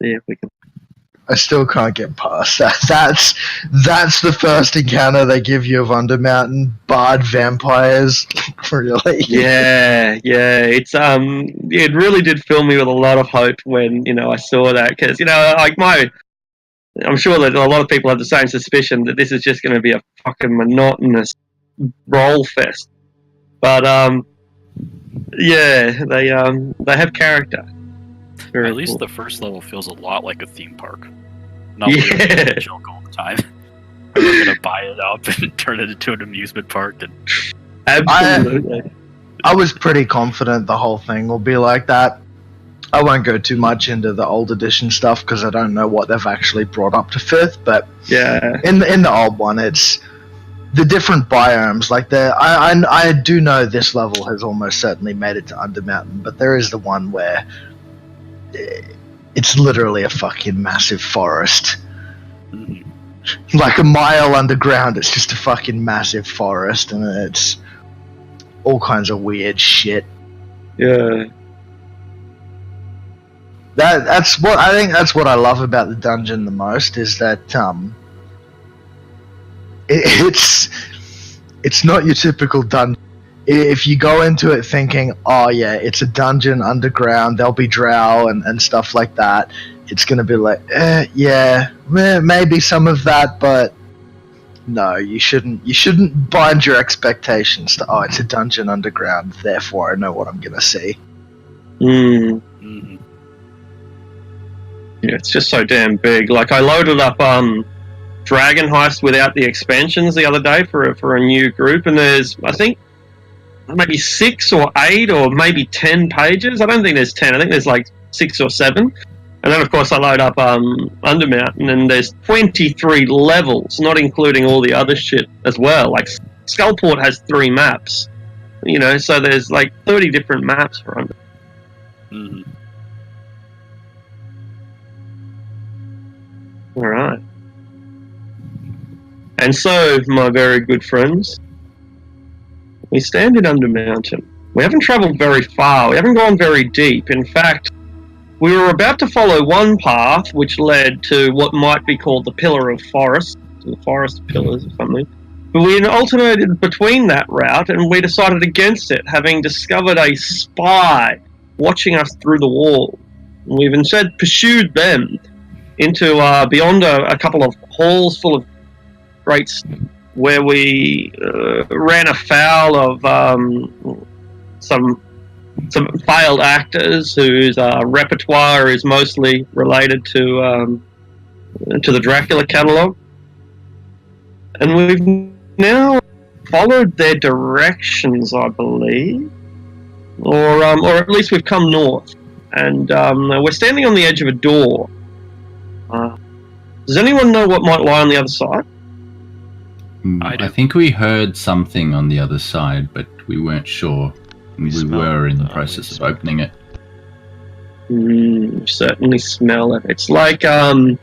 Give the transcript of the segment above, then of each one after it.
See if we can. I still can't get past that. That's the first encounter they give you of Undermountain. Barred vampires, really? Yeah. It's it really did fill me with a lot of hope when I saw that, because I'm sure that a lot of people have the same suspicion that this is just going to be a fucking monotonous roll fest. But they have character. Very At least cool. the first level feels a lot like a theme park. Not a joke all the time. We're gonna buy it up and turn it into an amusement park. And Absolutely. I was pretty confident the whole thing will be like that. I won't go too much into the old edition stuff because I don't know what they've actually brought up to 5th. But yeah, in the old one, it's the different biomes. Like I do know this level has almost certainly made it to Undermountain, but there is the one where it's literally a fucking massive forest. Like a mile underground, it's just a fucking massive forest, and it's all kinds of weird shit. Yeah. That's what I think. That's what I love about the dungeon the most, is that it's not your typical dungeon. If you go into it thinking, oh yeah, it's a dungeon underground, there'll be drow and stuff like that, it's gonna be like, maybe some of that, but no, you shouldn't bind your expectations to, it's a dungeon underground, therefore I know what I'm gonna see. Mm-hmm. Yeah, it's just so damn big. Like, I loaded up Dragon Heist without the expansions the other day for a new group, and there's, I think, maybe 6 or 8 or maybe 10 pages. I don't think there's 10. I think there's like 6 or 7. And then, of course, I load up Undermountain, and there's 23 levels, not including all the other shit as well. Like, Skullport has 3 maps, so there's like 30 different maps for Undermountain. Mm-hmm. All right. And so, my very good friends, we stand in Undermountain. We haven't travelled very far. We haven't gone very deep. In fact, we were about to follow one path which led to what might be called the Pillar of Forest, the Forest Pillars or something. But we alternated between that route, and we decided against it, having discovered a spy watching us through the wall. And we've instead pursued them into beyond a couple of halls full of grates, where we ran afoul of some failed actors whose repertoire is mostly related to the Dracula catalogue, and we've now followed their directions, I believe, or at least we've come north, and we're standing on the edge of a door. Does anyone know what might lie on the other side? I think we heard something on the other side, but we weren't sure. We were in the process of opening it. Certainly smell it. It's like, how do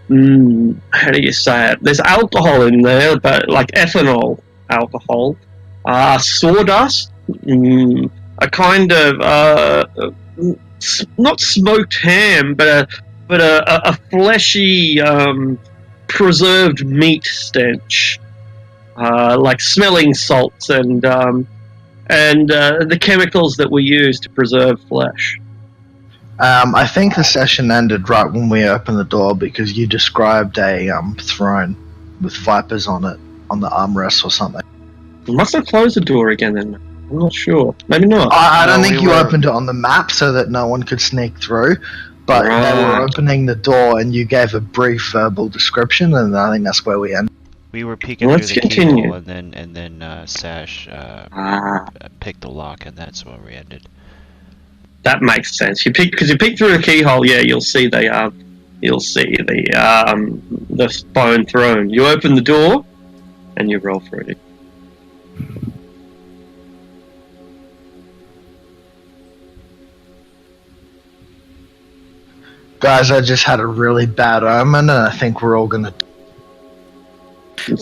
you say it? There's alcohol in there, but like ethanol alcohol. Sawdust. A kind of, not smoked ham, but a fleshy, preserved meat stench, like smelling salts and the chemicals that we use to preserve flesh. I think the session ended right when we opened the door, because you described a throne with vipers on it, on the armrest or something. We must have closed the door again then. I'm not sure. Maybe not. I don't think you opened it on the map so that no one could sneak through. But they were opening the door, and you gave a brief verbal description, and I think that's where we ended. We were peeking through the keyhole, and then Sash picked the lock, and that's where we ended. That makes sense. Because you peek through the keyhole, you'll see the bone throne. You open the door, and you roll through it. Guys, I just had a really bad omen, and I think we're all gonna...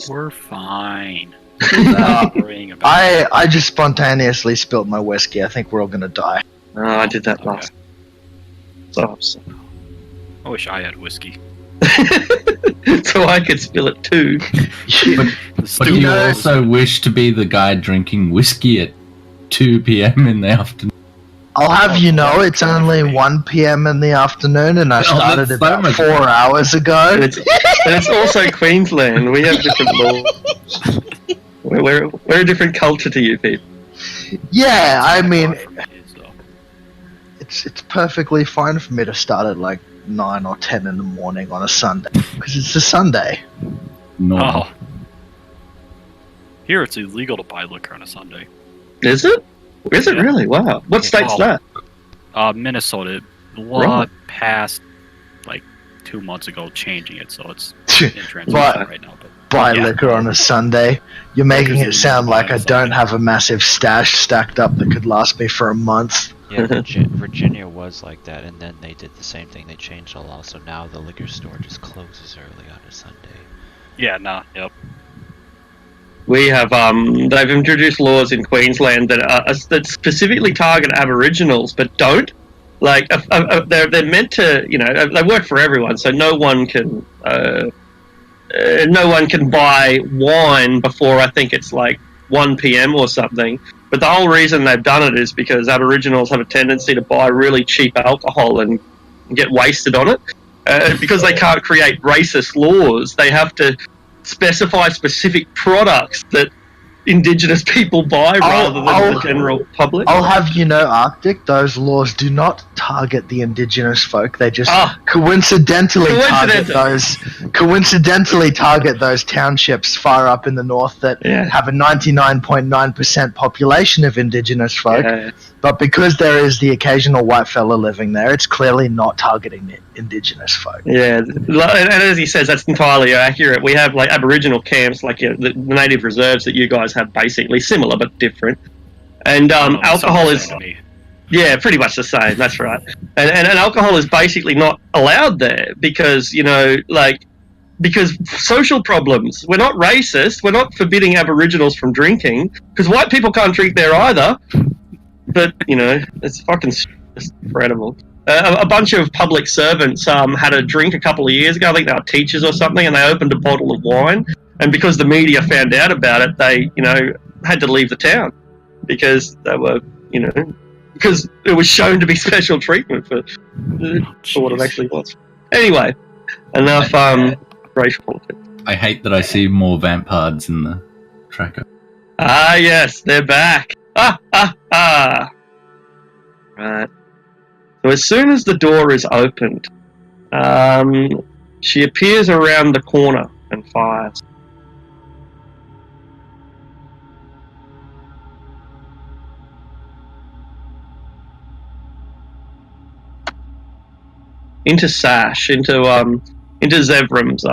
We're fine. Stop worrying about it. I just spontaneously spilt my whiskey. I think we're all gonna die. Oh, I did that last. So I wish I had whiskey. so I could spill it too. But you also wish to be the guy drinking whiskey at 2 p.m. in the afternoon. I'll have it's only 1 p.m. in the afternoon, and I started about 4 hours ago. And it's also Queensland. We have different laws. We're a different culture to you people. Yeah, I mean, it's perfectly fine for me to start at like 9 or 10 in the morning on a Sunday, because it's a Sunday. No. Oh. Here it's illegal to buy liquor on a Sunday. Is it? Is it really? Wow. What state's that? Minnesota. The law passed like 2 months ago, changing it, so it's in transition right now. But buy liquor on a Sunday. You're making it sound like I don't have a massive stash stacked up that could last me for a month. Yeah, Virginia was like that, and then they did the same thing. They changed the law, so now the liquor store just closes early on a Sunday. Yeah, yep. We have they've introduced laws in Queensland that specifically target Aboriginals, but don't. Like they're meant to, they work for everyone, so no one can buy wine before I think it's like 1 p.m. or something. But the whole reason they've done it is because Aboriginals have a tendency to buy really cheap alcohol and get wasted on it. Because they can't create racist laws, they have to specify specific products that Indigenous people buy rather than the general public. I'll have Arctic, those laws do not target the Indigenous folk. They just coincidentally target those townships far up in the north that have a 99.9% population of Indigenous folk. Yeah. But because there is the occasional white fella living there, it's clearly not targeting the Indigenous folk. Yeah, and as he says, that's entirely accurate. We have like Aboriginal camps, like the native reserves that you guys have, basically similar but different. And alcohol is, pretty much the same. That's right. And alcohol is basically not allowed there because because social problems. We're not racist. We're not forbidding Aboriginals from drinking because white people can't drink there either. But it's fucking incredible. A bunch of public servants had a drink a couple of years ago. I think they were teachers or something, and they opened a bottle of wine. And because the media found out about it, they, had to leave the town because they were, because it was shown to be special treatment for what it actually was. Anyway, enough racial politics. I hate that I see more vampards in the tracker. Ah, yes, they're back. Right. So as soon as the door is opened, she appears around the corner and fires. Into Sash, into Zevram's.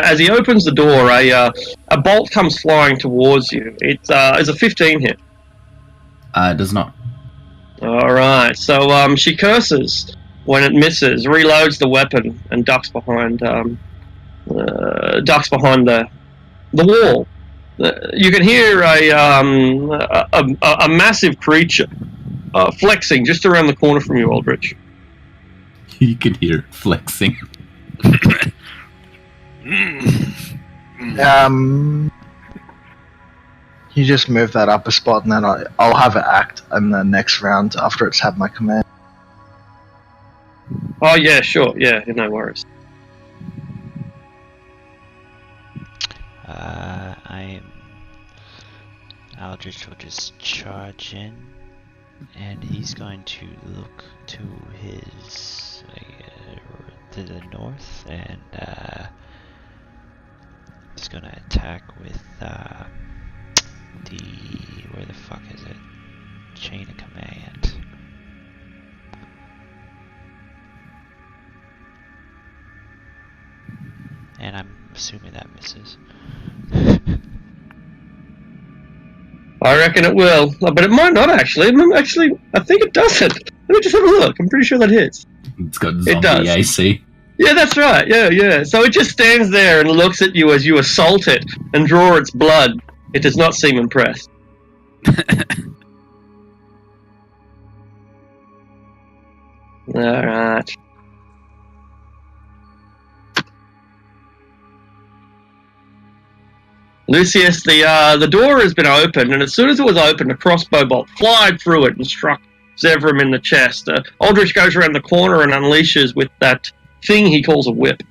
As he opens the door, a bolt comes flying towards you. It's a 15 hit. It does not. All right. So she curses when it misses, reloads the weapon, and ducks behind the wall. You can hear a massive creature flexing just around the corner from you, Aldrich. You can hear it flexing. You just move that up a spot, and then I'll have it act in the next round after it's had my command. Oh yeah, sure, yeah, no worries. Aldrich will just charge in, and he's going to look to his to the north, and he's going to attack with where the fuck is it? Chain of command. And I'm assuming that misses. I reckon it will, but it might not actually. Actually, I think it doesn't. Let me just have a look. I'm pretty sure that hits. It's got zombie AC. Yeah, that's right. Yeah. So it just stands there and looks at you as you assault it and draw its blood. It does not seem impressed. Alright. Lucius, the door has been opened, and as soon as it was opened, a crossbow bolt flied through it and struck Zevram in the chest. Aldrich goes around the corner and unleashes with that thing he calls a whip.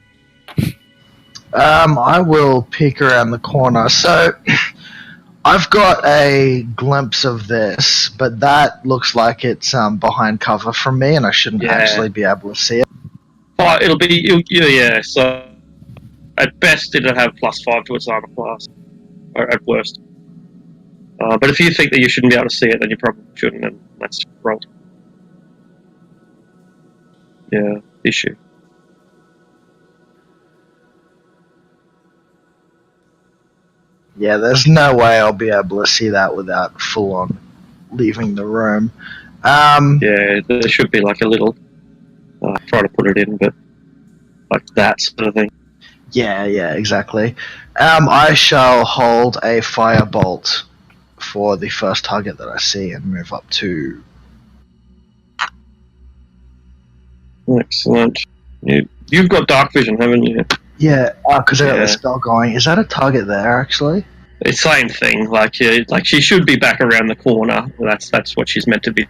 I will peek around the corner. So, I've got a glimpse of this, but that looks like it's behind cover from me, and I shouldn't actually be able to see it. Oh, it'll be, yeah, so at best it'll have +5 to its armor class, or at worst. But if you think that you shouldn't be able to see it, then you probably shouldn't, and let's roll. Yeah, issue. Yeah, there's no way I'll be able to see that without full on leaving the room. Yeah, there should be like a little. Try to put it in, but like that sort of thing. Yeah, exactly. I shall hold a firebolt for the first target that I see and move up to. Excellent. You've got dark vision, haven't you? Yeah, because I got the spell going. Is that a target there, actually? It's same thing. Like she should be back around the corner. That's what she's meant to be.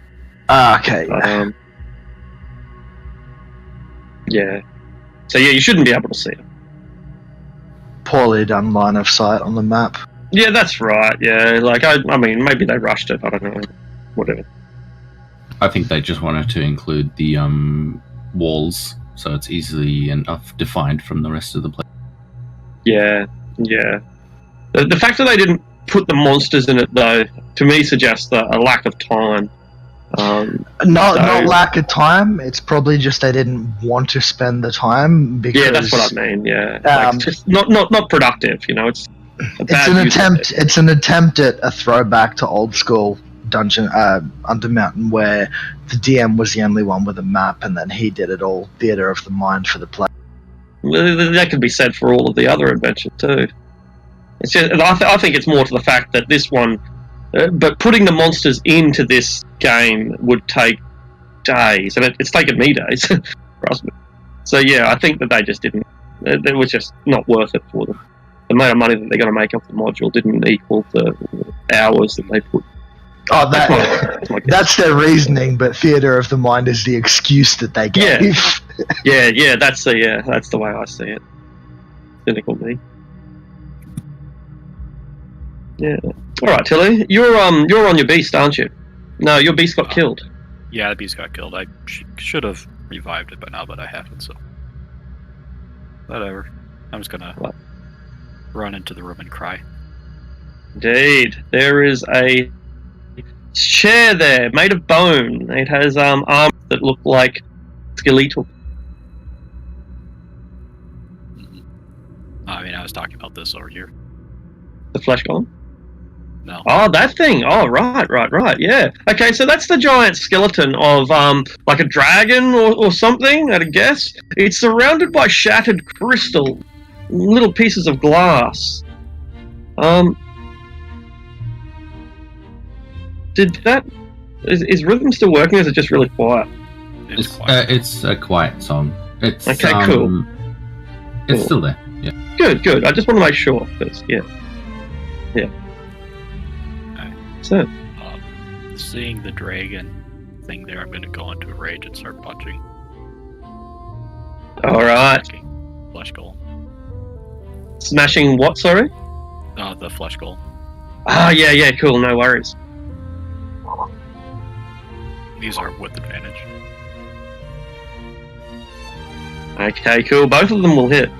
Okay. Yeah. So yeah, you shouldn't be able to see it. Poorly done line of sight on the map. Yeah, that's right. Yeah, like I mean, maybe they rushed it. I don't know. Whatever. I think they just wanted to include the walls, so it's easily enough defined from the rest of the place. Yeah. The fact that they didn't put the monsters in it, though, to me suggests a lack of time. Not lack of time. It's probably just they didn't want to spend the time because. Yeah, that's what I mean. Yeah, like, just not productive. You know, it's an attempt. It's an attempt at a throwback to old school dungeon Undermountain, where the DM was the only one with a map, and then he did it all theater of the mind for the play. That could be said for all of the other adventures too. It's just, I think it's more to the fact that this one, but putting the monsters into this game would take days, and it's taken me days. Trust me. So yeah, I think that they just didn't. It was just not worth it for them. The amount of money that they're going to make off the module didn't equal the hours that they put. Oh, that's their reasoning, but theater of the mind is the excuse that they gave. Yeah. That's the way I see it. Cynical me. Yeah. All right, Tilly, you're on your beast, aren't you? No, your beast got killed. Yeah, the beast got killed. I should have revived it by now, but I haven't. So whatever. I'm just gonna run into the room and cry. Indeed, there is a chair there made of bone. It has arms that look like skeletal. I mean, I was talking about this over here. The flesh golem? No. Oh, that thing. Oh, right. Yeah. Okay, so that's the giant skeleton of like a dragon or something. I'd guess. It's surrounded by shattered crystal, little pieces of glass. Is rhythm still working? Or is it just really quiet? It's a quiet song. It's okay. Cool. It's still there. Yeah. Good. I just want to make sure. Yeah. So, seeing the dragon thing there, I'm going to go into a rage and start punching. All right. Flesh golem. Smashing what? Sorry. The flesh golem. Ah, yeah. Cool. No worries. These are with advantage. Okay, cool. Both of them will hit.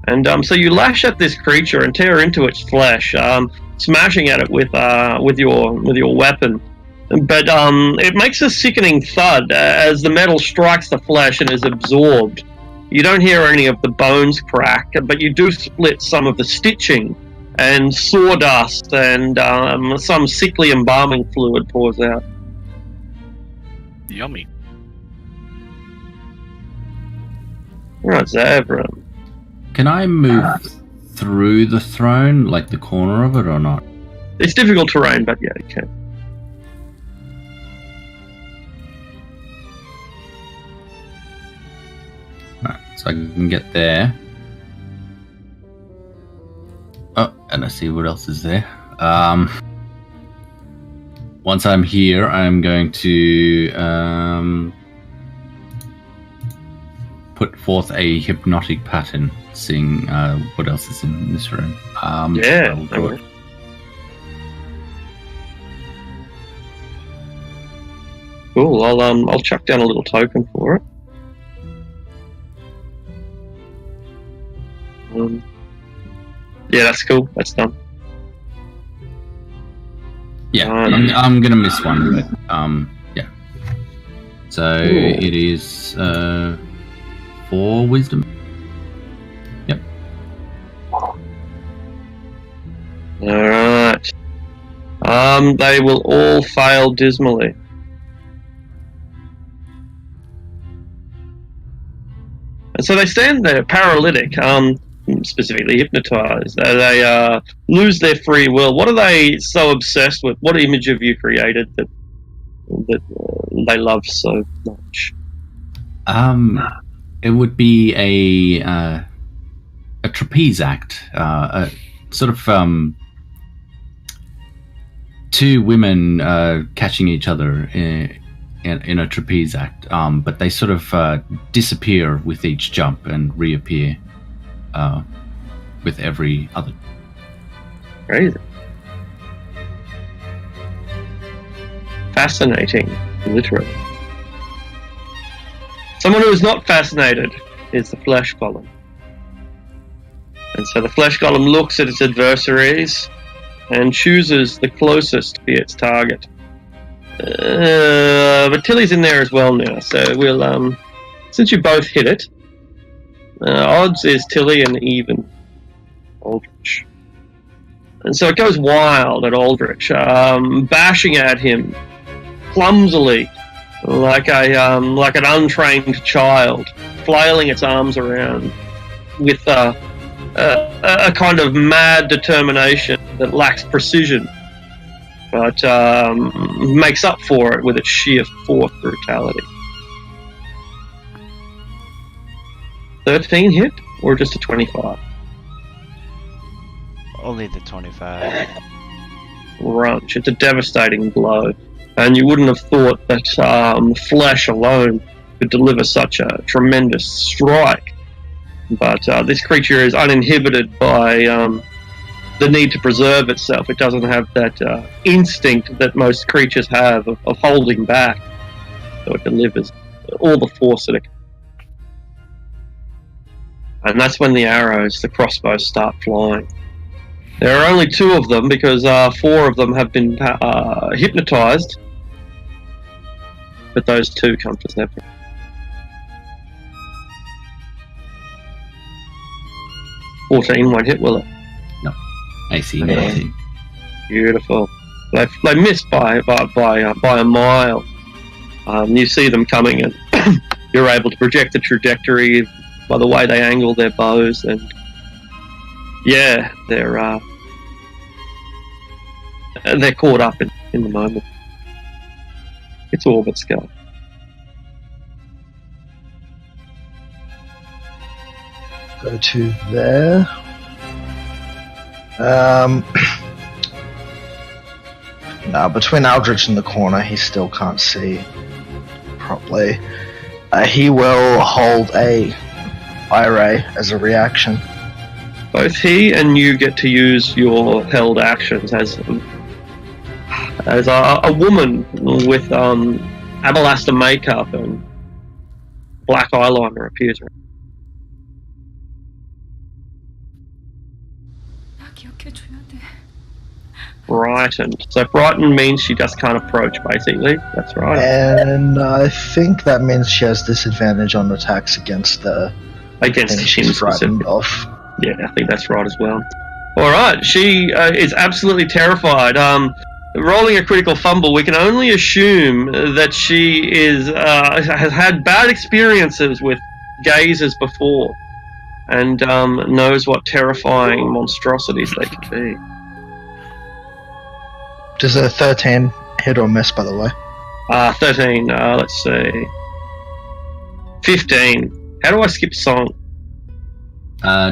And so you lash at this creature and tear into its flesh, smashing at it with your weapon. But it makes a sickening thud as the metal strikes the flesh and is absorbed. You don't hear any of the bones crack, but you do split some of the stitching, and sawdust and some sickly embalming fluid pours out. Yummy. Right, Zavram. Can I move through the throne, like the corner of it, or not? It's difficult terrain, but yeah, you can. Right, so I can get there. Oh, and I see what else is there. Once I'm here, I'm going to put forth a hypnotic pattern, seeing what else is in this room. Yeah. I'll do it. Cool. I'll chuck down a little token for it. Yeah, that's cool. That's done. Yeah, I'm gonna miss one, but yeah. So it is 4 wisdom. Yep. Alright. They will all fail dismally. And so they stand there paralytic, specifically hypnotized. They lose their free will. What are they so obsessed with? What image have you created that they love so much? It would be a trapeze act, a sort of two women catching each other in a trapeze act, but they sort of disappear with each jump and reappear with every other. Crazy. Fascinating, literally. Someone who is not fascinated is the flesh golem. And so the flesh golem looks at its adversaries and chooses the closest to be its target. But Tilly's in there as well now, so we'll, since you both hit it, odds is Tilly and even Aldrich. And so it goes wild at Aldrich, bashing at him clumsily, like an untrained child, flailing its arms around with a kind of mad determination that lacks precision, but makes up for it with its sheer force brutality. 13 hit, or just a 25? Only the 25. Crunch. It's a devastating blow, and you wouldn't have thought that flesh alone could deliver such a tremendous strike. But this creature is uninhibited by the need to preserve itself. It doesn't have that instinct that most creatures have of holding back. So it delivers all the force that it can. And that's when the arrows, the crossbows, start flying. There are only 2 of them because 4 of them have been hypnotized. But those 2 come to separate. $14 won't hit, will it? No. AC 19. Beautiful. They missed by a mile. You see them coming, and you're able to project the trajectory by the way they angle their bows, and yeah, they're caught up in the moment. It's Orbit's go. Go to there. Now, between Aldrich and the corner, he still can't see properly. He will hold a eye ray as a reaction. Both he and you get to use your held actions as a woman with Abalaster makeup and black eyeliner appears. Frightened. So frightened means she just can't approach, basically. That's right. And I think that means she has disadvantage on attacks against the thing she's frightened of. Yeah, I think that's right as well. Alright, she is absolutely terrified. Rolling a critical fumble, we can only assume that she has had bad experiences with gazers before and knows what terrifying monstrosities they could be. Does a 13 hit or miss, by the way? 13. Let's see. 15. How do I skip song?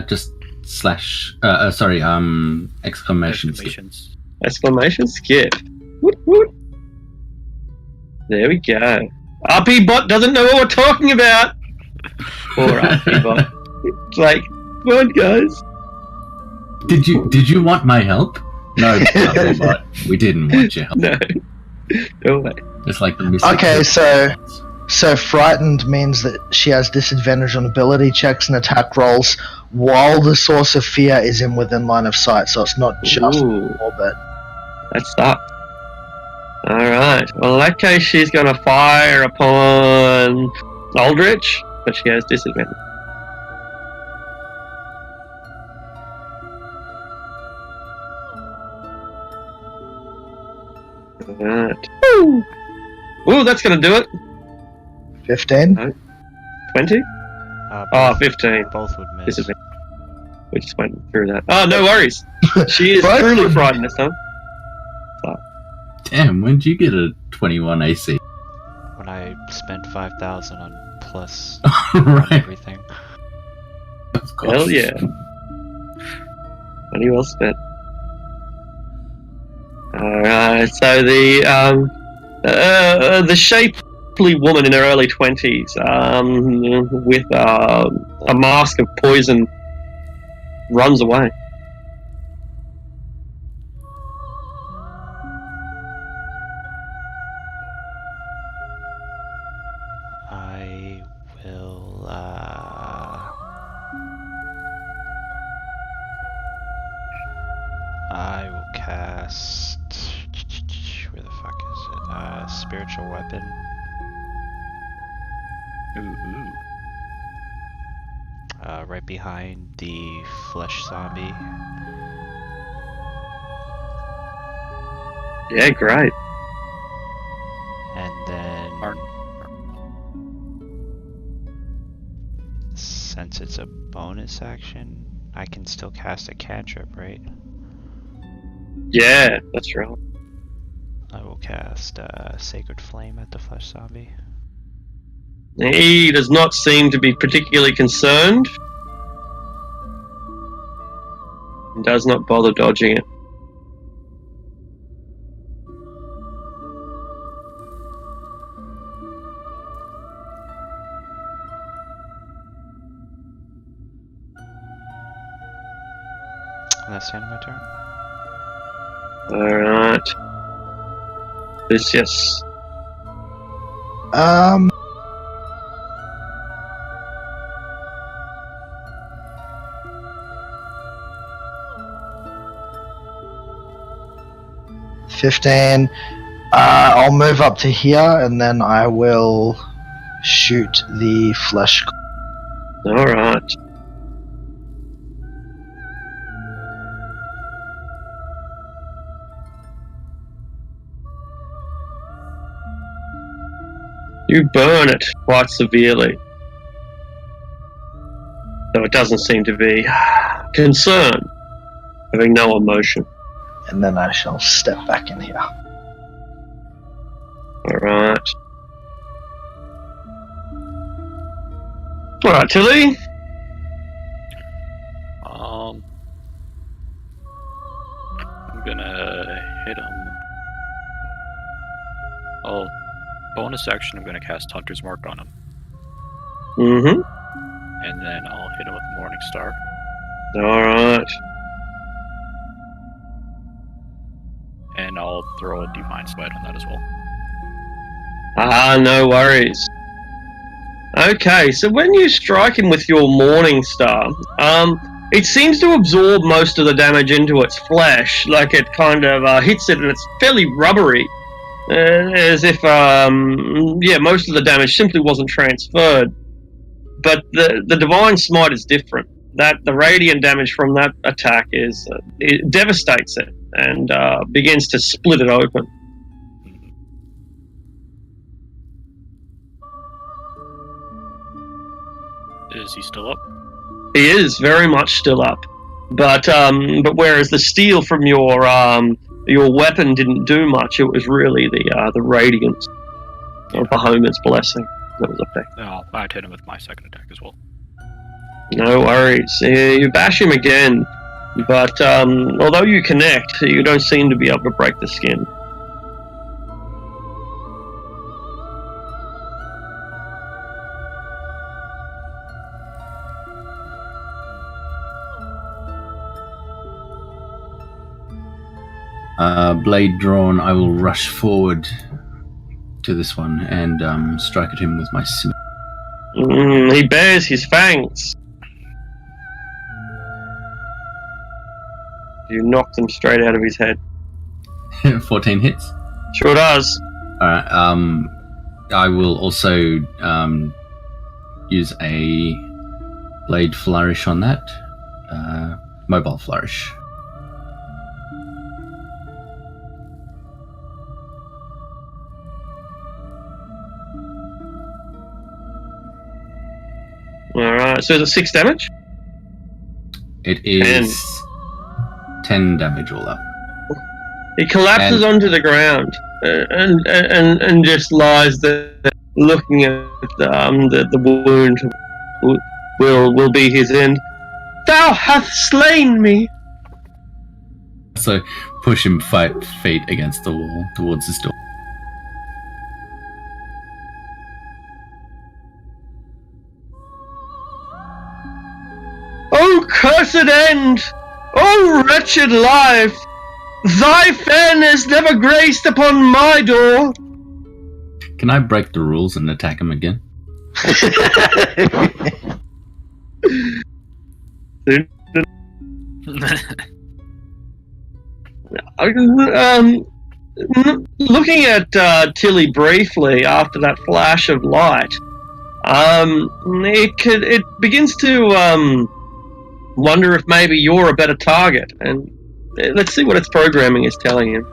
Just slash. Exclamation skip. Exclamations. Exclamation skip. Woot, woot. There we go. RP bot doesn't know what we're talking about. Poor RP bot. It's like, come on, guys. Did you want my help? No, RP bot. We didn't want your help. No. No way. It's like the missing. Okay, so frightened means that she has disadvantage on ability checks and attack rolls while the source of fear is within line of sight. So it's not just Ooh. orbit. That sucks. Alright. Well, in that case, she's going to fire upon Aldrich, but she has disadvantage. Alright. Ooh, that's going to do it. 15. 20? Oh, 15. Both would miss. Disadvantage. We just went through that. Oh, no worries. She is Right? truly frightened this time. Damn, when did you get a 21 AC? When I spent 5,000 on plus Right. everything. Of course. Hell yeah. Money well spent. Alright, so the shapely woman in her early 20s, with a mask of poison, runs away. I will, I will cast... Where the fuck is it? Spiritual Weapon. Ooh. Right behind the flesh zombie. Yeah, great. And then... Since it's a bonus action, I can still cast a cantrip, right? Yeah, that's right. I will cast Sacred Flame at the flesh zombie. He does not seem to be particularly concerned. And does not bother dodging it. And that's the end of my turn. Alright. Yes. Um. $15. I'll move up to here and then I will shoot the flesh. Alright. You burn it quite severely. Though it doesn't seem to be concerned, having no emotion. And then I shall step back in here. Alright. Alright, Tilly. I'm gonna hit him. Oh, bonus action, I'm gonna cast Hunter's Mark on him. Mm-hmm. And then I'll hit him with Morning Star. Alright. And I'll throw a Divine Smite on that as well. No worries. Okay, so when you strike him with your Morning Star, it seems to absorb most of the damage into its flesh, like it kind of hits it and it's fairly rubbery. As if, most of the damage simply wasn't transferred. But the Divine Smite is different. That the radiant damage from that attack it devastates it and begins to split it open. Is he still up? He is very much still up, but whereas the steel from your your weapon didn't do much. It was really the radiance of Bahomet's blessing that was effective. Oh, I'd hit him with my second attack as well. No worries. You bash him again, but although you connect, you don't seem to be able to break the skin. Blade drawn, I will rush forward to this one and strike at him with my scimitar. He bares his fangs. You knock them straight out of his head. 14 hits. Sure does. Alright, I will also use a blade flourish on that. Mobile flourish. Alright, so is it 6 damage? It is 10 damage all up. He collapses onto the ground and just lies there looking at the wound. Will be his end. Thou hast slain me! So push him 5 feet against the wall towards his door. O cursed end! O wretched life! Thy fairness never graced upon my door! Can I break the rules and attack him again? Looking at Tilly briefly after that flash of light, it begins to wonder if maybe you're a better target, and let's see what its programming is telling him.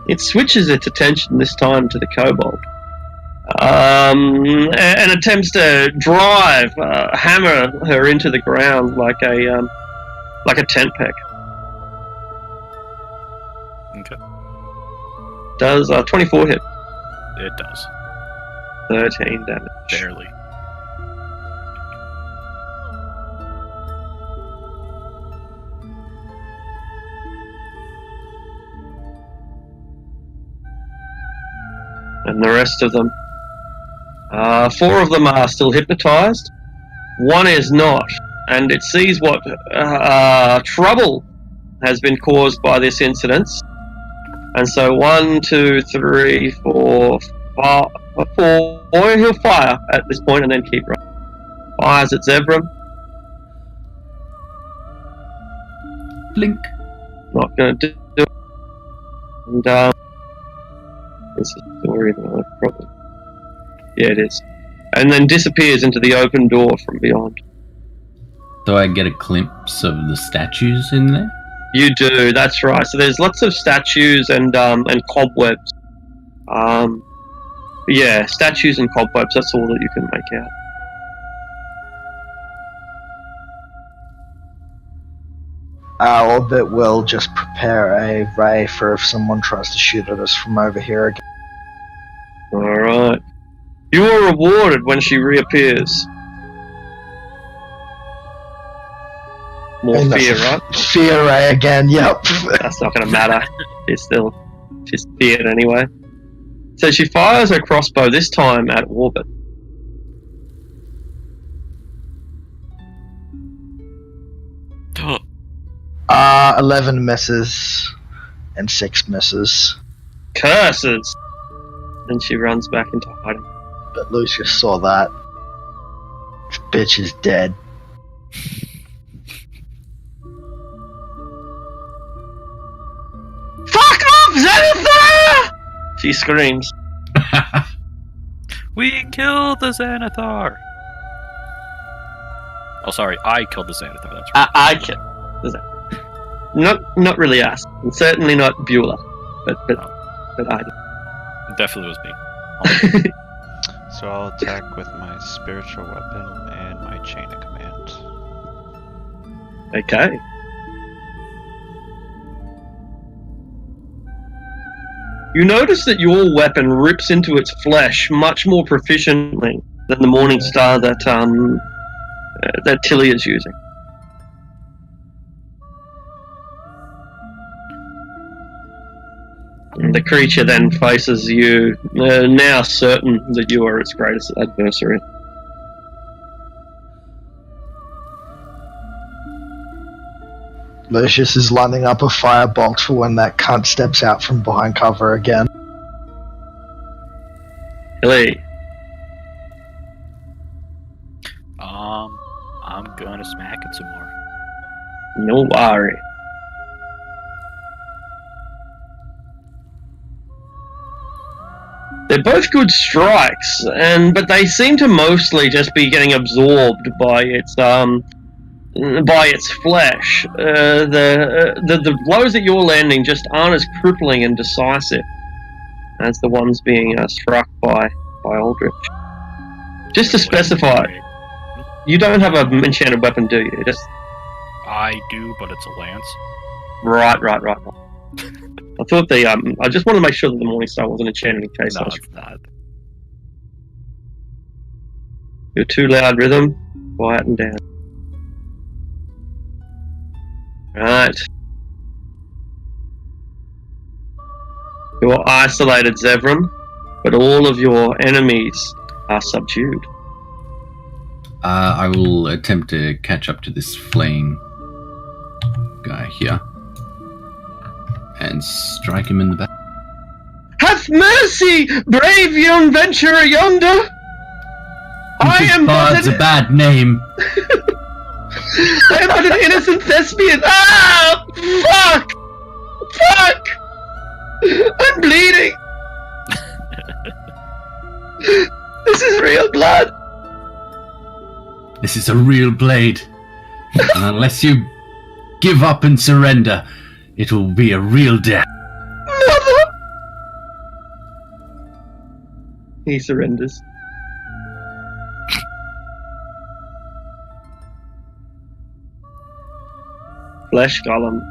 It switches its attention this time to the kobold, and attempts to hammer her into the ground like a tent peg. Okay. Does 24 hit? It does. 13 damage. Barely. And the rest of them. 4 of them are still hypnotized. 1 is not, and it sees what trouble has been caused by this incident. And so 1, 2, 3, 4, 5, 4. He'll fire at this point and then keep running. Fires at Zebram. Blink. Not going to do it. And this is the story that I've probably. Yeah, it is. And then disappears into the open door from beyond. Do I get a glimpse of the statues in there? You do, that's right. So there's lots of statues and cobwebs. Yeah, statues and cobwebs, that's all that you can make out. Orbit will just prepare a ray for if someone tries to shoot at us from over here again. Alright. You are rewarded when she reappears. More And fear, that's right? Fear ray again, yep. That's not going to matter. She's feared anyway. So she fires her crossbow, this time at Orbit. Oh, 11 misses and 6 misses. Curses! Then she runs back into hiding. But Lucius saw that. This bitch is dead. Fuck off, Xanathar! She screams. we killed the Xanathar! Oh, sorry, I killed the Xanathar, that's right. I killed. Not really us. And certainly not Beulah. But I did. It definitely was me. So I'll attack with my spiritual weapon and my chain of command. you notice that your weapon rips into its flesh much more proficiently than the Morning Star that Tilly is using. And the creature then faces you, now certain that you are its greatest adversary. Lucius is lining up a firebolt for when that cunt steps out from behind cover again. Tilly, I'm gonna smack it some more. no worry. They're both good strikes, but they seem to mostly just be getting absorbed by its flesh. The blows that you're landing just aren't as crippling and decisive as the ones being struck by Aldrich. Just to specify, you don't have an enchanted weapon, do you? I do, but it's a lance. Right. I thought I just wanted to make sure that the Morning Star wasn't enchanted in case. No, it's not. You're too loud, Rhythm. Quieten down. Right. You're isolated, Zevram, but all of your enemies are subdued. I will attempt to catch up to this fleeing guy here and strike him in the back. Have mercy, brave young adventurer yonder! I am Bard's a bad name. I am but an innocent thespian. Ah! Fuck! I'm bleeding! This is real blood! This is a real blade. And unless you give up and surrender, it will be a real death. Mother! He surrenders. Flesh Golem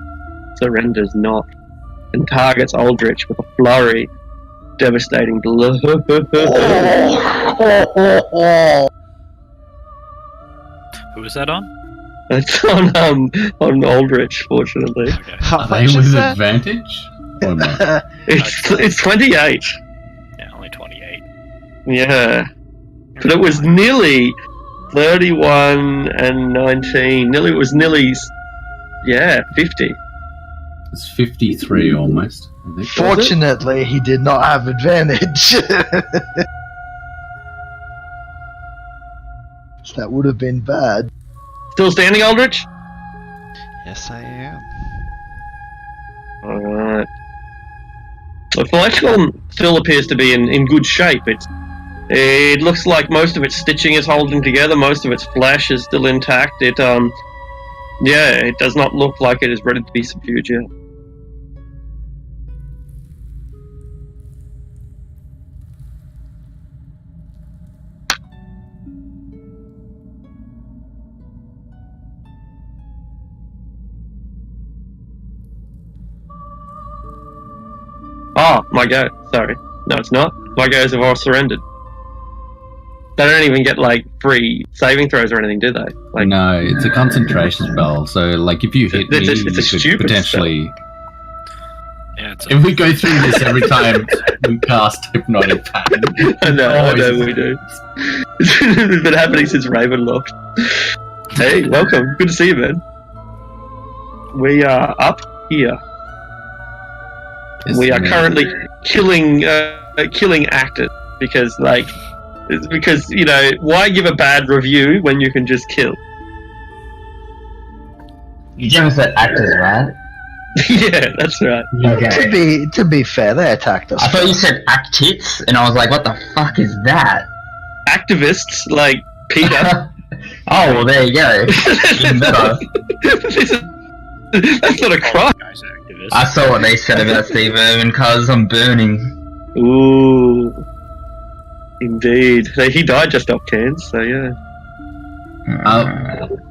surrenders not and targets Aldrich with a flurry, devastating blow. Who is that on? That's on Aldrich, fortunately. Okay. How Are they much is with that? advantage? Or not? It's 28. Yeah, only 28. Yeah. But it was nearly 31 and 19. It was nearly 50. It's 53 almost, I think. Fortunately, he did not have advantage. That would have been bad. Still standing, Aldrich? Yes, I am. Alright. The Flesh Golem still appears to be in good shape. It looks like most of its stitching is holding together, most of its flesh is still intact. It does not look like it is ready to be subdued yet. Oh, my go. Sorry. No, it's not. My goes have all surrendered. They don't even get, free saving throws or anything, do they? No, it's a concentration spell, so, if you hit me, it's a you could stupid potentially... Yeah, it's If we go through this every time we cast Hypnotic Pattern... I know we do. It's been happening since Ravenloft. Hey, welcome. Good to see you, man. We are up here. We are currently killing actors because why give a bad review when you can just kill? You just said actors, right? Yeah, that's right. Okay. To be fair, they attacked us. I thought you said actits, and I was like, what the fuck is that? Activists like Peter. Oh, well, there you go. Even better. That's not a crime. Guy's activist. I saw what they said about Steve Irwin, cuz I'm burning. Ooh, indeed. He died just off cans, so yeah.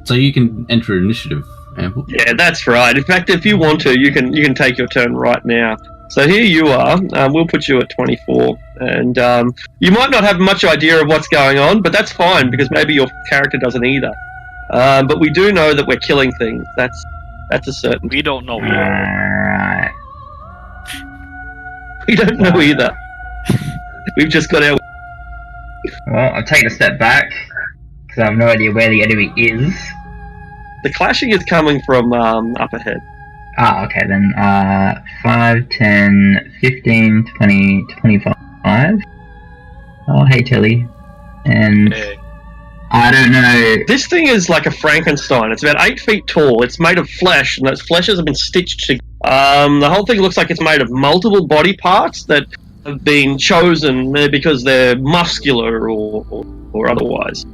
So you can enter initiative, Ample. Yeah, that's right. In fact, if you want to, you can take your turn right now. So here you are. We'll put you at 24, and you might not have much idea of what's going on, but that's fine because maybe your character doesn't either. But we do know that we're killing things. That's a certainty. We don't know either. Alright. We don't know either. We've just got our. Well, I'll take a step back because I have no idea where the enemy is. The clashing is coming from up ahead. Ah, okay then. 5, 10, 15, 20, 25. Oh, hey Tilly. And I don't know. This thing is like a Frankenstein. It's about 8 feet tall. It's made of flesh, and those fleshes have been stitched together. The whole thing looks like it's made of multiple body parts that have been chosen because they're muscular or otherwise.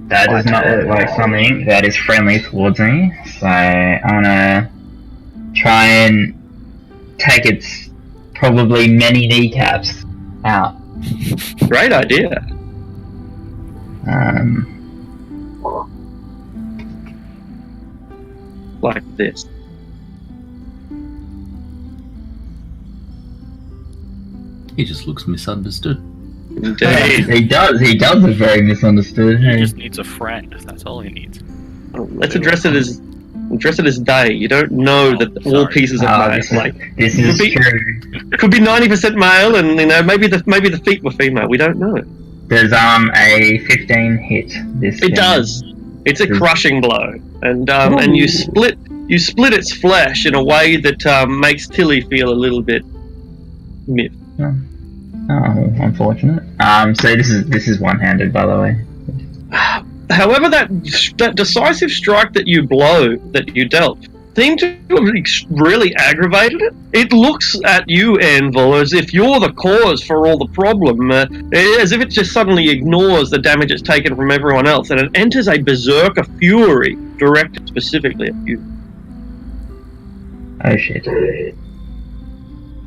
That does not look like something that is friendly towards me. So I'm gonna try and take its probably many kneecaps out. Great idea. Like this. He just looks misunderstood. Indeed. He does look very misunderstood. He just needs a friend. That's all he needs. Let's address it as day. You don't know that all pieces are male. This is true. Could be 90% male, and maybe the feet were female. We don't know. Does a 15 hit this? It does. It's a crushing blow, and you split its flesh in a way that makes Tilly feel a little bit miffed. Oh, unfortunate. So this is one-handed, by the way. However, that decisive strike that you dealt seemed to have really aggravated it. It looks at you, Anvil, as if you're the cause for all the problem, as if it just suddenly ignores the damage it's taken from everyone else, and it enters a berserker fury directed specifically at you. Oh shit.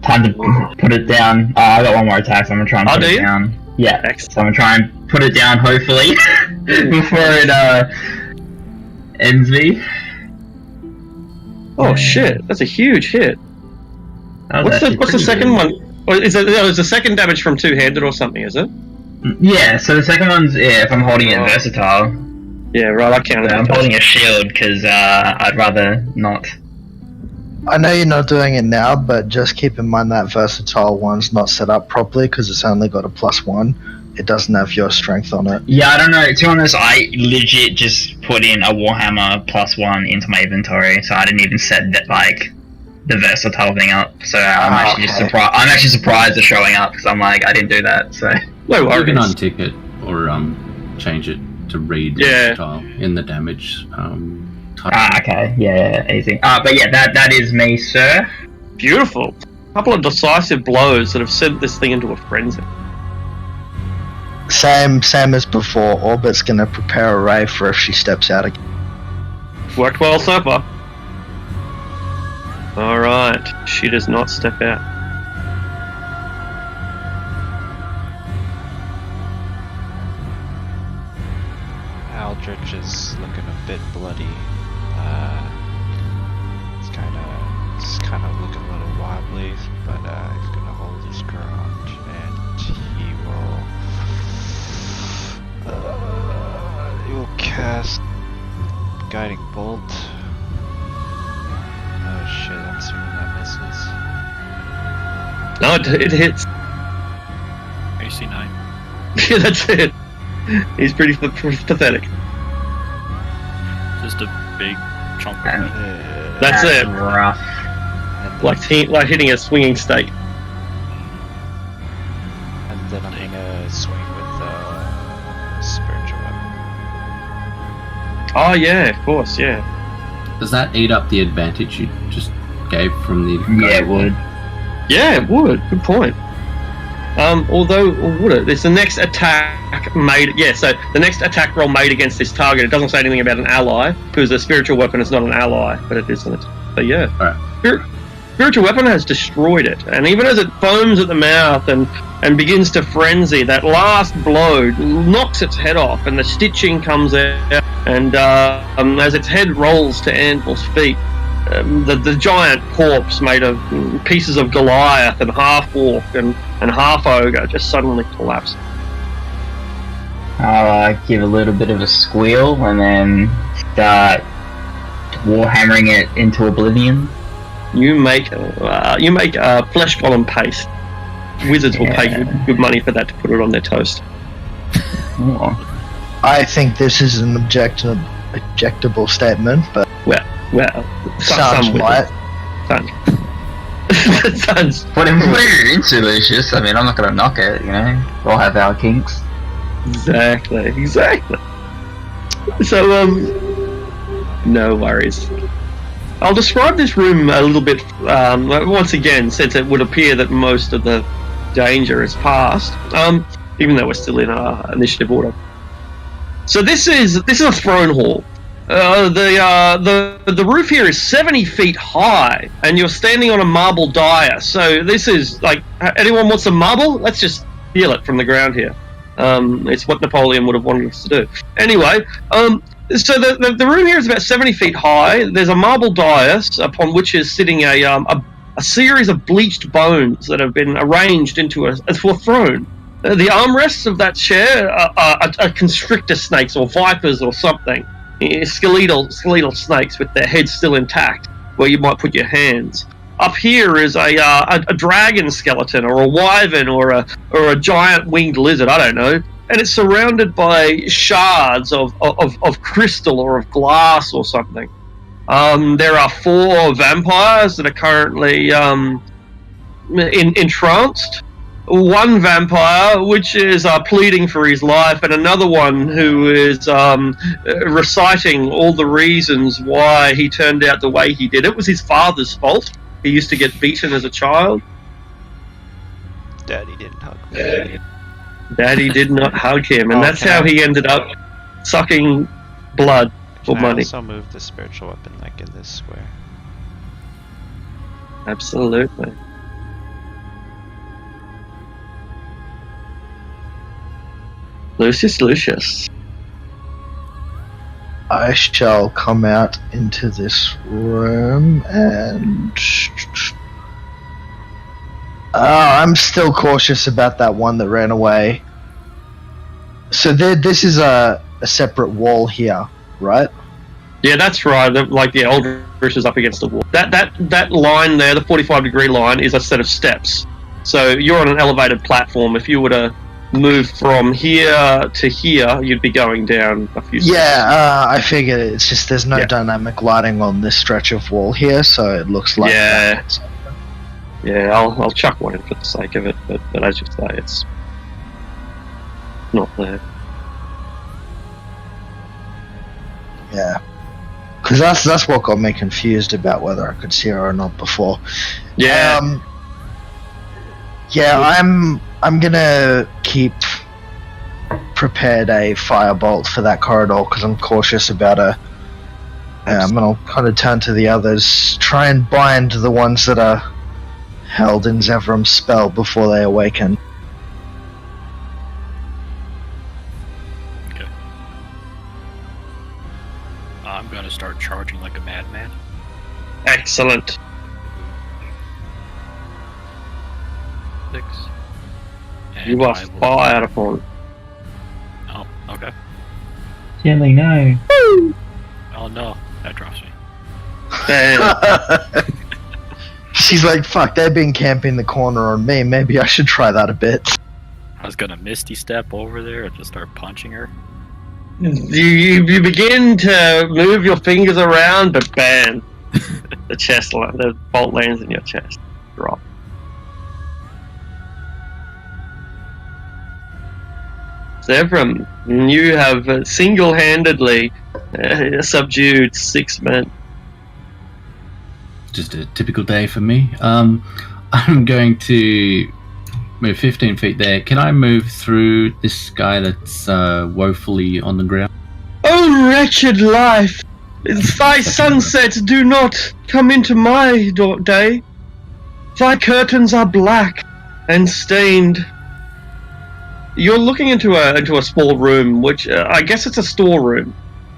Time to put it down. I got one more attack, so I'm gonna try and put it down. Yeah, Excellent. So I'm gonna try and put it down, hopefully, before it ends me. Oh shit! That's a huge hit. What's the second one? Or is it the second damage from two-handed or something? Is it? Yeah. So the second one's if I'm holding it versatile. Yeah, right. I counted. I'm holding a shield because I'd rather not. I know you're not doing it now, but just keep in mind that versatile one's not set up properly because it's only got a +1. It doesn't have your strength on it. Yeah, I don't know. To be honest, I legit just put in a Warhammer +1 into my inventory, so I didn't even set that the versatile thing up. So I'm actually just surprised. I'm actually surprised it's showing up because I'm like, I didn't do that. So no worries. You can untick it or change it to read versatile in the damage. Okay, yeah, easy. But yeah, that is me, sir. Beautiful. A couple of decisive blows that have sent this thing into a frenzy. Same as before. Orbit's gonna prepare a ray for if she steps out again. Worked well so far. Alright, she does not step out. Aldrich is looking a bit bloody. It's kind of looking a little wobbly, but he's gonna hold his ground, and he will cast Guiding Bolt. Oh shit! I'm assuming that misses. No, it hits. AC 9. Yeah, that's it. He's pretty pathetic. Just a big chunk of meat. That's it. Rough. Like hitting a swinging stake. And then I'm gonna swing with spiritual weapon. Oh yeah, of course, yeah. Does that eat up the advantage you just gave from the? Yeah, it would. Yeah, it would. Good point. Although, or would it? It's the next attack made. Yeah, so the next attack roll made against this target. It doesn't say anything about an ally because a spiritual weapon is not an ally, but it is an attack. So yeah, Alright. Spiritual weapon has destroyed it, and even as it foams at the mouth and begins to frenzy, that last blow knocks its head off, and the stitching comes out. And as its head rolls to Anvil's feet, the giant corpse made of pieces of Goliath and half orc and half ogre just suddenly collapsed. I'll give a little bit of a squeal and then start warhammering it into oblivion. You make flesh golem paste. Wizards will pay good money for that to put it on their toast. Oh. I think this is an objectable statement, but Well, sounds right. Sounds. Whatever you're into, Lucius. I mean, I'm not going to knock it, you know. We'll have our kinks. Exactly. So, no worries. I'll describe this room a little bit, once again, since it would appear that most of the danger is past, even though we're still in our initiative order. So this is a throne hall. The roof here is 70 feet high, and you're standing on a marble dais. So this is like, anyone wants a marble? Let's just steal it from the ground here. It's what Napoleon would have wanted us to do. Anyway, so the room here is about 70 feet high. There's a marble dais upon which is sitting a series of bleached bones that have been arranged into a throne. The armrests of that chair are constrictor snakes or vipers or something. Skeletal snakes with their heads still intact, where you might put your hands. Up here is a dragon skeleton, or a wyvern, or a giant winged lizard. I don't know. And it's surrounded by shards of crystal or of glass or something. There are 4 vampires that are currently entranced. One vampire, which is pleading for his life, and another one who is reciting all the reasons why he turned out the way he did. It was his father's fault. He used to get beaten as a child. Daddy didn't hug me. Daddy did not hug him, and that's how he ended up sucking blood for money. I also move the spiritual weapon like in this square. Absolutely. Lucius. I shall come out into this room and... I'm still cautious about that one that ran away. So this is a separate wall here, right? Yeah, that's right. Like the Eldritch is up against the wall. That line there, the 45-degree line, is a set of steps. So you're on an elevated platform. If you were to move from here to here, you'd be going down a few steps. Yeah, I figured it's just there's no dynamic lighting on this stretch of wall here, so it looks like that. Yeah, I'll chuck one in for the sake of it, but as you say, it's not there. Yeah, because that's what got me confused about whether I could see her or not before. Yeah. I'm gonna keep prepared a firebolt for that corridor because I'm cautious about her. I'm gonna kind of turn to the others, try and bind the ones that are held in Zevram's spell before they awaken. Okay. I'm gonna start charging like a madman. Excellent. 6. And You are I will- fired upon. Oh, okay. Silly no. Oh no, that drops me. And She's like, fuck, they've been camping the corner on me. Maybe I should try that a bit. I was gonna misty step over there and just start punching her. you begin to move your fingers around, but bam, the bolt lands in your chest. Drop. Zevram, you have single-handedly subdued 6 men. Just a typical day for me. I'm going to move 15 feet there. Can I move through this guy that's woefully on the ground? Oh, wretched life! Thy sunsets do not come into my day. Thy curtains are black and stained. You're looking into a small room, which I guess it's a storeroom.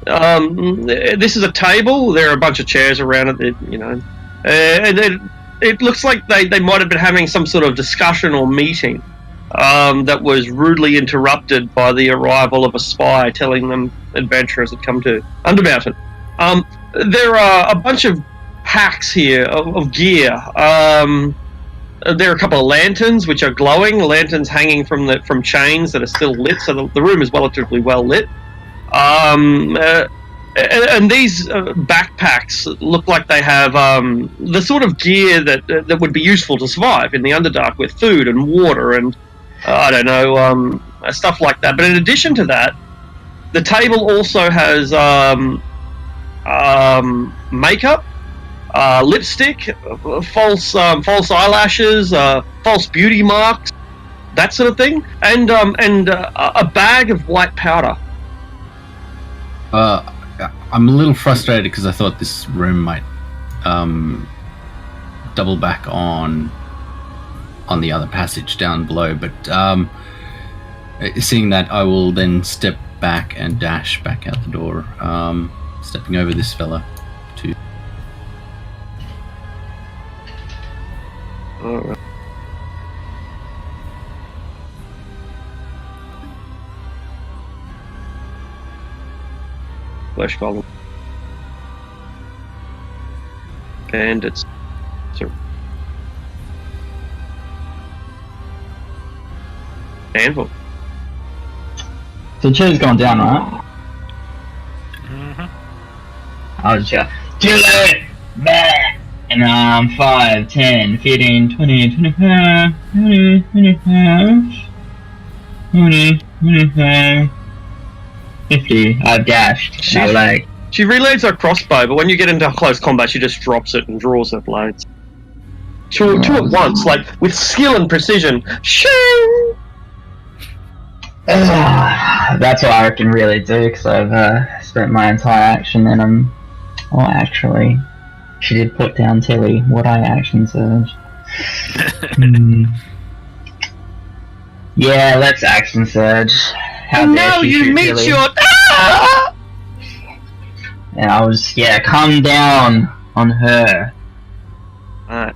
This is a table. There are a bunch of chairs around it. And it looks like they might have been having some sort of discussion or meeting that was rudely interrupted by the arrival of a spy telling them adventurers had come to Undermountain. There are a bunch of packs here of gear. There are a couple of lanterns which are glowing. Lanterns hanging from chains that are still lit, so the room is relatively well lit. And these backpacks look like they have the sort of gear that would be useful to survive in the Underdark, with food and water and I don't know, stuff like that. But in addition to that, the table also has makeup, lipstick, false eyelashes, false beauty marks, that sort of thing, and a bag of white powder. I'm a little frustrated because I thought this room might double back on the other passage down below, but seeing that, I will then step back and dash back out the door, stepping over this fella to... Alright. Flesh column. Bandits. Sir. Anvil. So the chair's gone down, right? I'll just go, do it! Bah! And 5, 10, 15, 20, 25, 20, 25, 20, 25, 50. I've dashed. She reloads her crossbow, but when you get into close combat, she just drops it and draws her blades. Two at once, like with skill and precision. Shing! That's what I can really do, because I've spent my entire action and I'm... Oh, actually, she did put down Tilly. What I action surge? Yeah, let's action surge. How dare she shoot Tilly? And I was, come down on her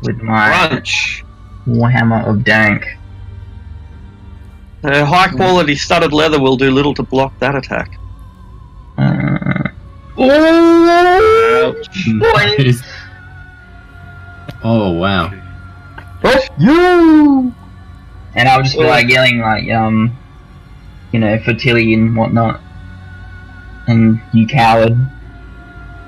with my Crunch. Warhammer of Dank. High quality studded leather will do little to block that attack. Ouch. Nice. Oh wow. You. And I'll just be like yelling like, for Tilly and whatnot. And you coward.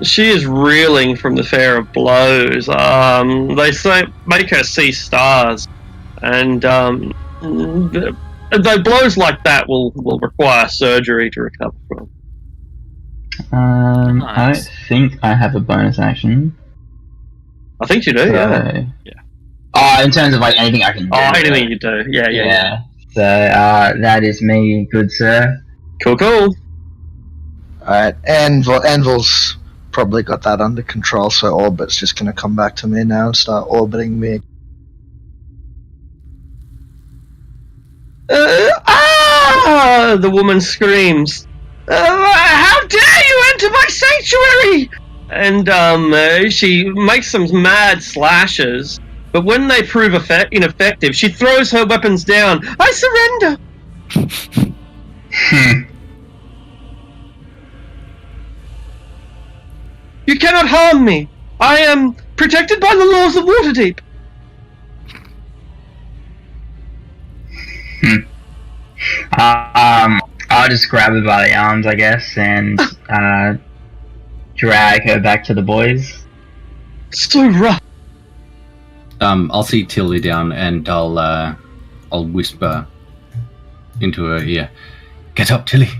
She is reeling from the fear of blows. They say make her see stars, and though blows like that will require surgery to recover from. I don't think I have a bonus action. I think you do, yeah. Oh, in terms of like anything I can do. Oh, anything you do, yeah. So that is me, good sir. Cool. Alright, Anvil's probably got that under control, so Orbit's just gonna come back to me now and start orbiting me. The woman screams, how dare you enter my sanctuary! And she makes some mad slashes, but when they prove ineffective, she throws her weapons down. I surrender! You cannot harm me. I am protected by the laws of Waterdeep. I'll just grab her by the arms, I guess, and drag her back to the boys. So rough. I'll see Tilly down and I'll whisper into her ear. Get up, Tilly.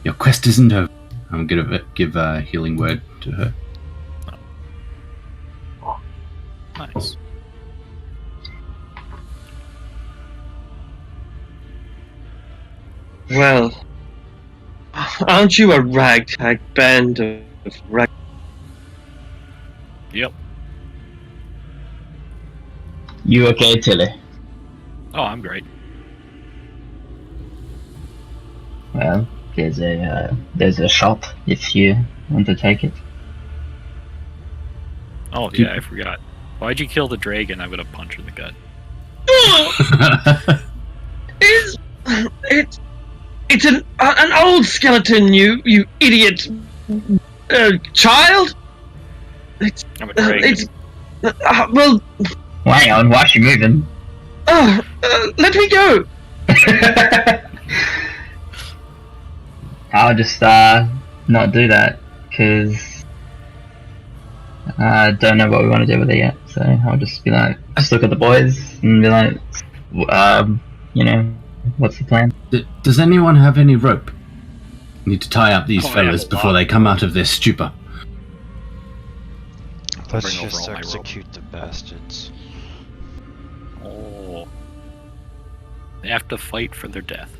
Your quest isn't over. I'm gonna give a healing word to her. Nice. Well, aren't you a ragtag band of rag? Yep. You okay, Tilly? Oh, I'm great. Well, there's a shop if you want to take it. Oh yeah, I forgot. Why'd you kill the dragon? I'm gonna punch her in the gut. It's an old skeleton, you idiot child. I'm a dragon. Well, Hang on, why is she moving? let me go. I'll just not do that because I don't know what we want to do with it yet. So I'll just be like, just look at the boys and be like, what's the plan? Does anyone have any rope? Need to tie up these Oh, I fellas have a before lot. they come out of their stupor. Let's Bring over just all my rope. execute the bastards. Oh. They have to fight for their death.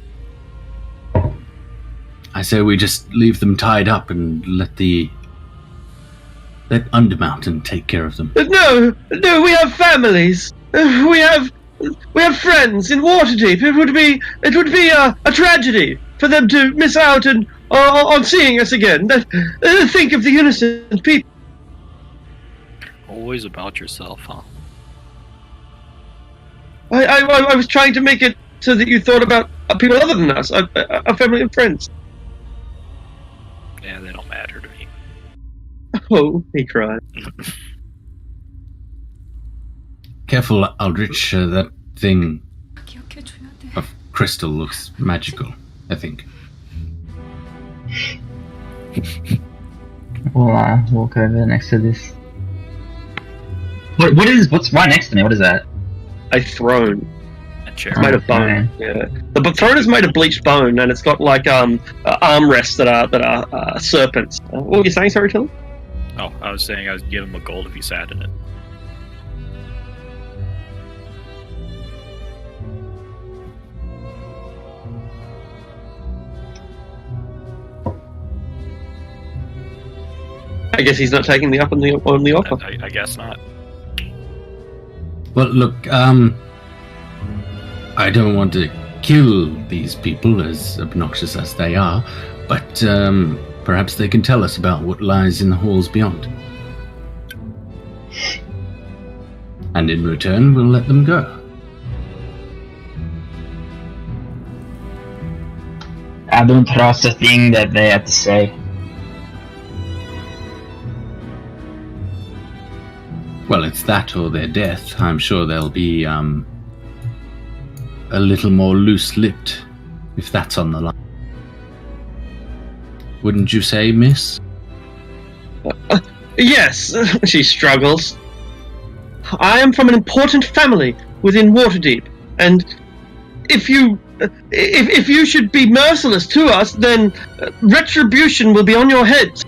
I say we just leave them tied up and let Undermountain take care of them. No, we have families. We have friends in Waterdeep. It would be a tragedy for them to miss out on seeing us again. Think of the innocent people. Always about yourself, huh? I was trying to make it so that you thought about people other than us, our family and friends. Yeah, they don't matter to me. Oh, he cried. Careful, Aldrich. That thing of crystal looks magical, I think. We'll walk over next to this. What's right next to me? What is that? A throne. A chair. It's made of bone. Yeah, the throne is made of bleached bone, and it's got like armrests that are serpents. What were you saying, sorry, Tilly? Oh, I was saying I would give him a gold if he sat in it. I guess he's not taking the up on the offer. I guess not. Well, look, I don't want to kill these people, as obnoxious as they are, but perhaps they can tell us about what lies in the halls beyond. And in return, we'll let them go. I don't trust a thing that they have to say. Well, it's that or their death. I'm sure they'll be a little more loose-lipped, if that's on the line. Wouldn't you say, miss? Yes, she struggles. I am from an important family within Waterdeep, and if you should be merciless to us, then retribution will be on your heads.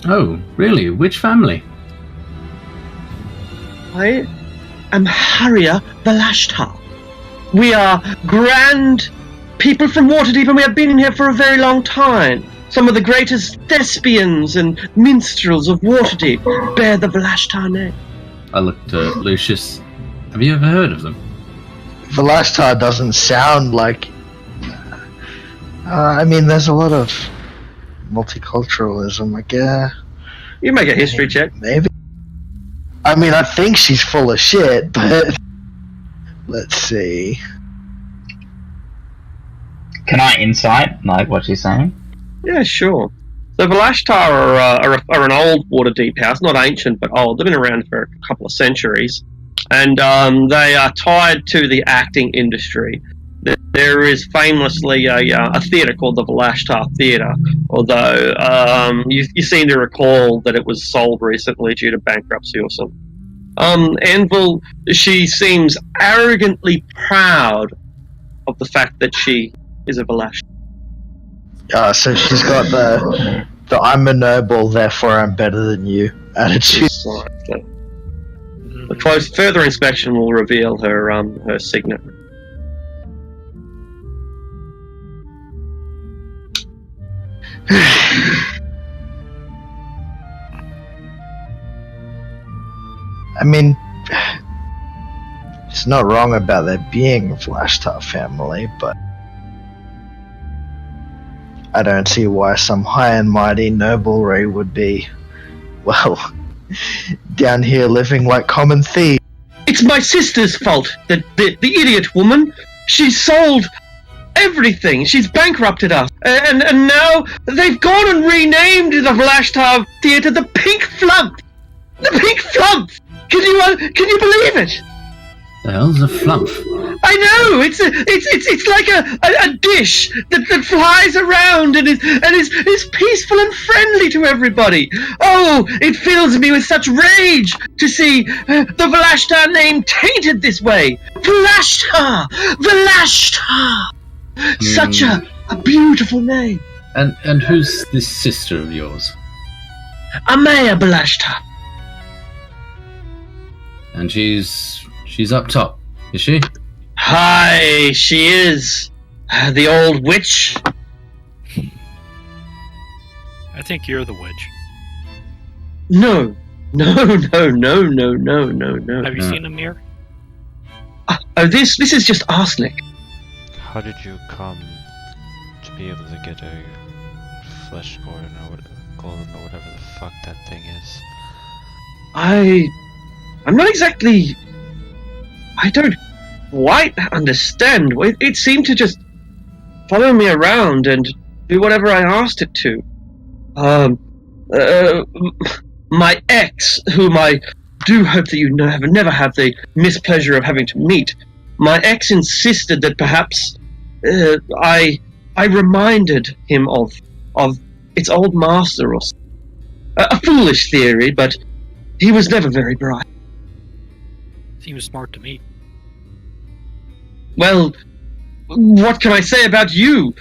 Oh, really? Which family? I am Harrier Valashtar. We are grand people from Waterdeep, and we have been in here for a very long time. Some of the greatest thespians and minstrels of Waterdeep bear the Valashtar name. I looked at Lucius. Have you ever heard of them? Valashtar doesn't sound like. I mean, there's a lot of multiculturalism, I guess. You make a history check. Maybe. I mean, I think she's full of shit, but let's see. Can I insight like what she's saying? Yeah, sure. So Valashtar are an old Waterdeep house, not ancient but old. They've been around for a couple of centuries, and they are tied to the acting industry. There is famously a theatre called the Valashtar Theatre, although you seem to recall that it was sold recently due to bankruptcy or something. Anvil, she seems arrogantly proud of the fact that she is a Valashtar. So she's got the I'm a noble, therefore I'm better than you attitude. The further inspection will reveal her signet. I mean, it's not wrong about there being a Valashtar family, but I don't see why some high and mighty noblery would be, well, down here living like common thieves. It's my sister's fault that the idiot woman, she sold everything. She's bankrupted us. And now they've gone and renamed the Vlashtar Theatre the Pink Flump. The Pink Flump! Can you believe it? The hell's a flump? I know. It's like a dish that flies around and is peaceful and friendly to everybody. Oh, it fills me with such rage to see the Vlashtar name tainted this way. Vlashtar, such a beautiful name. And who's this sister of yours? Amaya Vlashtar. And she's up top, is she? Hi, she is. The old witch. I think you're the witch. No. Have you seen a mirror? Oh, this is just arsenic. How did you come to be able to get a flesh golem or whatever the fuck that thing is? I'm not exactly... I don't quite understand. It seemed to just follow me around and do whatever I asked it to. My ex, whom I do hope that you never have the mispleasure of having to meet, my ex insisted that perhaps I reminded him of its old master or something. A foolish theory, but he was never very bright. Seems smart to me. Well, what can I say about you?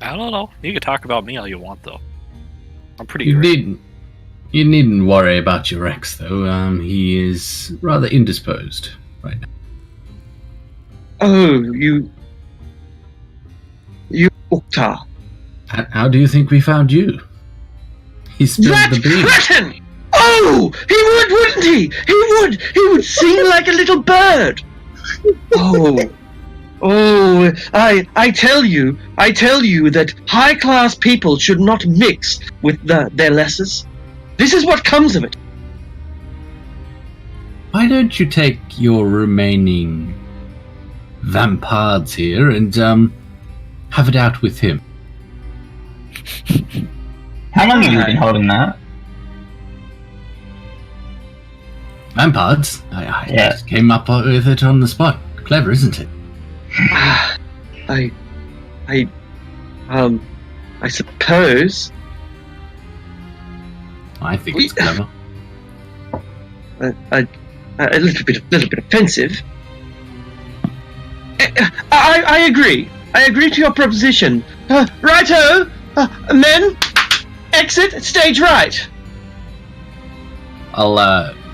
I don't know. You can talk about me all you want, though. I'm pretty You great. needn't worry about your ex, though. He is rather indisposed right now. Oh, you Uktar. How do you think we found you? He spilled That the beans. cretin! Oh, he would, wouldn't he? He would sing like a little bird. Oh, I tell you that high-class people should not mix with their lessers. This is what comes of it. Why don't you take your remaining vampires here and have it out with him? How long have you been holding that? Vampires? I just came up with it on the spot. Clever, isn't it? I suppose. I think it's clever. A little bit offensive. I agree. I agree to your proposition. Righto, men, exit stage right.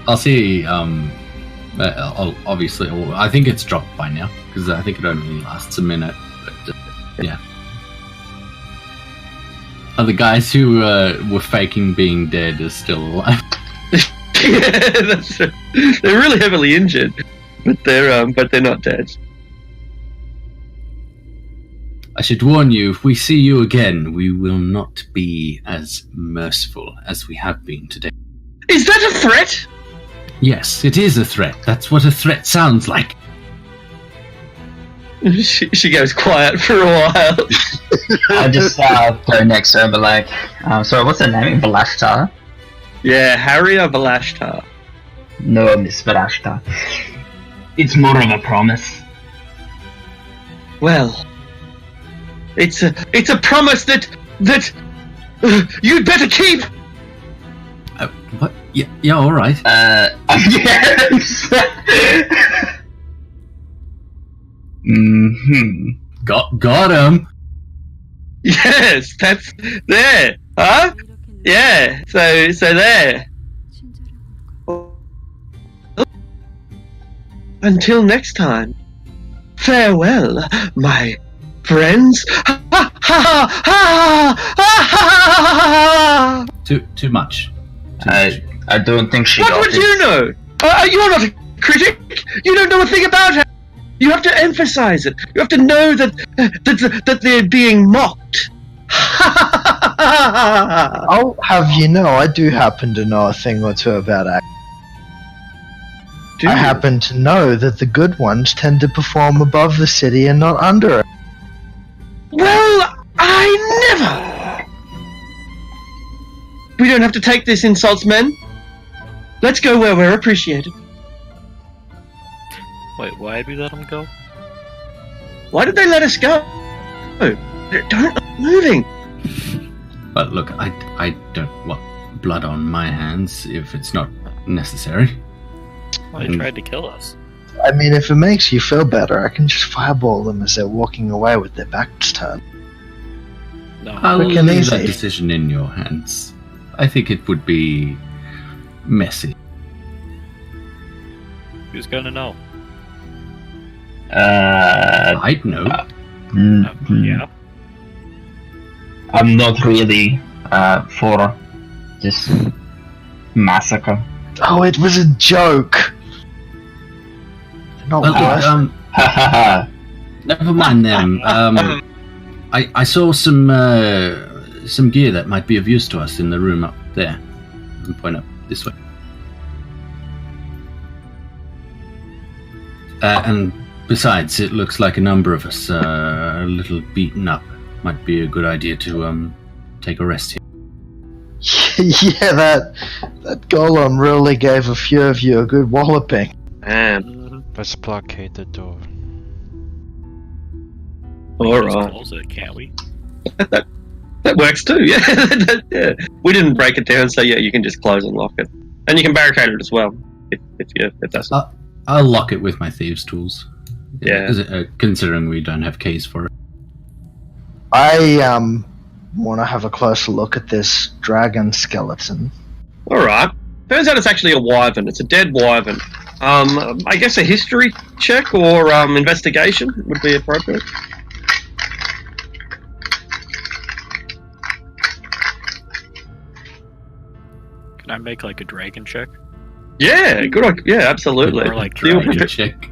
I'll see. Obviously, I think it's dropped by now because I think it only lasts a minute. But yeah, the guys who were faking being dead are still alive. Yeah, that's right. They're really heavily injured, but they're not dead. I should warn you: if we see you again, we will not be as merciful as we have been today. Is that a threat? Yes, it is a threat. That's what a threat sounds like. She goes quiet for a while. I just go next to her, but like, sorry, what's her name? Vlashtar? Yeah, Harrier Vlashtar. No, Miss Vlashtar. It's more of a promise. Well, it's a promise that you'd better keep. What? Yeah, all right. Yes. Got him. Yes, that's there. Huh? Yeah. So there. Until next time. Farewell, my friends. Too much. I don't think she What got would it. you know? You're not a critic. You don't know a thing about her. You have to emphasize it. You have to know that they're being mocked. I'll have you know, I do happen to know a thing or two about acting. Do I you? happen to know that the good ones tend to perform above the city and not under it. Well, I never. We don't have to take these insults, men. Let's go where we're appreciated. Wait, why did we let him go? Why did they let us go? Oh, don't moving. But look, I don't want blood on my hands if it's not necessary. Well, they tried to kill us. I mean, if it makes you feel better, I can just fireball them as they're walking away with their backs turned. No. I'll Quick and leave that easy. decision in your hands. I think it would be messy. Who's gonna know? I'd know. Yeah. I'm not really for this massacre. Oh, it was a joke. They're not Well, worth. Hahaha. never mind them. I saw some gear that might be of use to us in the room up there. I'll point up this way. And besides, it looks like a number of us are a little beaten up. Might be a good idea to take a rest here. Yeah, that golem really gave a few of you a good walloping. Man, Let's blockade the door. all Just right. close it, can't we? That works too. Yeah. Yeah. We didn't break it down, so yeah, you can just close and lock it, and you can barricade it as well if that's. I'll lock it with my thieves' tools. Yeah. Considering we don't have keys for it. I want to have a closer look at this dragon skeleton. All right. Turns out it's actually a wyvern. It's a dead wyvern. I guess a history check or investigation would be appropriate. Can I make like a dragon check? Yeah, good. Yeah, absolutely. Or like So you're, dragon Check.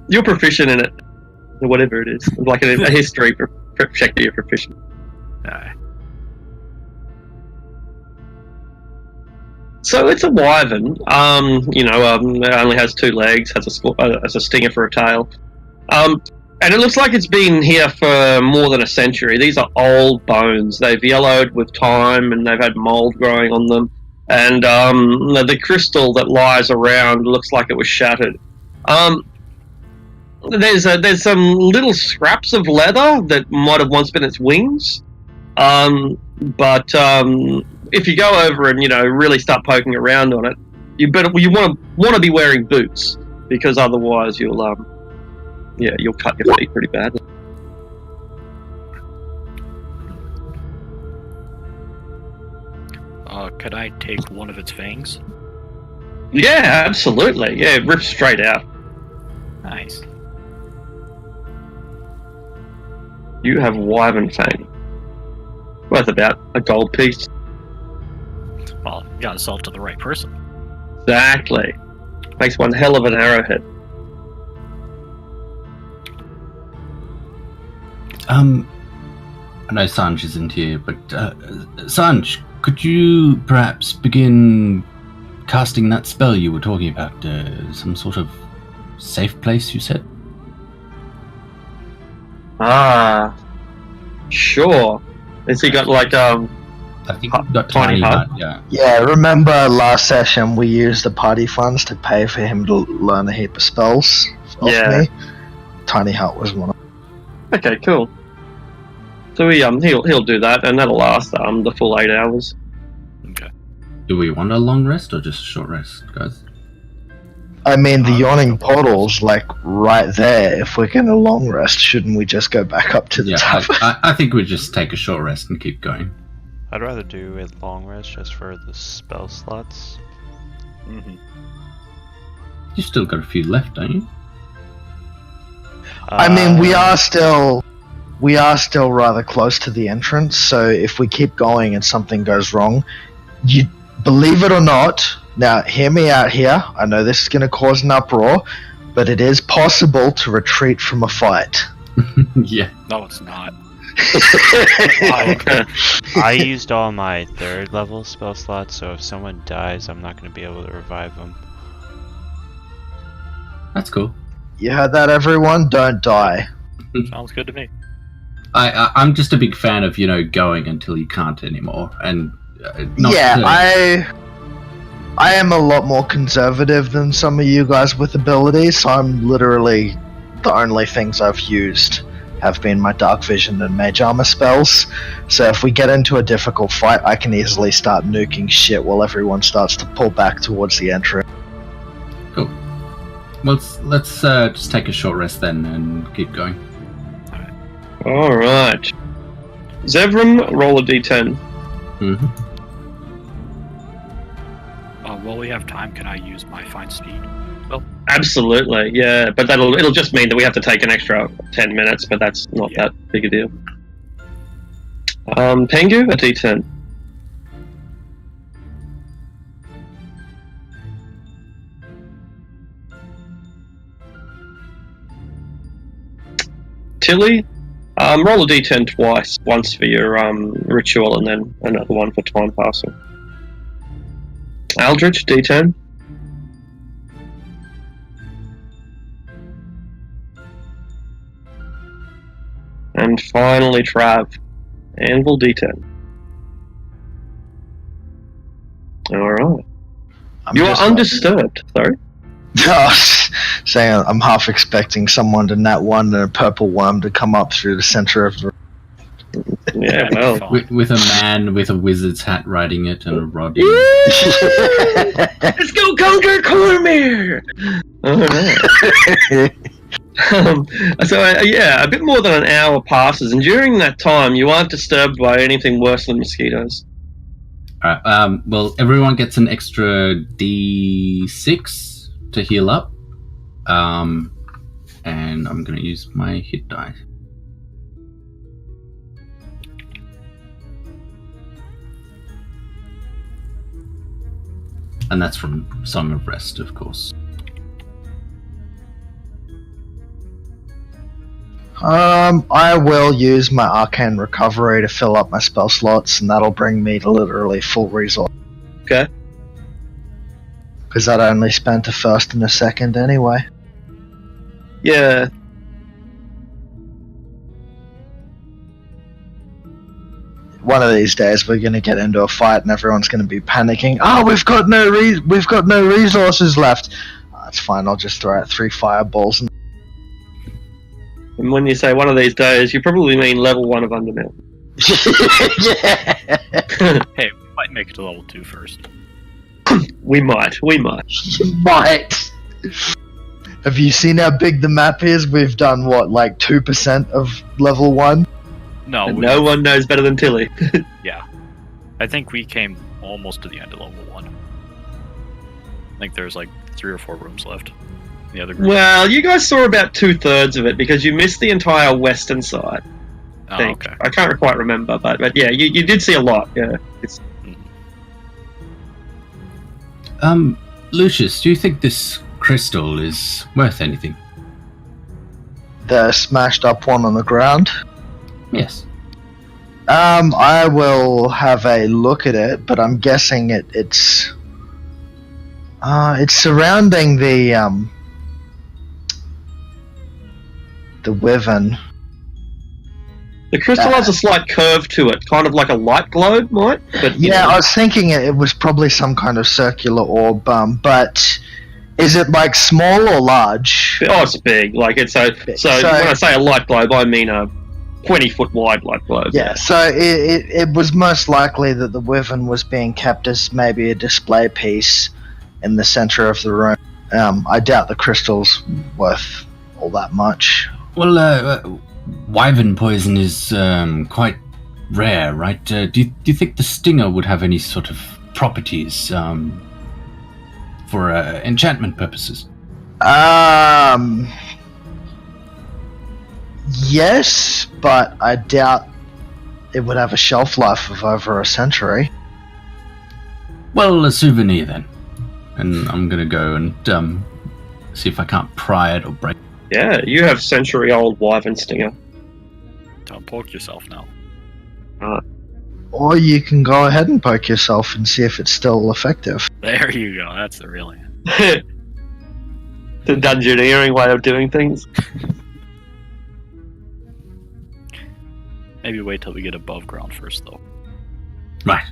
you're proficient in it, or whatever it is, like a history check that you're proficient. Aye. So it's a wyvern. It only has 2 legs, has a stinger for a tail. And it looks like it's been here for more than a century. These are old bones. They've yellowed with time, and they've had mold growing on them. And the crystal that lies around looks like it was shattered. There's some little scraps of leather that might have once been its wings. But if you go over and really start poking around on it, you want to be wearing boots, because otherwise you'll cut your feet pretty badly. Could I take one of its fangs? Yeah, absolutely. Yeah, it rips straight out. Nice. You have wyvern fang. Worth about a gold piece. Well, you gotta sell it to the right person. Exactly. Makes one hell of an arrowhead. I know Sanj isn't here, but Sanj, could you perhaps begin casting that spell you were talking about? Some sort of safe place, you said? Ah, sure. Has he got like I think we've got Tiny hut? yeah. Yeah, remember last session we used the party funds to pay for him to learn a heap of spells off Yeah. me? Tiny Hut was one of them. Okay, cool. So he'll do that, and that'll last the full 8 hours. Okay. Do we want a long rest or just a short rest, guys? I mean, the yawning portal's like right there. If we're gonna long rest, shouldn't we just go back up to the Yeah, top? I think we just take a short rest and keep going. I'd rather do a long rest just for the spell slots. Mm-hmm. You still got a few left, don't you? I mean, we are still rather close to the entrance, so if we keep going and something goes wrong, you believe it or not, now hear me out here, I know this is going to cause an uproar, but it is possible to retreat from a fight. Yeah. No, it's not. I used all my 3rd level spell slots, so if someone dies, I'm not going to be able to revive them. That's cool. You heard that, everyone? Don't die. Sounds good to me. I'm just a big fan of, going until you can't anymore. And I am a lot more conservative than some of you guys with abilities, so I'm literally... The only things I've used have been my Dark Vision and Mage Armor spells. So if we get into a difficult fight, I can easily start nuking shit while everyone starts to pull back towards the entry. Cool. Well, let's just take a short rest then and keep going. Alright. Zevran, roll a d10. Mm-hmm. While we have time, can I use my Find Speed? Well, Absolutely, yeah. But it'll just mean that we have to take an extra 10 minutes, but that's not that big a deal. Pengu, a d10. Tilly, roll a d10 twice. Once for your ritual and then another one for time passing. Aldrich, d10. And finally Trav, Anvil d10. Alright. You are undisturbed, sorry. Saying I'm half expecting someone to nat 1 and a purple worm to come up through the center of the... Yeah, well. With a man with a wizard's hat riding it and a rod. Let's go conquer Cormyr! Alright. A bit more than an hour passes, and during that time, you aren't disturbed by anything worse than mosquitoes. Alright, well, everyone gets an extra d6 to heal up. And I'm going to use my hit die. And that's from Song of Rest, of course. I will use my Arcane Recovery to fill up my spell slots, and that'll bring me to literally full resource. Okay. Because I'd only spent a first and a second anyway. Yeah. One of these days we're going to get into a fight and everyone's going to be panicking. Oh, we've got no resources left. That's fine, I'll just throw out 3 fireballs. And when you say one of these days, you probably mean level 1 of Undermountain. Yeah. Hey, we might make it to level 2 first. We might. You might. Have you seen how big the map is? We've done, what, like 2% of level 1? No, And no one knows better than Tilly. Yeah. I think we came almost to the end of level 1. I think there's like 3 or 4 rooms left. The other group. Well, you guys saw about 2/3 of it because you missed the entire western side. Oh, okay. I can't quite remember, but yeah, you did see a lot. Yeah. Lucius, do you think this crystal is worth anything? The smashed up one on the ground? Yes. I will have a look at it, but I'm guessing it's surrounding the wyvern. The crystal has a slight curve to it, kind of like a light globe might. But Yeah, I was thinking it was probably some kind of circular orb, but is it like small or large? Oh, it's big. Like it's so when I say a light globe, I mean a 20-foot wide light globe. Yeah, so it was most likely that the wyvern was being kept as maybe a display piece in the center of the room. I doubt the crystal's worth all that much. Well, wyvern poison is quite rare, right? Do you think the stinger would have any sort of properties for enchantment purposes? Yes, but I doubt it would have a shelf life of over a century. Well, a souvenir then. And I'm gonna go and See if I can't pry it or break. Yeah, you have century-old wyvern stinger. Don't poke yourself now. Or you can go ahead and poke yourself and see if it's still effective. There you go. That's the real answer. The dungeoneering way of doing things. Maybe wait till we get above ground first, though. Right.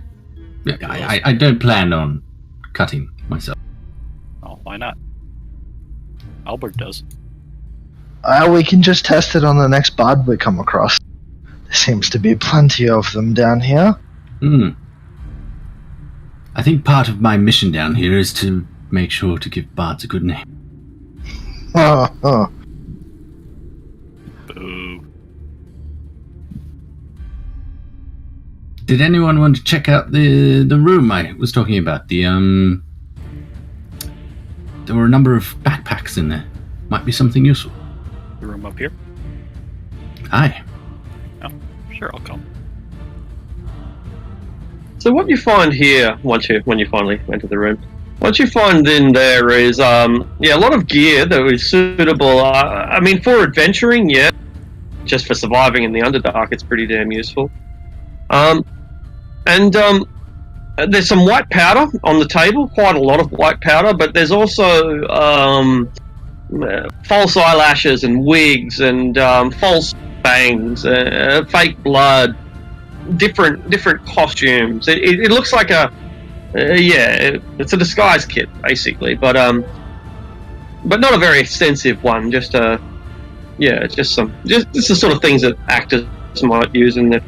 Yeah, I don't plan on cutting myself. Oh, why not? Albert does. We can just test it on the next bard we come across. There seems to be plenty of them down here. I think part of my mission down here is to make sure to give bards a good name. Oh. Boo. Did anyone want to check out the room I was talking about? There were a number of backpacks in there. Might be something useful. The room up here? Aye. Oh, sure, I'll come. So what you find here, when you finally enter the room, what you find in there is, a lot of gear that is suitable. I mean, for adventuring, yeah. Just for surviving in the Underdark, it's pretty damn useful. There's some white powder on the table, quite a lot of white powder, but there's also false eyelashes and wigs and false bangs, fake blood, different costumes. It looks like it's a disguise kit basically, but not a very extensive one. Just the sort of things that actors might use in the.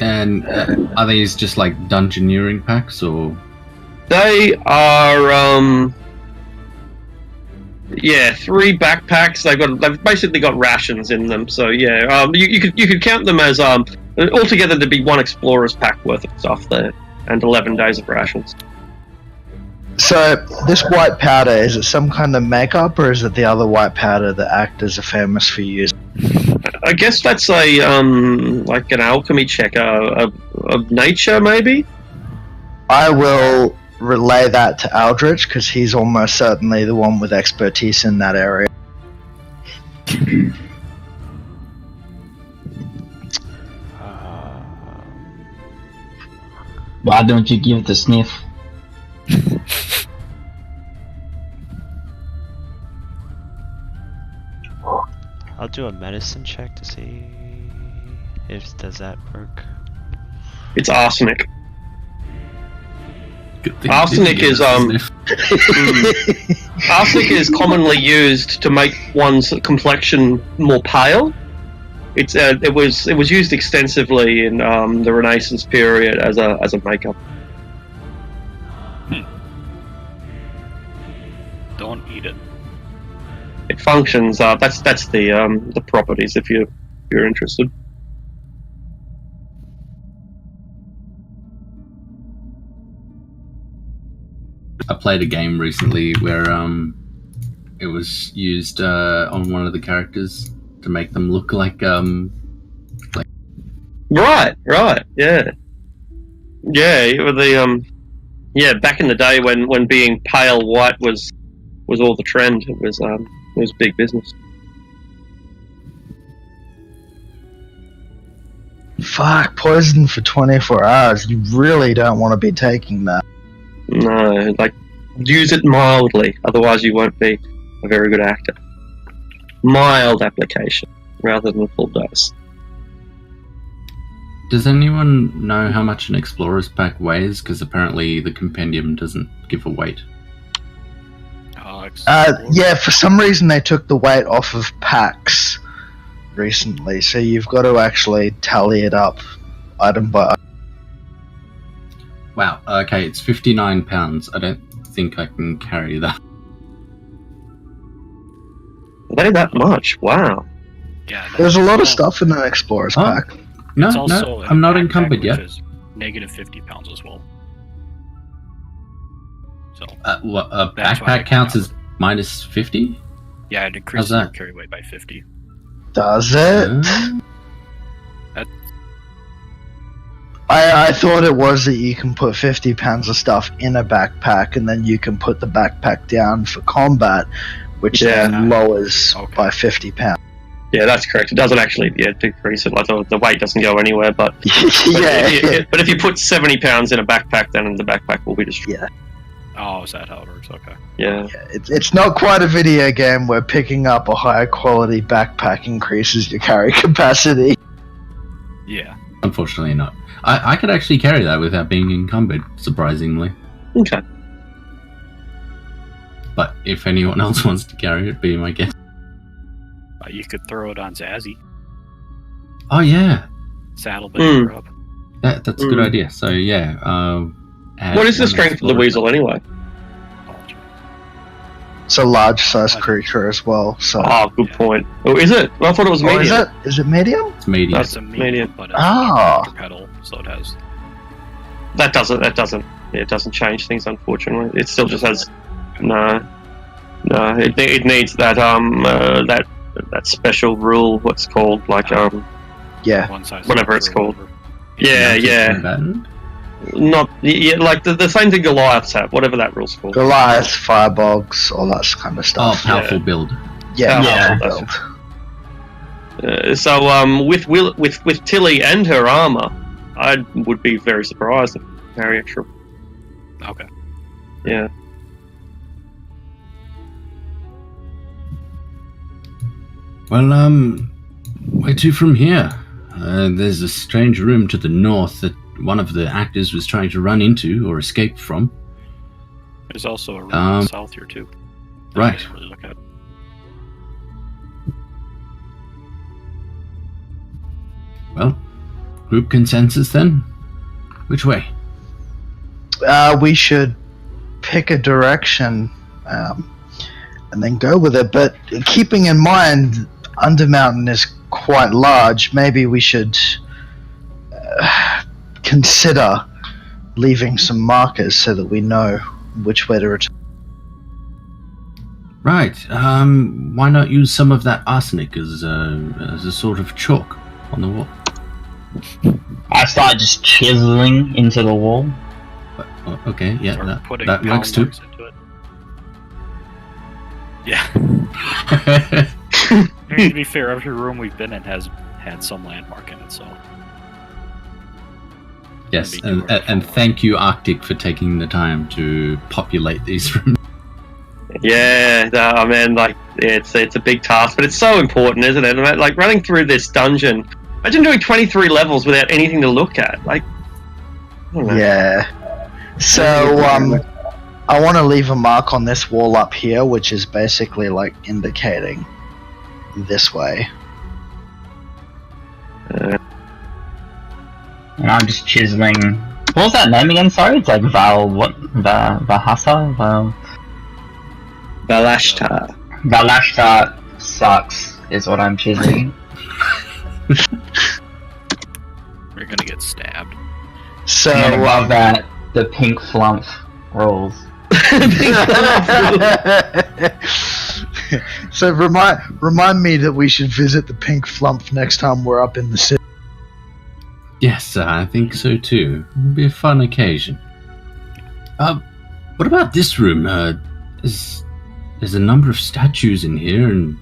And are these just like dungeoneering packs, or? They are, 3 backpacks. They've basically got rations in them. So yeah, you could count them as altogether to be 1 explorer's pack worth of stuff there, and 11 days of rations. So this white powder, is it some kind of makeup, or is it the other white powder that actors are famous for using? I guess that's a like an alchemy check of nature, maybe. I will relay that to Aldrich, because he's almost certainly the one with expertise in that area. Why don't you give the sniff? I'll do a medicine check to see if does that work. It's arsenic. Good thing Arsenic you didn't is get a sniff. arsenic is commonly used to make one's complexion more pale. It was used extensively in the Renaissance period as a makeup. Don't eat it. It functions. That's the properties if you're interested. I played a game recently where it was used on one of the characters to make them look like Right, yeah. Back in the day when being pale white was all the trend, it was big business. Fuck, poison for 24 hours. You really don't want to be taking that. No, use it mildly, otherwise you won't be a very good actor. Mild application rather than a full dose. Does anyone know how much an explorer's pack weighs? Because apparently the compendium doesn't give a weight. Yeah, for some reason they took the weight off of packs recently, so you've got to actually tally it up item by item. Wow, okay, it's 59 pounds. I don't think I can carry that. Are they that much? Wow. Yeah. There's a lot of stuff in an explorer's pack. No, It's also no, a I'm not backpack, encumbered which yet. is negative 50 pounds as well. So A That's why I backpack counts can as minus 50? yeah, it increases How's your that? carry weight by 50. Does it? I thought it was that you can put 50 pounds of stuff in a backpack, and then you can put the backpack down for combat, which then lowers by 50 pounds. Yeah, that's correct. It doesn't actually decrease it. Like the weight doesn't go anywhere, but but if you put 70 pounds in a backpack, then the backpack will be destroyed. Yeah. Oh, is that how it works? Okay. Yeah. It's not quite a video game where picking up a higher quality backpack increases your carry capacity. Yeah. Unfortunately not. I could actually carry that without being encumbered, surprisingly. Okay. But if anyone else wants to carry it, be my guest. You could throw it on Zazzy. Oh yeah, Saddlebag her up. that's a good idea. So yeah. What is the strength of the weasel anyway? It's a large-sized creature as well. So. Oh, good point. Oh, is it? I thought it was medium. Is it medium? It's medium. It's a medium, but it's a pedal, so it has. That doesn't. It doesn't change things, unfortunately. It still just has. No. It needs that that special rule. What's called Yeah. One size whatever it's called. Whatever. Yeah. Not like the same thing Goliaths have. Whatever that rule's called. Goliath, firebogs, all that kind of Oh, stuff. powerful build. Yeah. So with Tilly and her armor, I would be very surprised if carry extra. Okay. Yeah. Well, where to from here? There's a strange room to the north that one of the actors was trying to run into or escape from. There's also a room in the south here too. Right. I didn't really look at. Well, group consensus then? Which way? We should pick a direction and then go with it. But keeping in mind, Undermountain is quite large. Maybe we should consider leaving some markers so that we know which way to return. Right. Why not use some of that arsenic as a sort of chalk on the wall? I start just chiseling into the wall. Okay, yeah, Start putting that pound works too. marks into it. Yeah. I mean, to be fair, every room we've been in has had some landmark in it, so. Yes, and thank you, Arctic, for taking the time to populate these rooms. Yeah, I mean, it's a big task, but it's so important, isn't it? Like running through this dungeon. Imagine doing 23 levels without anything to look at. Like, I don't know. Yeah. So, I want to leave a mark on this wall up here, which is basically like indicating this way. And I'm just chiseling. What was that name again? Sorry, it's like Valhassa? Balashtar. Valhassa sucks, is what I'm chiseling. We're gonna get stabbed. So, And then above that, the pink flump rolls. so remind me that we should visit the Pink Flump next time we're up in the city. Yes, I think so too. It'll be a fun occasion. What about this room? There's a number of statues in here and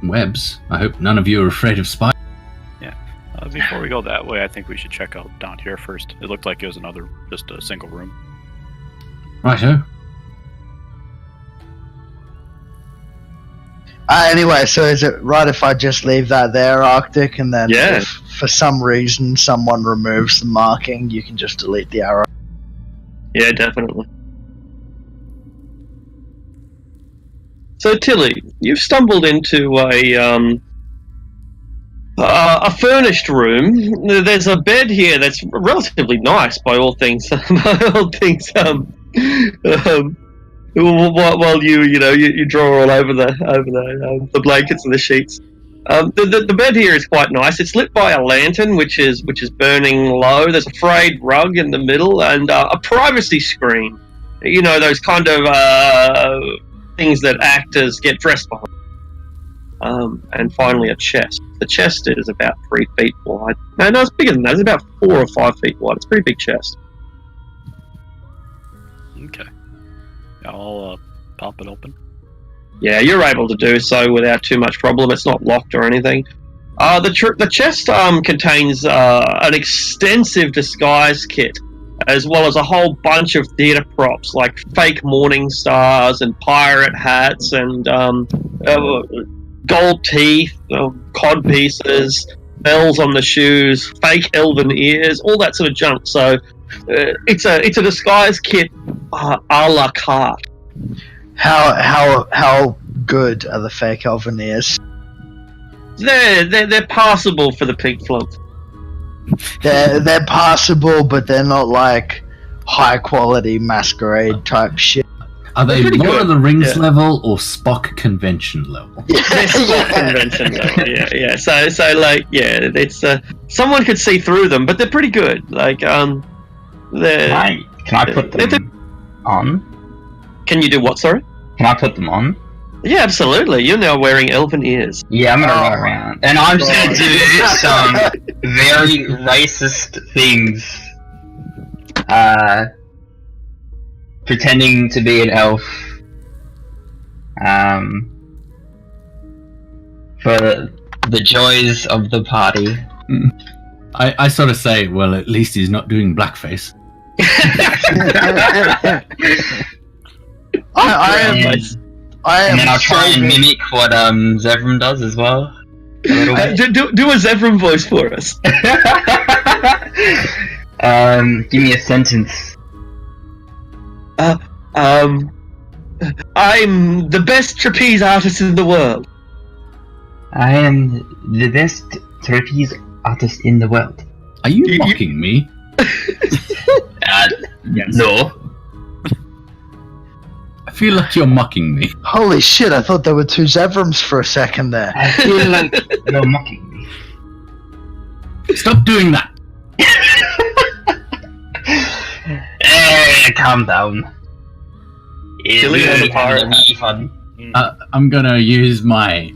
webs. I hope none of you are afraid of spiders. Before we go that way, I think we should check out down here first. It looked like it was just a single room. Righto. Anyway, so is it right if I just leave that there, Arctic, and then Yeah. if for some reason someone removes the marking, you can just delete the arrow? Yeah, definitely. So Tilly, you've stumbled into a furnished room. There's a bed here that's relatively nice, by all things. While you draw all over the blankets and the sheets. The bed here is quite nice. It's lit by a lantern, which is burning low. There's a frayed rug in the middle and a privacy screen. You know, those kind of things that actors get dressed behind. and finally a chest. The chest is about 3 feet wide. No, it's bigger than that. It's about 4 or 5 feet wide. It's a pretty big chest. Okay. I'll pop it open. Yeah, you're able to do so without too much problem. It's not locked or anything. The chest contains an extensive disguise kit, as well as a whole bunch of theatre props like fake morning stars and pirate hats and gold teeth, cod pieces, bells on the shoes, fake elven ears, all that sort of junk. So it's a disguise kit a la carte. How good are the fake elven ears? They're passable for the pink flump. They're passable, but they're not like high quality masquerade type shit. Are they They're pretty Lord good. of the Rings Yeah. level or Spock convention level? They're Spock convention level. Yeah. So like, yeah, it's someone could see through them, but they're pretty good. Like, Can I put them on? Can you do what? Sorry. Can I put them on? Yeah, absolutely. You're now wearing elven ears. Yeah, I'm gonna run around. And I'm just gonna do some very racist things. Pretending to be an elf. For the joys of the party. I sort of say, well, at least he's not doing blackface. I And then am I'll try and saving- mimic what Zevram does as well. A little bit. Do a Zevran voice for us. Give me a sentence. I'm the best trapeze artist in the world. I am the best trapeze artist in the world. Are you mocking me? No. I feel like you're mocking me. Holy shit! I thought there were two Zevrams for a second there. I feel like you're mocking me. Stop doing that. Hey, calm down. Killing on the pirate. Really fun. I'm gonna use my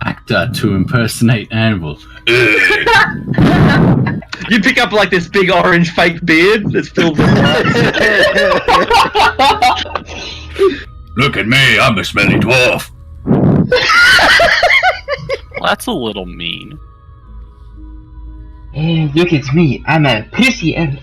actor to impersonate Anvil. You pick up like this big orange fake beard that's filled with lights. Look at me, I'm a smelly dwarf. Well, that's a little mean. Hey, look at me. I'm a prissy elf.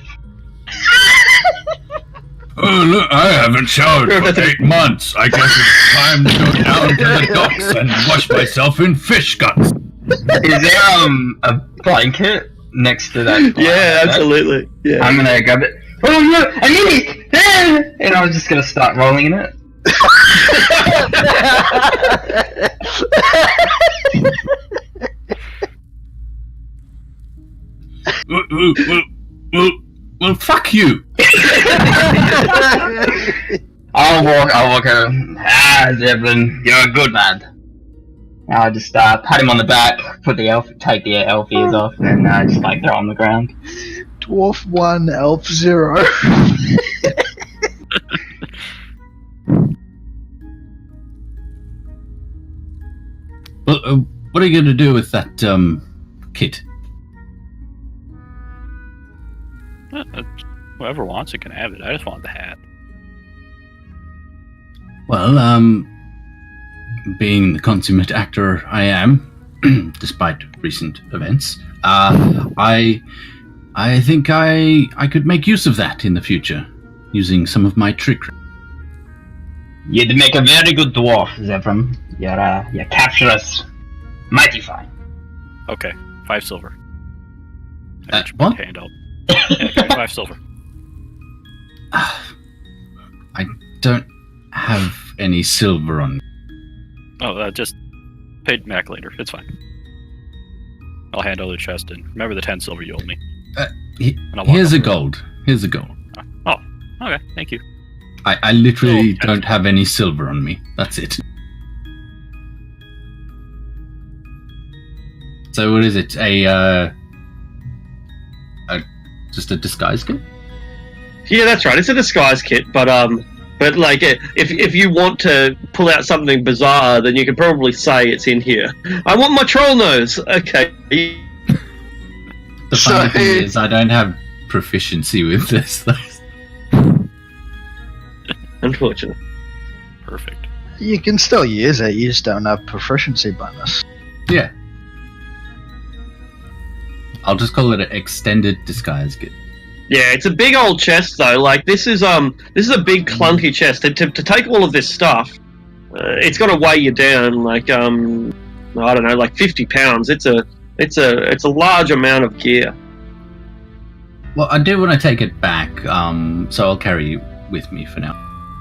Oh, look, I haven't showered for 8 months. I guess it's time to go down to the docks and wash myself in fish guts. Is there a blanket next to that? Yeah, absolutely. Yeah. I'm gonna grab it. Oh no, a mimic! And I was just gonna start rolling in it. Well, fuck you. I'll walk over. Devlin, you're a good man. I'll just pat him on the back, take the elf ears off, and just like throw him on the ground. Dwarf 1, Elf 0. Well, what are you going to do with that kit? Whoever wants it can have it. I just want the hat. Well, being the consummate actor I am, despite recent events, I think I could make use of that in the future, using some of my trickery. You'd make a very good dwarf, Zevram. You capture us mighty fine. Okay, 5 silver. What? Hand out. Yeah, 5 silver. I don't have any silver on me. Oh, just paid back later. It's fine. I'll hand over the chest and remember the 10 silver you owe me. And I'll walk Here's up a the road. gold. Here's a gold. Oh, okay. Thank you. I literally Oh, don't have any silver on me. That's it. So what is it? Just a disguise kit? Yeah, that's right. It's a disguise kit, but But like, if you want to pull out something bizarre, then you could probably say it's in here. I want my troll nose. Okay. The funny thing is, I don't have proficiency with this. Unfortunate. Perfect. You can still use it, you just don't have proficiency bonus. Yeah. I'll just call it an extended disguise kit. Yeah, it's a big old chest though. Like this is a big clunky chest. To take all of this stuff, it's got to weigh you down. Like I don't know, like 50 pounds. It's a large amount of gear. Well, I do want to take it back, so I'll carry it with me for now.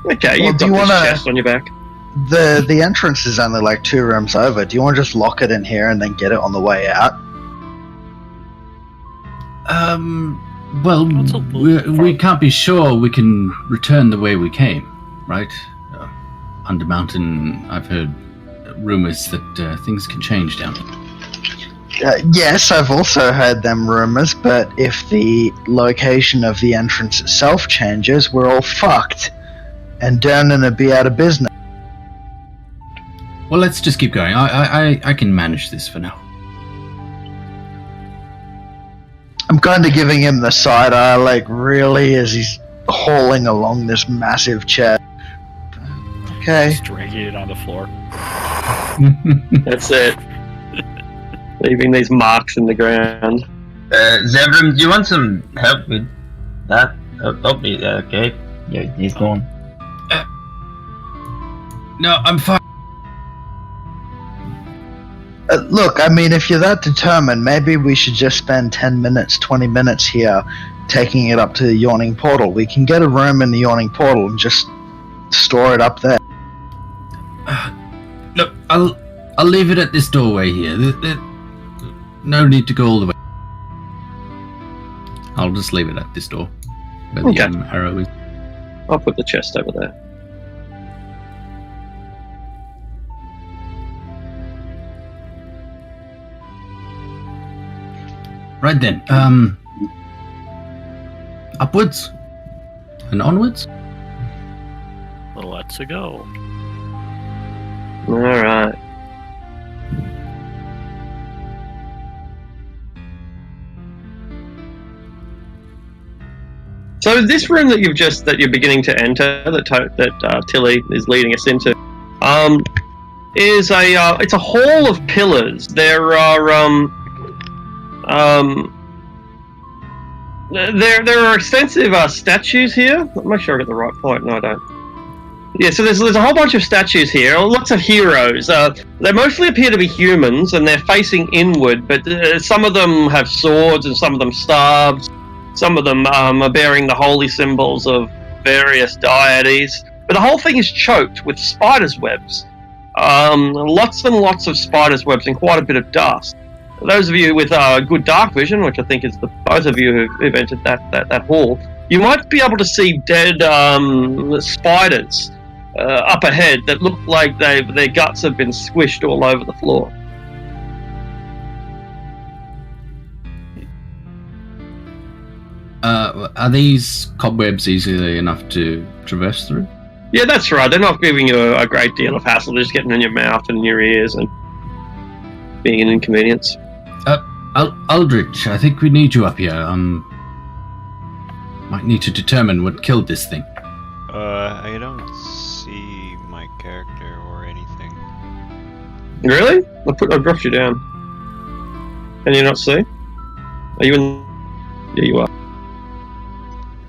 Okay, Well, you've do got you this wanna- chest on your back. The entrance is only like 2 rooms over. Do you want to just lock it in here and then get it on the way out? Well, That's a little we can't be sure we can return the way we came, right? Undermountain, I've heard rumors that things can change down there. Yes, I've also heard them rumors, but if the location of the entrance itself changes, we're all fucked. And Durnan will be out of business. Well, let's just keep going. I can manage this for now. I'm kind of giving him the side eye, like, really, as he's hauling along this massive chest. Okay. Just dragging it on the floor. That's it. Leaving these marks in the ground. Zevram, do you want some help with that? Okay. Yeah, he's gone. No, I'm fine. Look, I mean, if you're that determined, maybe we should just spend 10 minutes, 20 minutes here taking it up to the Yawning Portal. We can get a room in the Yawning Portal and just store it up there. Look, I'll leave it at this doorway here. No need to go all the way. I'll just leave it at this door where the Okay. arrow is. I'll put the chest over there. Right then. Upwards and onwards. Let's go. All right. So this room that you're beginning to enter, that Tilly is leading us into, is it's a hall of pillars. There are there are extensive statues here. Make sure I get the right point. No, I don't. Yeah, so there's a whole bunch of statues here, lots of heroes. They mostly appear to be humans, and they're facing inward, but some of them have swords and some of them staves. Some of them are bearing the holy symbols of various deities. But the whole thing is choked with spiders' webs. Lots and lots of spiders' webs and quite a bit of dust. Those of you with good dark vision, which I think is both of you who've entered that hall, you might be able to see dead spiders up ahead that look like their guts have been squished all over the floor. Are these cobwebs easily enough to traverse through? Yeah, that's right. They're not giving you a great deal of hassle. They're just getting in your mouth and in your ears and being an inconvenience. Aldrich, I think we need you up here. Might need to determine what killed this thing. I don't see my character or anything. Really? I dropped you down. Can you not see? Are you in? Yeah, you are.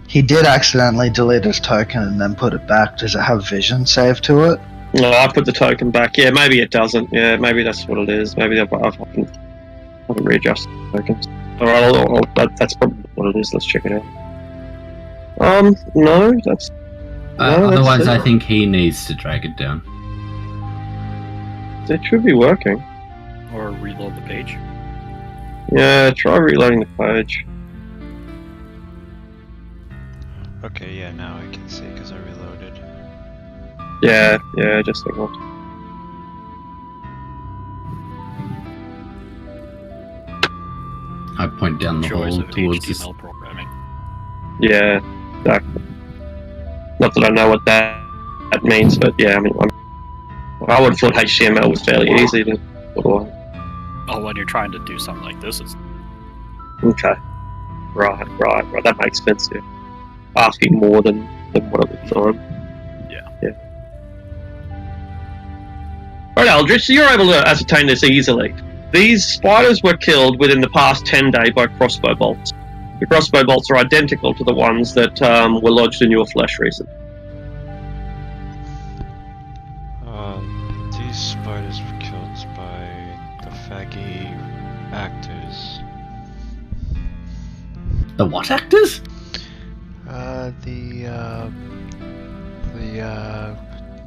He did accidentally delete his token and then put it back. Does it have vision saved to it? No, I put the token back. Yeah, maybe it doesn't. Yeah, maybe that's what it is. Maybe I haven't readjusted the tokens. Alright, that's probably what it is. Let's check it out. No, that's... Otherwise, I it. think he needs to drag it down. It should be working. Or reload the page. Yeah, try reloading the page. Okay, yeah, now I can see because I reloaded. Yeah, just like that. I point down the Joys hall of towards this. HTML programming. Yeah, exactly. Not that I know what that means, but yeah, I mean, I would have thought HTML was fairly easy to put on. Oh, when you're trying to do something like this, it's Okay. Right. That makes sense, yeah. Asking more than what it was on. Yeah. Alright, Aldrich, so you're able to ascertain this easily. These spiders were killed within the past 10 days by crossbow bolts. The crossbow bolts are identical to the ones that were lodged in your flesh recently. These spiders were killed by the faggy actors. The what actors?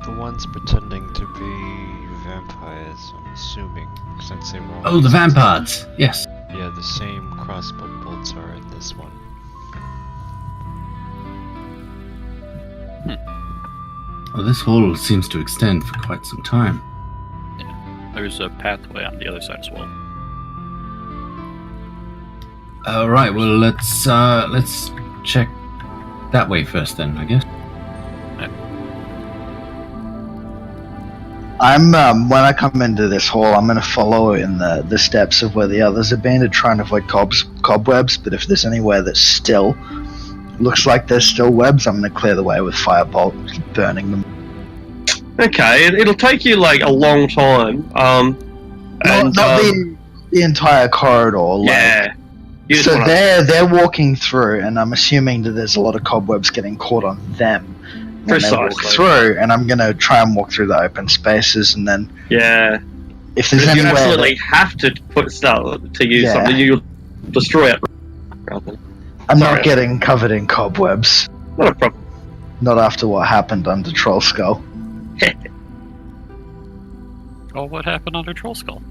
The ones pretending to be vampires, I'm assuming, since they were all... Oh, the vampires. Yes. Yeah, the same crossbow bolts are in this one. Well, this hall seems to extend for quite some time. there's a pathway on the other side as well. Right. Well, let's check that way first, then. I guess. When I come into this hall, I'm going to follow in the steps of where the others have been to try and avoid cobwebs, but if there's anywhere that still looks like there's still webs, I'm going to clear the way with firebolt, burning them. Okay, it'll take you like a long time. Not the entire corridor. Like, yeah. You just so wanna- they're walking through, and I'm assuming that there's a lot of cobwebs getting caught on them when they walk Precisely. through, and I'm going to try and walk through the open spaces, and then Yeah. if there's Because you anywhere absolutely have to put stuff to use Yeah. something, you'll destroy it. Rather. I'm Sorry. not getting covered in cobwebs. Not a problem. Not after what happened under Troll Skull. Oh, what happened under Troll Skull?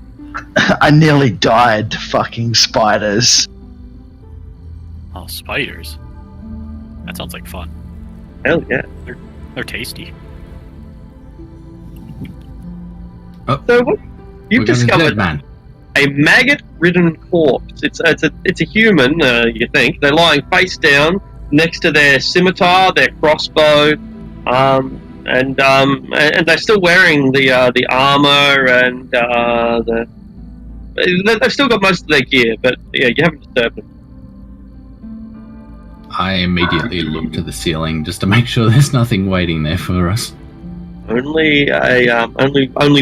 I nearly died to fucking spiders. Oh, spiders. That sounds like fun. Hell yeah. They're tasty. So what? You've We're gonna do discovered it, man. a maggot-ridden corpse. It's a human, you think. They're lying face down next to their scimitar, their crossbow, and they're still wearing the armor and they've still got most of their gear, but yeah, you haven't disturbed them. I immediately look to the ceiling just to make sure there's nothing waiting there for us. Only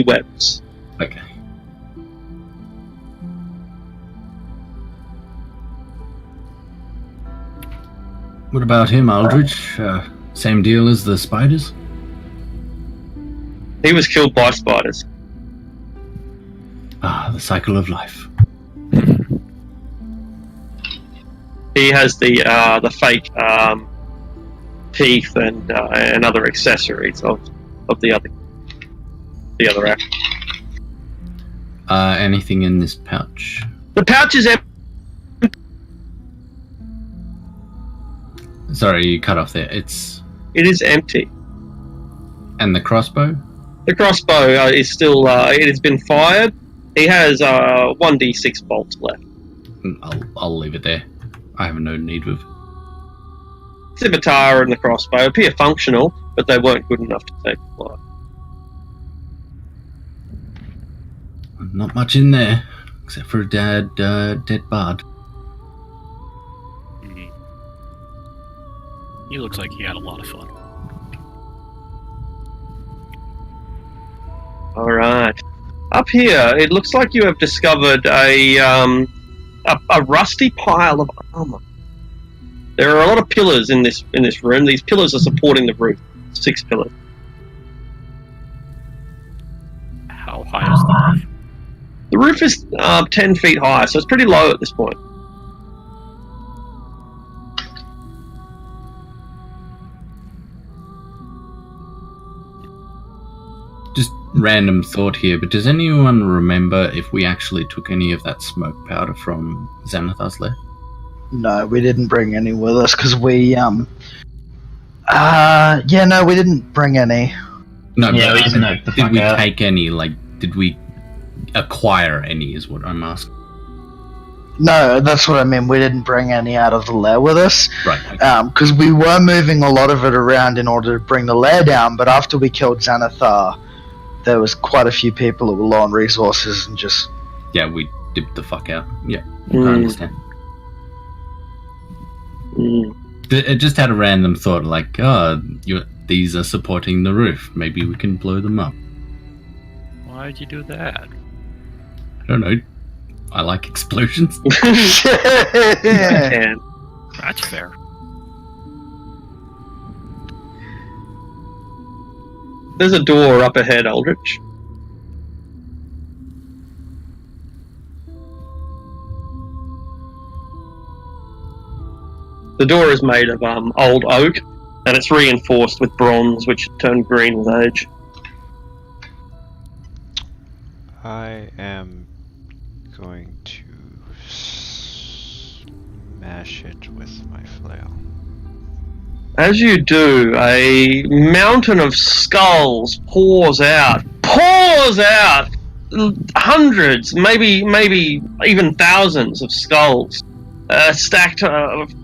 webs. Okay. What about him, Aldrich? Same deal as the spiders? He was killed by spiders. Ah, the cycle of life. He has the fake teeth and other accessories of the other act. Anything in this pouch? The pouch is empty. Sorry, you cut off there. It is empty. And the crossbow? The crossbow is still. It has been fired. He has 1d6 bolts left. I'll leave it there. I have no need of. Scimitar and the crossbow appear functional, but they weren't good enough to take flight. Not much in there, except for a dead bard. Mhm. He looks like he had a lot of fun. All right. Up here, it looks like you have discovered a rusty pile of armor. There are a lot of pillars in this room. These pillars are supporting the roof. 6 pillars. How high is the roof? The roof is 10 feet high, so it's pretty low at this point. Just random thought here, but does anyone remember if we actually took any of that smoke powder from Xanathar's lair? No, we didn't bring any with us because we no, we didn't bring any. No, Yeah, but we just knocked the did fuck we out. take any? Like, did we acquire any? Is what I'm asking. No, that's what I mean. We didn't bring any out of the lair with us. Right. Because we were moving a lot of it around in order to bring the lair down, but after we killed Xanathar, there was quite a few people that were low on resources and just... Yeah, we dipped the fuck out. Yeah, I Mm. understand. Mm. It just had a random thought, like, these are supporting the roof. Maybe we can blow them up. Why'd you do that? I don't know. I like explosions. And That's fair. there's a door up ahead, Aldrich. The door is made of old oak, and it's reinforced with bronze, which turned green with age. I am going to smash it with my flail. As you do, a mountain of skulls pours out. Hundreds, maybe even thousands of skulls, stacked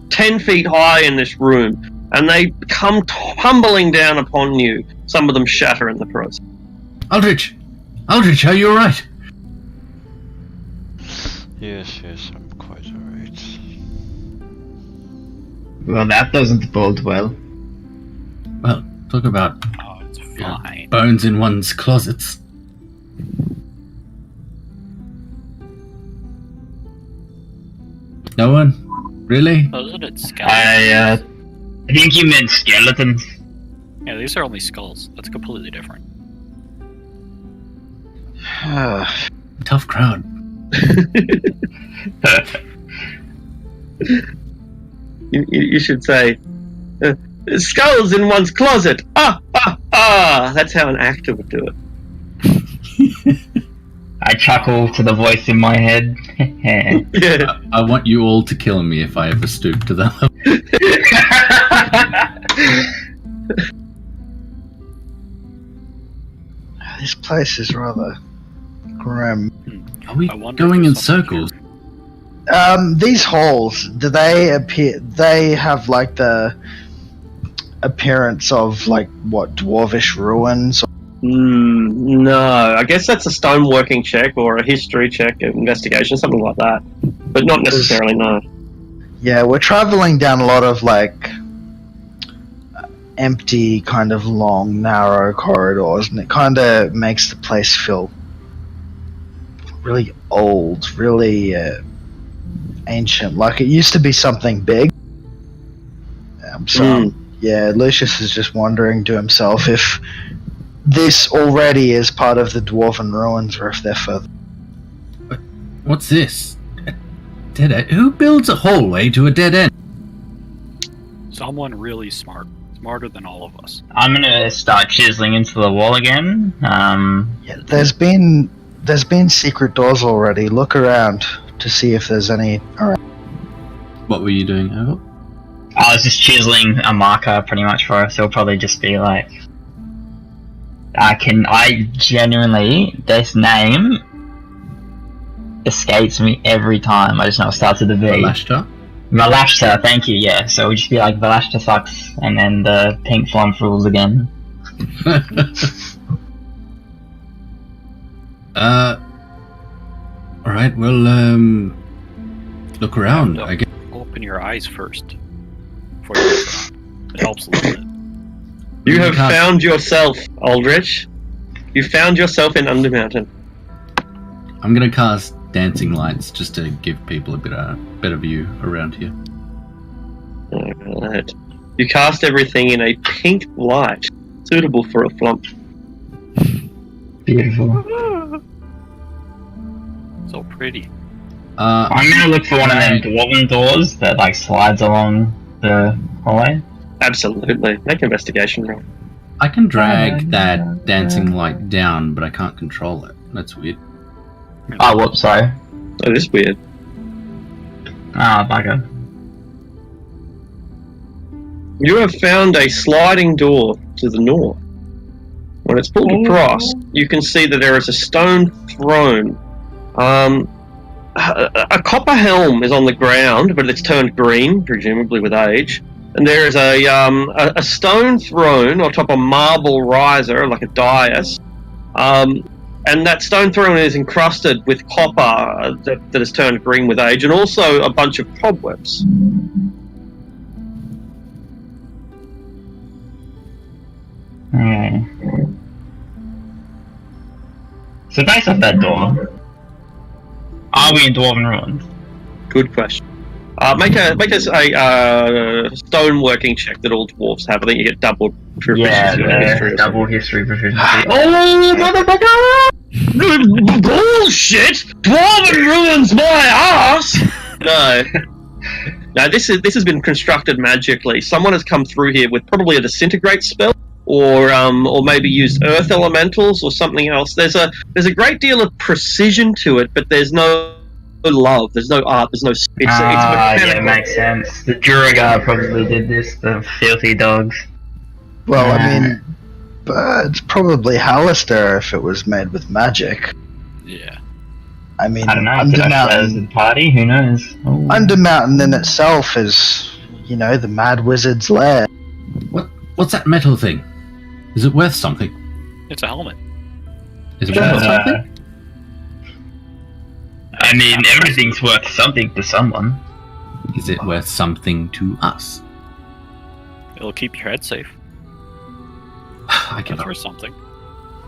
10 feet high in this room, and they come tumbling down upon you. Some of them shatter in the process. Aldrich, are you alright? Yes, I'm quite alright. Well, that doesn't bode well. Well, talk about Oh, it's fine. bones in one's closets. No one? Really? Oh, isn't it skeletons? I think you meant skeletons. Yeah, these are only skulls. That's completely different. Tough crowd. You should say, skulls in one's closet. That's how an actor would do it. I chuckle to the voice in my head. Yeah. I want you all to kill me if I ever stoop to that level. This place is rather grim. Are we I wonder if going in there's something circles? These holes, do they appear? They have like the appearance of like what, dwarvish ruins? No, I guess that's a stoneworking check or a history check, investigation, something like that. But not necessarily, no. Yeah, we're traveling down a lot of like empty, kind of long, narrow corridors, and it kind of makes the place feel really old, really ancient. Like it used to be something big. Yeah, Lucius is just wondering to himself if this already is part of the dwarven ruins, or if they're further. What's this? A dead end? Who builds a hallway to a dead end? Someone really smart. Smarter than all of us. I'm gonna start chiseling into the wall again. Yeah, there's been secret doors already. Look around to see if there's any around. What were you doing, Abel? I was just chiseling a marker pretty much for us. It'll probably just be like, I genuinely, this name escapes me every time. I just know it starts with a V. Valashta? Valashta, thank you, yeah. So it would just be like Valashta sucks, and then the pink flump rules again. Alright, well, look around, I guess. Open your eyes first. Before you look around. It helps a little bit. You have found yourself, Aldrich. You found yourself in Undermountain. I'm gonna cast dancing lights just to give people a better view around here. Alright. You cast everything in a pink light, suitable for a flump. Beautiful. So pretty. I'm gonna look for one of them dwarven doors that like slides along the hallway. Absolutely. Make an investigation roll. I can drag that dancing light down, but I can't control it. That's weird. Oh, whoops, sorry. That is weird. Ah, bugger. You have found a sliding door to the north. When it's pulled across, you can see that there is a stone throne. a copper helm is on the ground, but it's turned green, presumably with age. And there is a stone throne on top of a marble riser, like a dais. And that stone throne is encrusted with copper that has turned green with age, and also a bunch of cobwebs. So based off that door, are we in Dwarven ruins? Good question. Make us a stoneworking check that all dwarves have. I think you get double proficiency in history. Or double history proficiency. Oh, motherfucker! Bullshit! Dwarven ruins my ass! No. No, this has been constructed magically. Someone has come through here with probably a disintegrate spell, or maybe used earth elementals or something else. There's a great deal of precision to it, but there's no love, there's no art, there's no. It's mechanical. Yeah, it makes sense. The Duragar probably did this. The filthy dogs. Well, I mean, but it's probably Hallister if it was made with magic. Yeah. I mean, I don't know. Undermountain Party, who knows? Oh. Undermountain in itself is, the Mad Wizard's lair. What's that metal thing? Is it worth something? It's a helmet. Is it worth something? I mean, everything's worth something to someone. Is it worth something to us? It'll keep your head safe. I That's can worth something.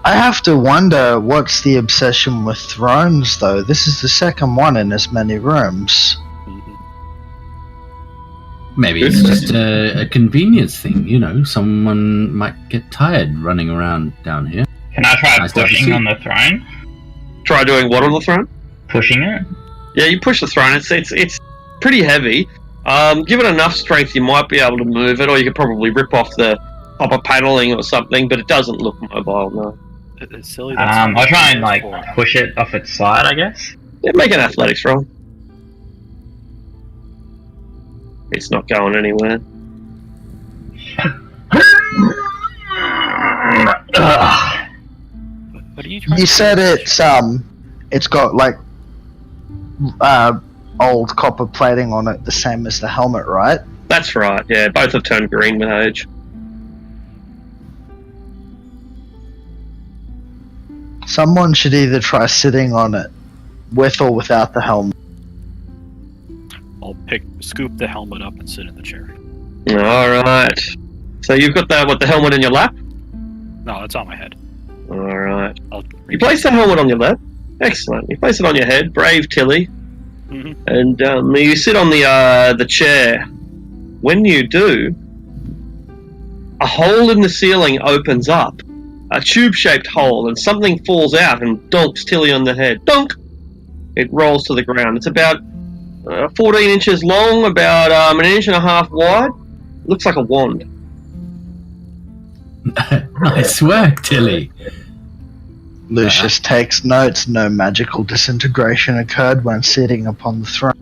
I have to wonder what's the obsession with thrones, though. This is the second one in as many rooms. Maybe it's just a convenience thing, someone might get tired running around down here. Can I try Nice to have pushing you. on the throne? Try doing what on the throne? Pushing it? Yeah, you push the throne. It's pretty heavy. Give it enough strength, you might be able to move it, or you could probably rip off the upper paneling or something. But it doesn't look mobile, no. It's silly. I'll try and push it off its side, I guess. Yeah, make an athletics roll. It's not going anywhere. What are you trying You to said do? it's got old copper plating on it, the same as the helmet, right? That's right. Yeah, both have turned green with age. Someone should either try sitting on it, with or without the helmet. I'll scoop the helmet up and sit in the chair. All right. So you've got the helmet in your lap. No, it's on my head. All right. You I'll place the helmet on your lap. Excellent. You place it on your head, brave Tilly, and you sit on the chair. When you do, a hole in the ceiling opens up, a tube-shaped hole, and something falls out and donks Tilly on the head. Donk! It rolls to the ground. It's about 14 inches long, about an inch and a half wide. Looks like a wand. Nice work, Tilly. Lucius takes notes. No magical disintegration occurred when sitting upon the throne.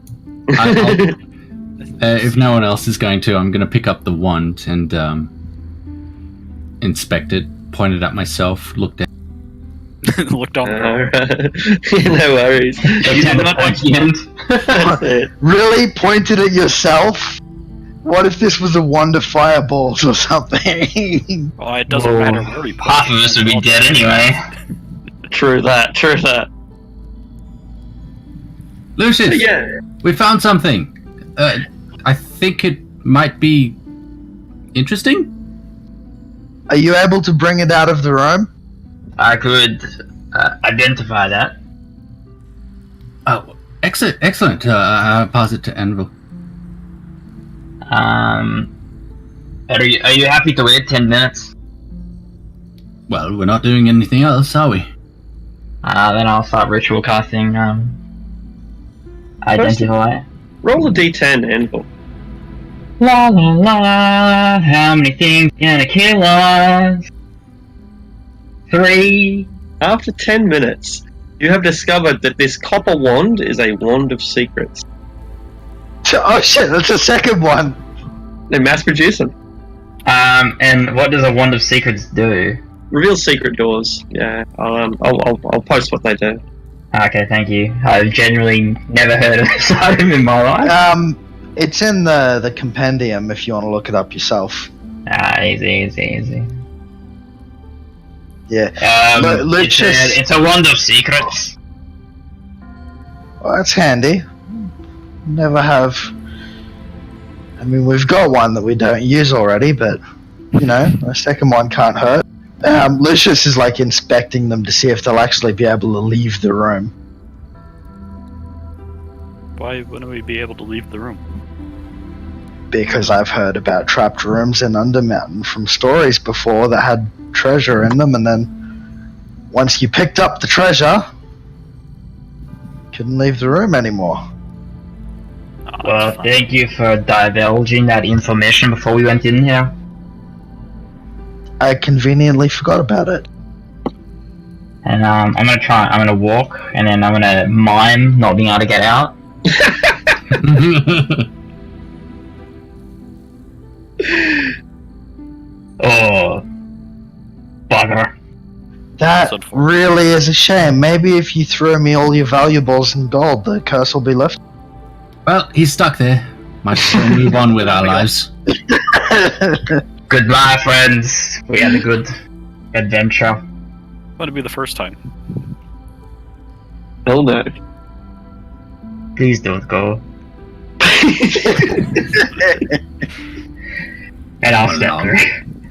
If no one else is going to, I'm going to pick up the wand and inspect it, point it at myself, look down. Look down. Alright. No worries. That's it. Really pointed at yourself? What if this was a wand of fireballs or something? Oh, it doesn't matter where he puts Half of us would be dead anyway. True that. Lucius, Yeah. we found something. I think it might be interesting. Are you able to bring it out of the room? I could identify that. Oh, excellent. I'll pass it to Anvil. Are you happy to wait 10 minutes? Well, we're not doing anything else, are we? Then I'll start ritual casting, identify. Roll a d10, Anvil. La la la, how many things gonna kill us? 3. After 10 minutes, you have discovered that this copper wand is a wand of secrets. Oh shit, that's a second one. They mass produce them. And what does a wand of secrets do? Reveal secret doors. Yeah, I'll post what they do. Okay, thank you. I've genuinely never heard of this item in my life. It's in the compendium if you want to look it up yourself. Easy. Yeah. Lucius, It's a wand of secrets. well, that's handy. Never have. I mean, we've got one that we don't use already, but a second one can't hurt. Lucius is like inspecting them to see if they'll actually be able to leave the room. Why wouldn't we be able to leave the room? Because I've heard about trapped rooms in Undermountain from stories before that had treasure in them, and then once you picked up the treasure, couldn't leave the room anymore. Well, thank you for divulging that information before we went in here. I conveniently forgot about it. And I'm gonna walk, and then I'm gonna mime not being able to get out. Oh, bugger. That really is a shame. Maybe if you throw me all your valuables and gold, the curse will be lifted. Well, he's stuck there. Might as well move on with our lives. Goodbye, friends. We had a good adventure. That'd be the first time. Hell no. Please don't go. And I'll step through.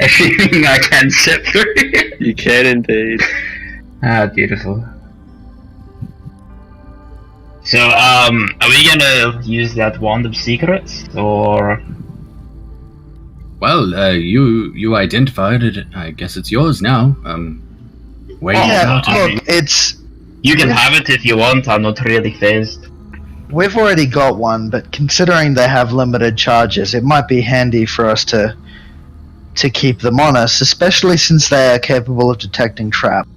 Assuming I can step through. You can indeed. Ah, beautiful. So, are we gonna use that wand of secrets, or? Well, you identified it. I guess it's yours now. Wait about it. Look, it's. You can have it if you want. I'm not really phased. We've already got one, but considering they have limited charges, it might be handy for us to keep them on us, especially since they are capable of detecting traps.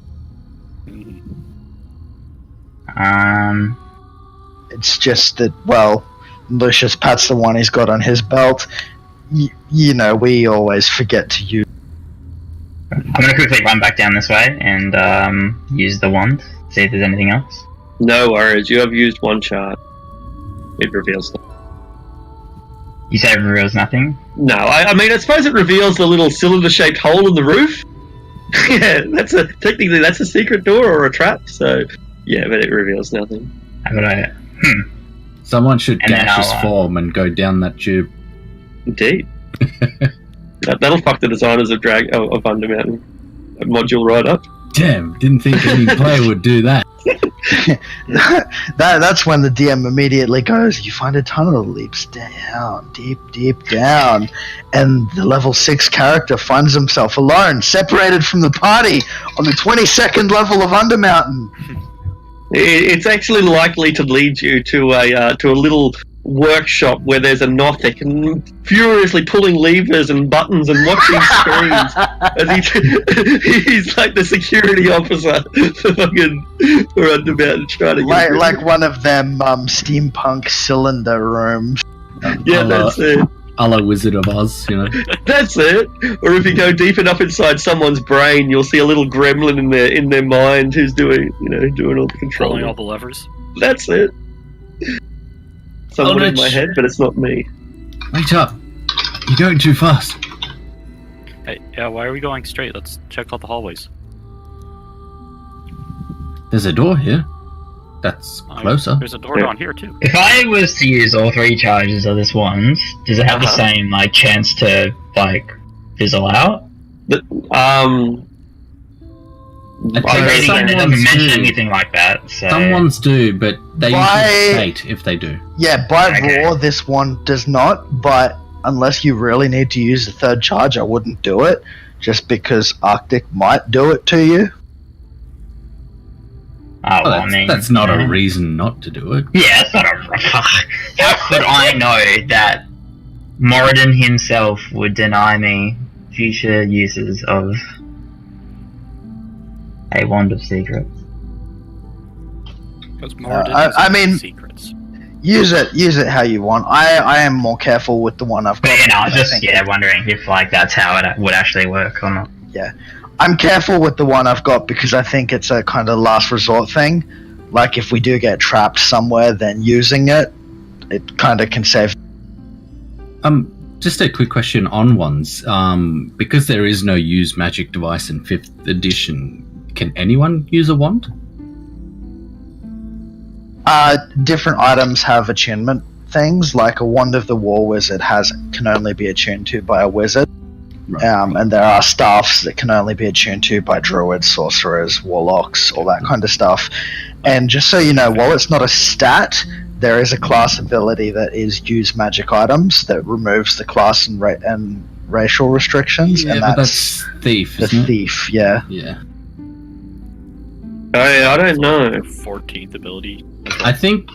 It's just that, well, Lucius pats the one he's got on his belt. We always forget to use. I'm gonna quickly run back down this way and use the wand. See if there's anything else. No worries, you have used one shard. It reveals them. You say it reveals nothing? No, I mean, I suppose it reveals the little cylinder-shaped hole in the roof. Yeah, technically that's a secret door or a trap, so yeah, but it reveals nothing. I'm gonna... Someone should And then dash his I'll, form and go down that tube. Indeed. That'll fuck the designers of Undermountain. A module right up. Damn, didn't think any player would do that. That's when the DM immediately goes, you find a tunnel that leaps down, deep down, and the level 6 character finds himself alone, separated from the party on the 22nd level of Undermountain. It's actually likely to lead you to a little workshop where there's a Nothic and furiously pulling levers and buttons and watching screens as he's like the security officer for Undermountain trying to get like one of them steampunk cylinder rooms. Yeah, that's it. A la Wizard of Oz, That's it. Or if you go deep enough inside someone's brain, you'll see a little gremlin in their mind who's doing all the controlling. Pulling all the levers. That's it. Someone in my head, but it's not me. Wait up. You're going too fast. Hey, yeah, why are we going straight? Let's check out the hallways. There's a door here. That's closer. There's a door down here, too. If I was to use all 3 charges of this wand, does it have the same chance to fizzle out? I never mentioned anything like that. So. Some ones do, but they usually state if they do. Yeah, by law, this one does not, but unless you really need to use the 3rd charge, I wouldn't do it, just because Arctic might do it to you. That's not a reason not to do it. Yeah, that's not a... How could I know that Moradin himself would deny me future uses of a wand of secrets? Because Moradin secrets. Use it how you want. I am more careful with the one I've got. Yeah, I was just wondering if that's how it would actually work or not. Yeah. I'm careful with the one I've got because I think it's a kind of last resort thing. like if we do get trapped somewhere, then using it kind of can save. Just a quick question on wands. Because there is no use magic device in 5th edition, can anyone use a wand? Different items have attunement things, like a Wand of the War Wizard can only be attuned to by a wizard. Right. And there are staffs that can only be attuned to by druids, sorcerers, warlocks, all that kind of stuff. And just so you know, while it's not a stat, there is a class ability that is use magic items that removes the class and racial restrictions, Yeah, and but that's thief, the isn't it? thief. Yeah. Yeah. I don't know. 14th ability. I think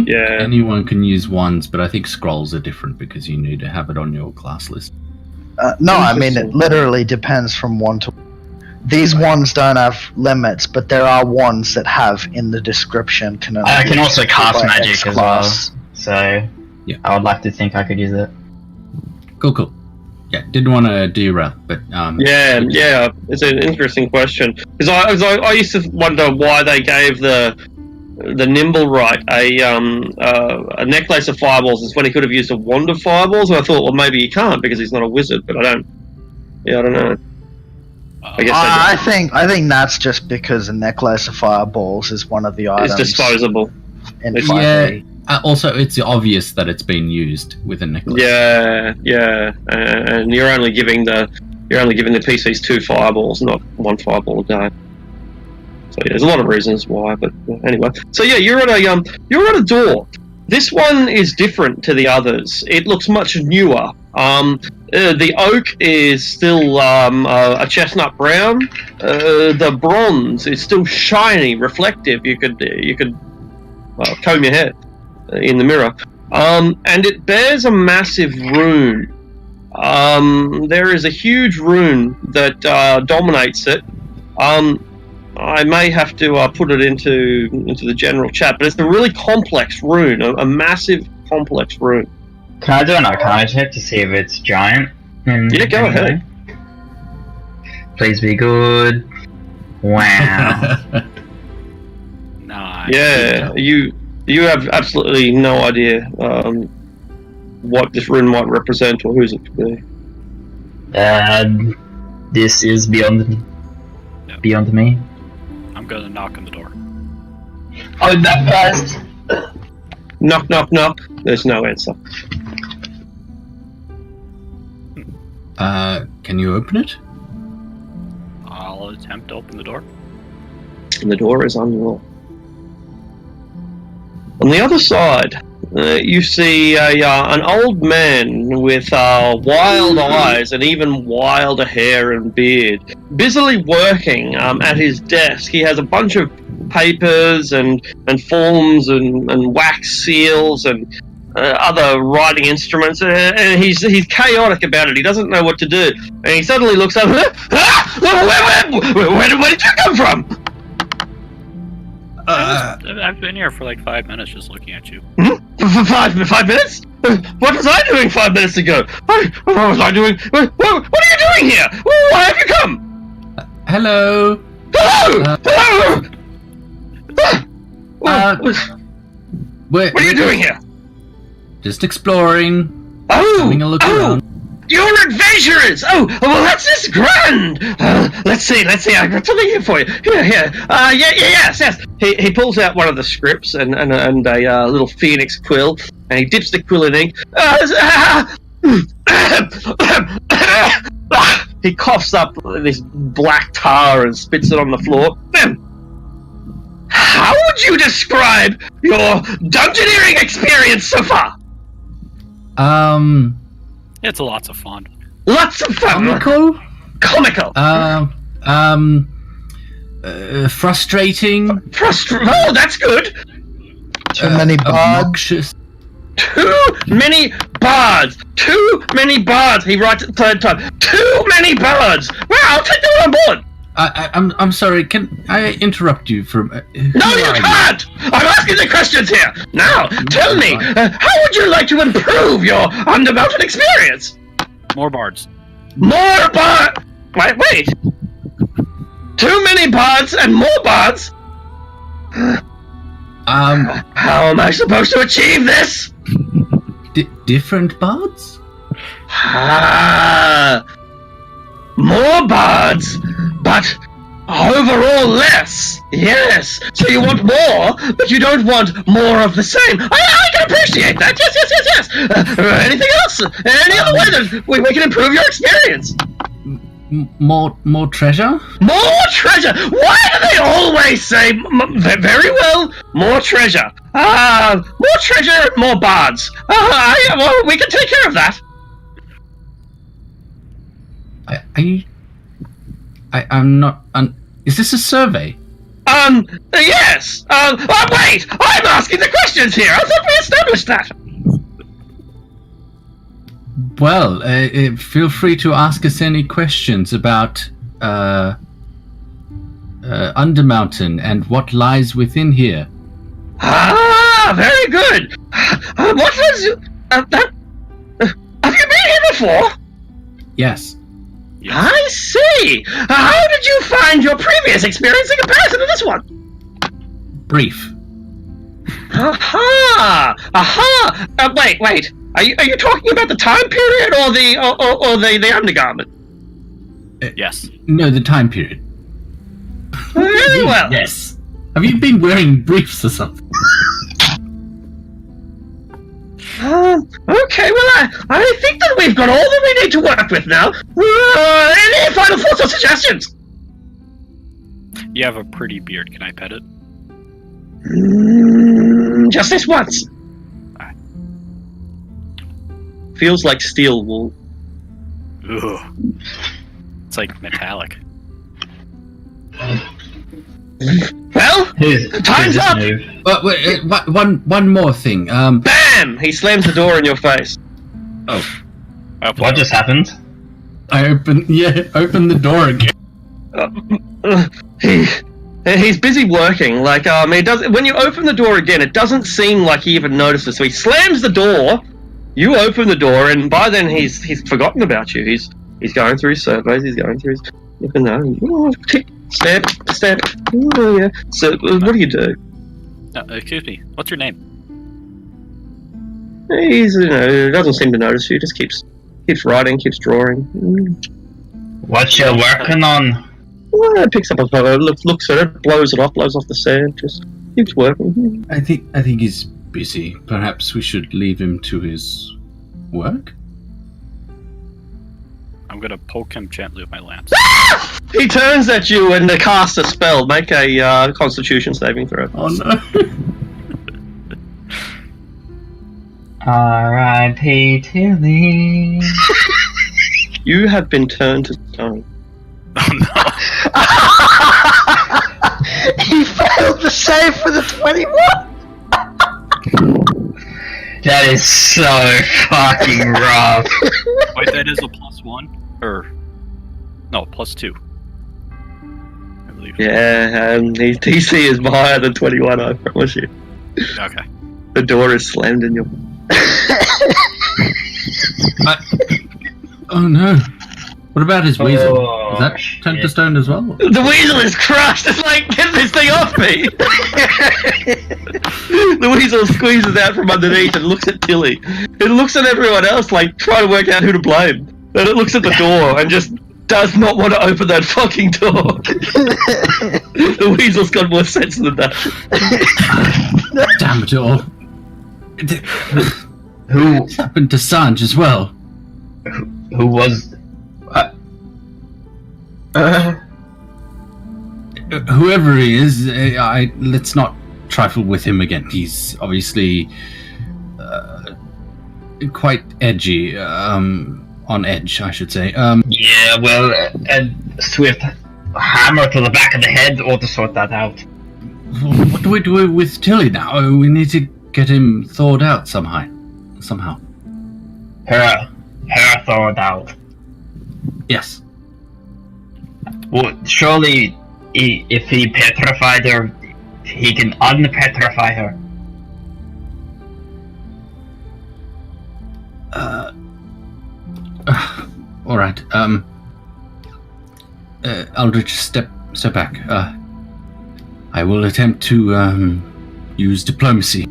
Yeah. anyone can use wands, but I think scrolls are different because you need to have it on your class list. No, I mean it Interesting. literally depends from one to. These wands don't have limits, but there are wands that have in the description. I can also cast by magic X as class. well, so Yeah. I would like to think I could use it. Cool. Yeah, didn't want to derail, but Yeah, it's an interesting question because I used to wonder why they gave the Nimblewright a necklace of fireballs is when he could have used a wand of fireballs, and I thought, well, maybe he can't because he's not a wizard. But I don't know. I guess I think that's just because a necklace of fireballs is one of the it's items disposable. in It's- 5e. also it's obvious that it's been used with a necklace. Yeah, and you're only giving the PCs 2 fireballs, not 1 fireball a day. So yeah, there's a lot of reasons why, but anyway. So yeah, you're at a door. This one is different to the others. It looks much newer. The oak is still a chestnut brown. The bronze is still shiny, reflective. You could comb your hair in the mirror. And it bears a massive rune. There is a huge rune that dominates it. I may have to put it into the general chat, but it's a really complex rune, a massive complex rune. Can I do an Arcana check to see if it's giant? Yeah, go ahead. Please be good. Wow. Nice. Yeah, you have absolutely no idea what this rune might represent or whose it could be. This is beyond me. I'm gonna knock on the door. Oh, that fast! Knock, knock, knock. There's no answer. Can you open it? I'll attempt to open the door. And the door is unlocked. On the other side, you see an old man with wild eyes and even wilder hair and beard, busily working at his desk. He has a bunch of papers and forms and wax seals and other writing instruments, and he's chaotic about it. He doesn't know what to do, and he suddenly looks up. Where did you come from? I've been here for like 5 minutes just looking at you. For 5 minutes? What was I doing 5 minutes ago? What was I doing? What are you doing here? Why have you come? Hello. Hello! Hello! What What are you doing here? Just exploring. Oh! Having a look around. You're adventurers! Oh, well, that's just grand! Let's see, I got something here for you. Here. Yes. He pulls out one of the scripts and a little phoenix quill, and he dips the quill in ink. He coughs up this black tar and spits it on the floor. How would you describe your dungeoneering experience so far? It's lots of fun. Lots of fun. Comical. Frustrating. Oh, that's good. Too many bards. Obnoxious. Too many bards. He writes it the third time. Too many bards. Well, I'll take that on board. I'm sorry. Can I interrupt you for? No, you can't. I'm asking the questions here. Now, tell me, how would you like to improve your Undermountain experience? More bards. More bards. Wait. Too many bards and more bards. How am I supposed to achieve this? Different bards? More bards, but overall less. Yes. So you want more, but you don't want more of the same. I can appreciate that. Yes. Anything else? Any other way that we can improve your experience? More treasure? More treasure! Why do they always say, very well, more treasure? More treasure, more bards. Well, we can take care of that. I'm not... is this a survey? Yes. Wait! I'm asking the questions here! I thought we established that! Well, feel free to ask us any questions about Undermountain and what lies within here. Very good. What was that? Have you been here before? Yes. I see. How did you find your previous experience in comparison to this one? Brief. Aha! Wait. Are you talking about the time period or the undergarment? Yes. No, the time period. Very well. Yes. Have you been wearing briefs or something? Okay, well, I think that we've got all that we need to work with now. Any final thoughts or suggestions? You have a pretty beard. Can I pet it? Just this once. Feels like steel wool. Ugh. It's like metallic. Well, time's up! Wait, one more thing. Bam! He slams the door in your face. Oh. What just happened? I open the door again. He's busy working. Like, it does. When you open the door again, it doesn't seem like he even notices. So he slams the door. You open the door, and by then he's forgotten about you. He's going through his surveys. He's going through his. Step. Oh, yeah. So, what do you do? Excuse me. What's your name? He's, doesn't seem to notice you. Just keeps writing, keeps drawing. What you working on? Well, picks up a photo, looks at it, blows off the sand, just keeps working. I think he's busy. Perhaps we should leave him to his work? I'm gonna poke him gently with my lance. He turns at you and casts a spell. Make a Constitution saving throw. Oh no! R.I.P. Tilly. You have been turned to stone. Oh no! He failed the save for the 21. That is so fucking rough. Wait, that is a +1? Or... No, +2. I believe. Yeah, his DC is higher than 21, I promise you. Okay. The door is slammed in your... Oh no! What about his weasel? Oh, Is that turned to stone as well? The weasel is crushed! It's like, get this thing off me! The weasel squeezes out from underneath and looks at Tilly. It looks at everyone else like trying to work out who to blame. Then it looks at the door and just does not want to open that fucking door. The weasel's got more sense than that. Damn it all. What's happened to Sanj as well? Who was... Whoever he is, let's not trifle with him again. He's obviously quite edgy, on edge, I should say. Yeah, well, a swift hammer to the back of the head ought to sort that out. What do we do with Tilly now? We need to get him thawed out somehow. Her thawed out. Yes. Well, surely, if he petrified her, he can unpetrify her. All right. Aldrich, step back. I will attempt to use diplomacy.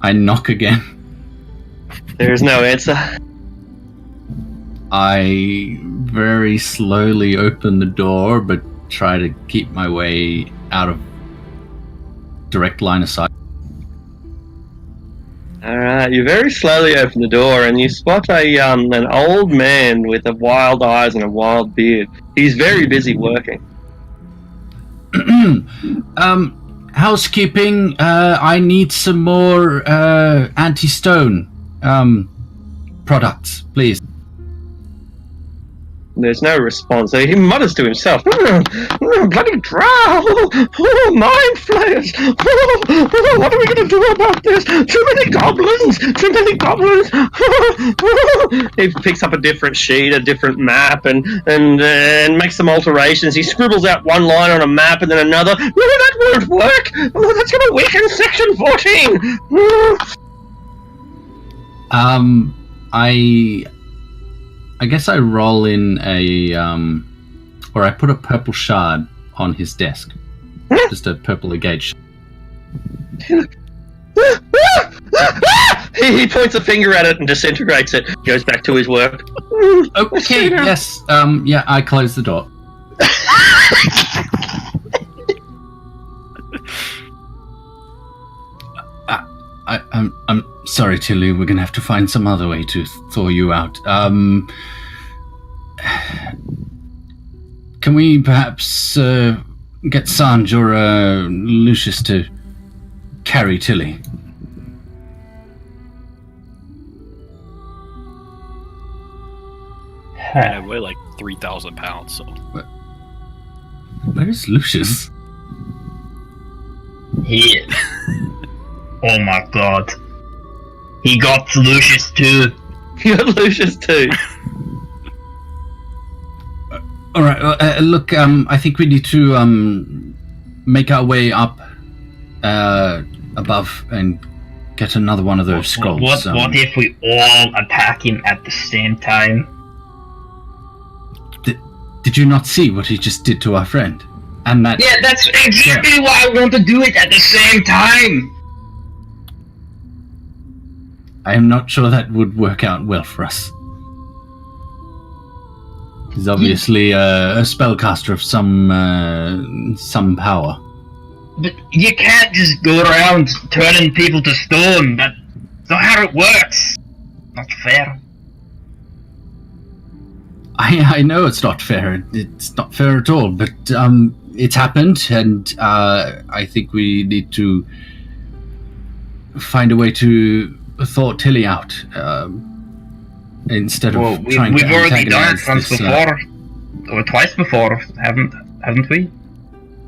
I knock again. There is no answer. I very slowly open the door, but try to keep my way out of direct line of sight. Alright, you very slowly open the door and you spot an old man with a wild eyes and a wild beard. He's very busy working. Housekeeping, I need some more anti-stone products, please. There's no response. So he mutters to himself, bloody drow! Mind flayers! What are we going to do about this? Too many goblins! Too many goblins! He picks up a different sheet, a different map, and makes some alterations. He scribbles out one line on a map and then another. No, that won't work! Oh, that's going to weaken Section 14! I guess I roll in or I put a purple shard on his desk. Just a purple agate. He points a finger at it and disintegrates it. Goes back to his work. Okay, yes. Yeah, I close the door. I'm sorry, Tilly. We're gonna have to find some other way to thaw you out. Can we perhaps get Sanj or Lucius to carry Tilly? I weigh like 3,000 pounds, so. Where is Lucius? He. Oh my god. He got Lucius too. You got Lucius too. All right. Look, I think we need to make our way up above and get another one of those scrolls. What if we all attack him at the same time? Did you not see what he just did to our friend? And that. Yeah, that's exactly why I want to do it at the same time. I am not sure that would work out well for us. He's obviously a spellcaster of some power. But you can't just go around turning people to stone. That's not how it works. Not fair. I know it's not fair. It's not fair at all. But it's happened, and I think we need to find a way to thaw Tilly out instead of trying to. We've already done it once this, before, or twice before, haven't we?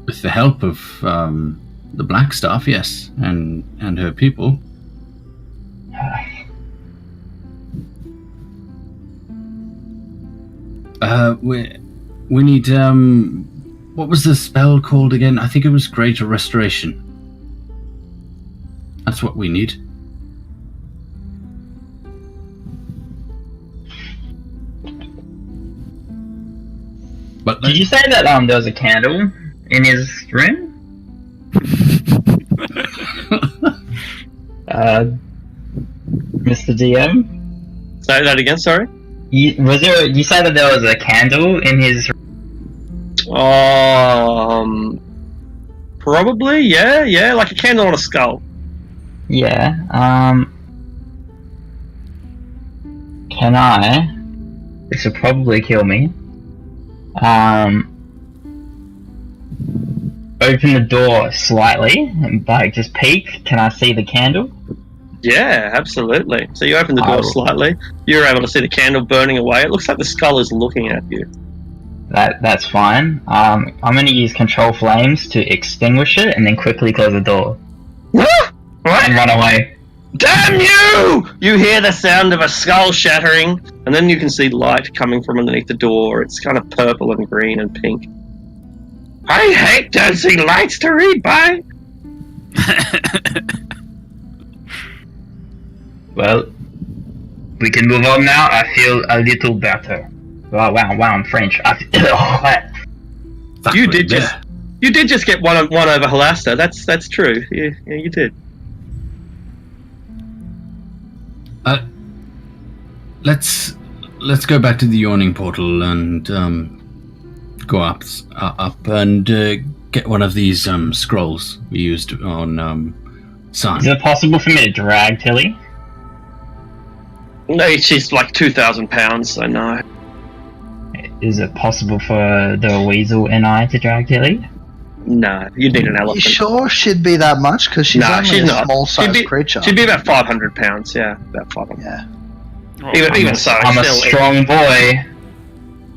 With the help of the Black Staff, yes, and her people. We need what was the spell called again? I think it was Greater Restoration. That's what we need. But Did you say that there was a candle in his room? Mr. DM? Say that again, sorry? You said that there was a candle in his room? Probably, yeah, like a candle on a skull. Yeah, can I? This will probably kill me. Open the door slightly and like just peek. Can I see the candle? Yeah, absolutely. So you open the door slightly. You're able to see the candle burning away. It looks like the skull is looking at you. That's fine. I'm going to use control flames to extinguish it and then quickly close the door and run away. Damn you! You hear the sound of a skull shattering, and then you can see light coming from underneath the door. It's kind of purple and green and pink. I hate dancing lights to read by. Well, we can move on now. I feel a little better. Wow, I'm French. You did just get one over Halasta. That's true. Yeah, you did. Let's go back to the yawning portal and go up and get one of these scrolls we used on Sun. Is it possible for me to drag Tilly? No, she's like 2,000 pounds, so no. Is it possible for the weasel and I to drag Tilly? No, you'd need an You elephant. sure she'd be that much? Because she's Nah, only she's a not. small-sized creature. She'd be about 500 pounds, yeah, about 500. Yeah. Oh, Even so, I'm a still, strong boy,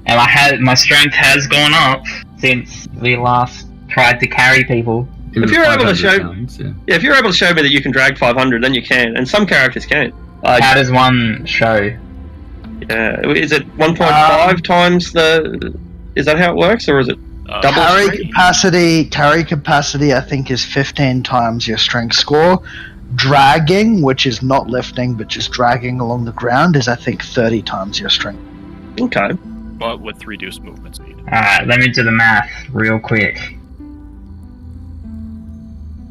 and my strength has gone up since we last tried to carry people. If you're able to 500 show- pounds, yeah. Yeah, if you're able to show me that you can drag 500, then you can, and some characters can. How does one show? Is it 1.5 times the? Is that how it works, or is it double? Carry capacity, I think, is 15 times your strength score. Dragging, which is not lifting but just dragging along the ground, is I think 30 times your strength. Okay. But with reduced movement speed. Alright, let me do the math real quick.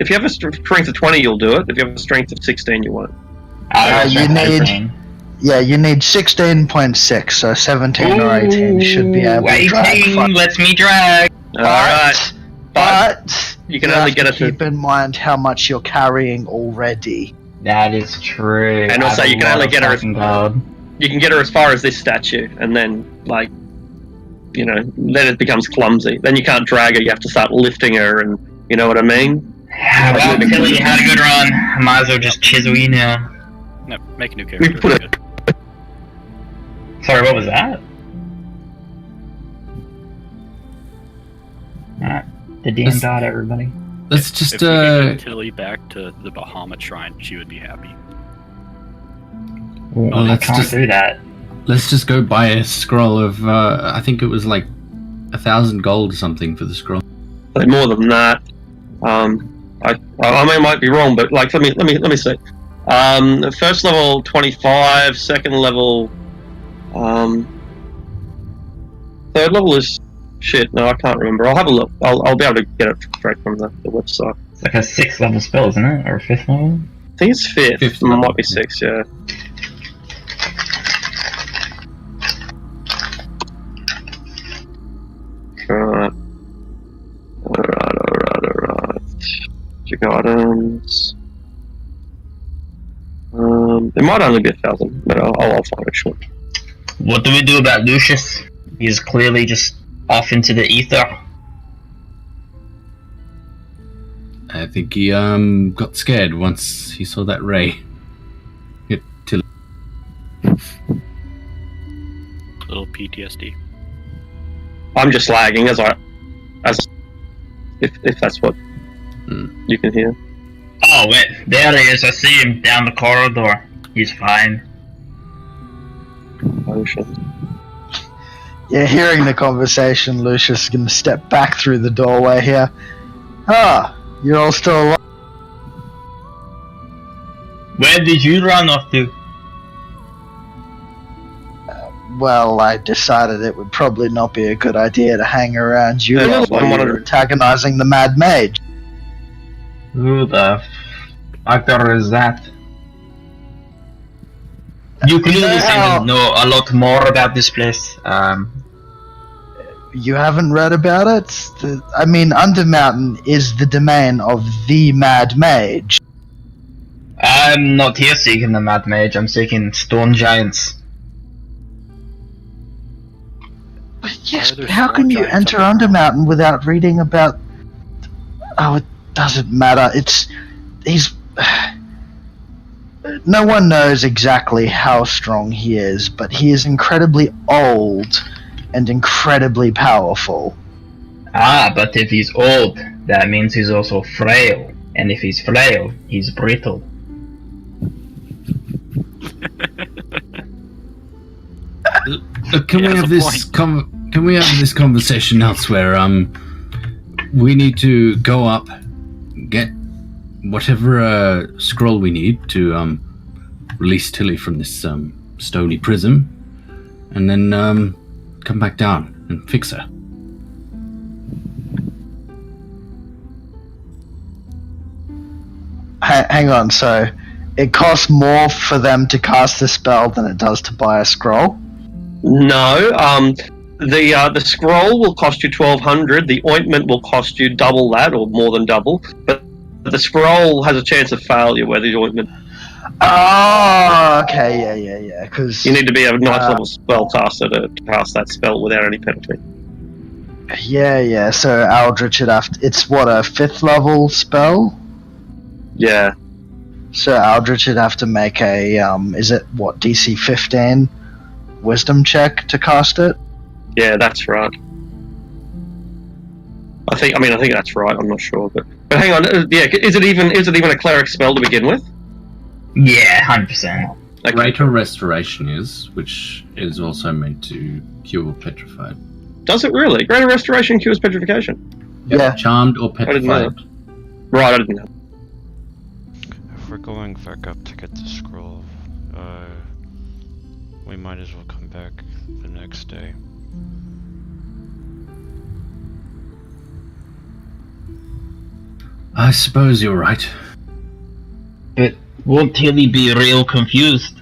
If you have a strength of 20, you'll do it. If you have a strength of 16, you won't. You need 16.6, so 17 or 18 should be able to drag. 18 lets me drag. Alright. But You can only get it to. keep in mind how much you're carrying already. That is true. And also I have you a can lot only of get her as- fucking gold. You can get her as far as this statue, and then, like, you know, then it becomes clumsy. Then you can't drag her, you have to start lifting her, and you know what I mean? Well, Tilly, you had a good run. I might as well just chisel you now. No, make a new We character. put Very it. good. Sorry, what was that? Alright. The DM Let's- died, everybody. Let's just If we could get Tilly back to the Bahamut Shrine, she would be happy. Well, I let's can't just- do that. let's just go buy a scroll of I think it was like 1,000 gold or something for the scroll. Like, more than that. I mean, I might be wrong, but like, let me see. First level 25, second level, third level is shit. No, I can't remember. I'll have a look. I'll be able to get it straight from the website. It's like a 6th level spell, isn't it? Or a 5th level? I think it's fifth. Fifth It level, might be yeah. 6. Yeah. Alright. Items. It might only be 1,000, but I'll find it short. What do we do about Lucius? He's clearly just off into the ether. I think he got scared once he saw that ray. Hit Tilly. Little PTSD. I'm just lagging as if that's what you can hear. Oh, wait, there he is. I see him down the corridor. He's fine. Oh shit. Yeah, hearing the conversation, Lucius is going to step back through the doorway here. Ah, you're all still alive. Where did you run off to? Well, I decided it would probably not be a good idea to hang around you Yeah, lot I while wanted you're to- antagonizing the Mad Mage. Who the fucker is that? You clearly seem to know a lot more about this place. You haven't read about it? I mean, Undermountain is the domain of the Mad Mage. I'm not here seeking the Mad Mage, I'm seeking stone giants. But yes, Why are there how stone can you giants enter up there? Undermountain without reading about... Oh, it doesn't matter. He's... No one knows exactly how strong he is, but he is incredibly old and incredibly powerful. Ah, but if he's old, that means he's also frail. And if he's frail, he's brittle. Look, can He we has have a this can we have this conversation elsewhere? We need to go up, get whatever scroll we need to release Tilly from this stony prism, and then come back down and fix her. hang on. So it costs more for them to cast the spell than it does to buy a scroll. No, the scroll will cost you 1,200. The ointment will cost you double that, or more than double. But the scroll has a chance of failure, where the ointment. Oh, okay, yeah. Because You need to be a ninth level spellcaster to cast that spell without any penalty. yeah. So Aldrich would have to, it's what, a 5th level spell? Yeah. So Aldrich would have to make a is it what, DC 15 wisdom check to cast it? Yeah, that's right. I think that's right. I'm not sure, but hang on. Yeah, is it even a cleric spell to begin with? Yeah, 100%. Okay. Greater Restoration is, which is also meant to cure petrified. Does it really? Greater Restoration cures petrification. Yeah. Charmed or I didn't know petrified. Right, I didn't know. If we're going back up to get the scroll, we might as well come back the next day. I suppose you're right. But won't Tilly be real confused?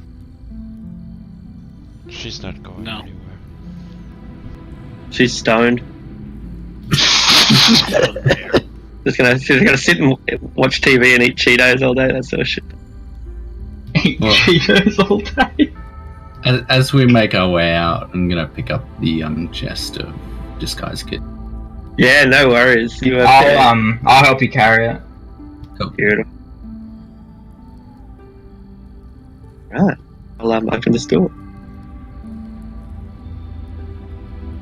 She's not going No. anywhere. She's stoned. She's gonna sit and watch TV and eat Cheetos all day. That sort of shit. Well- Cheetos all day. As we make our way out, I'm gonna pick up the chest of disguise kit. Yeah, no worries. You have I'll help you carry it. beautiful. Right, I'll open this door.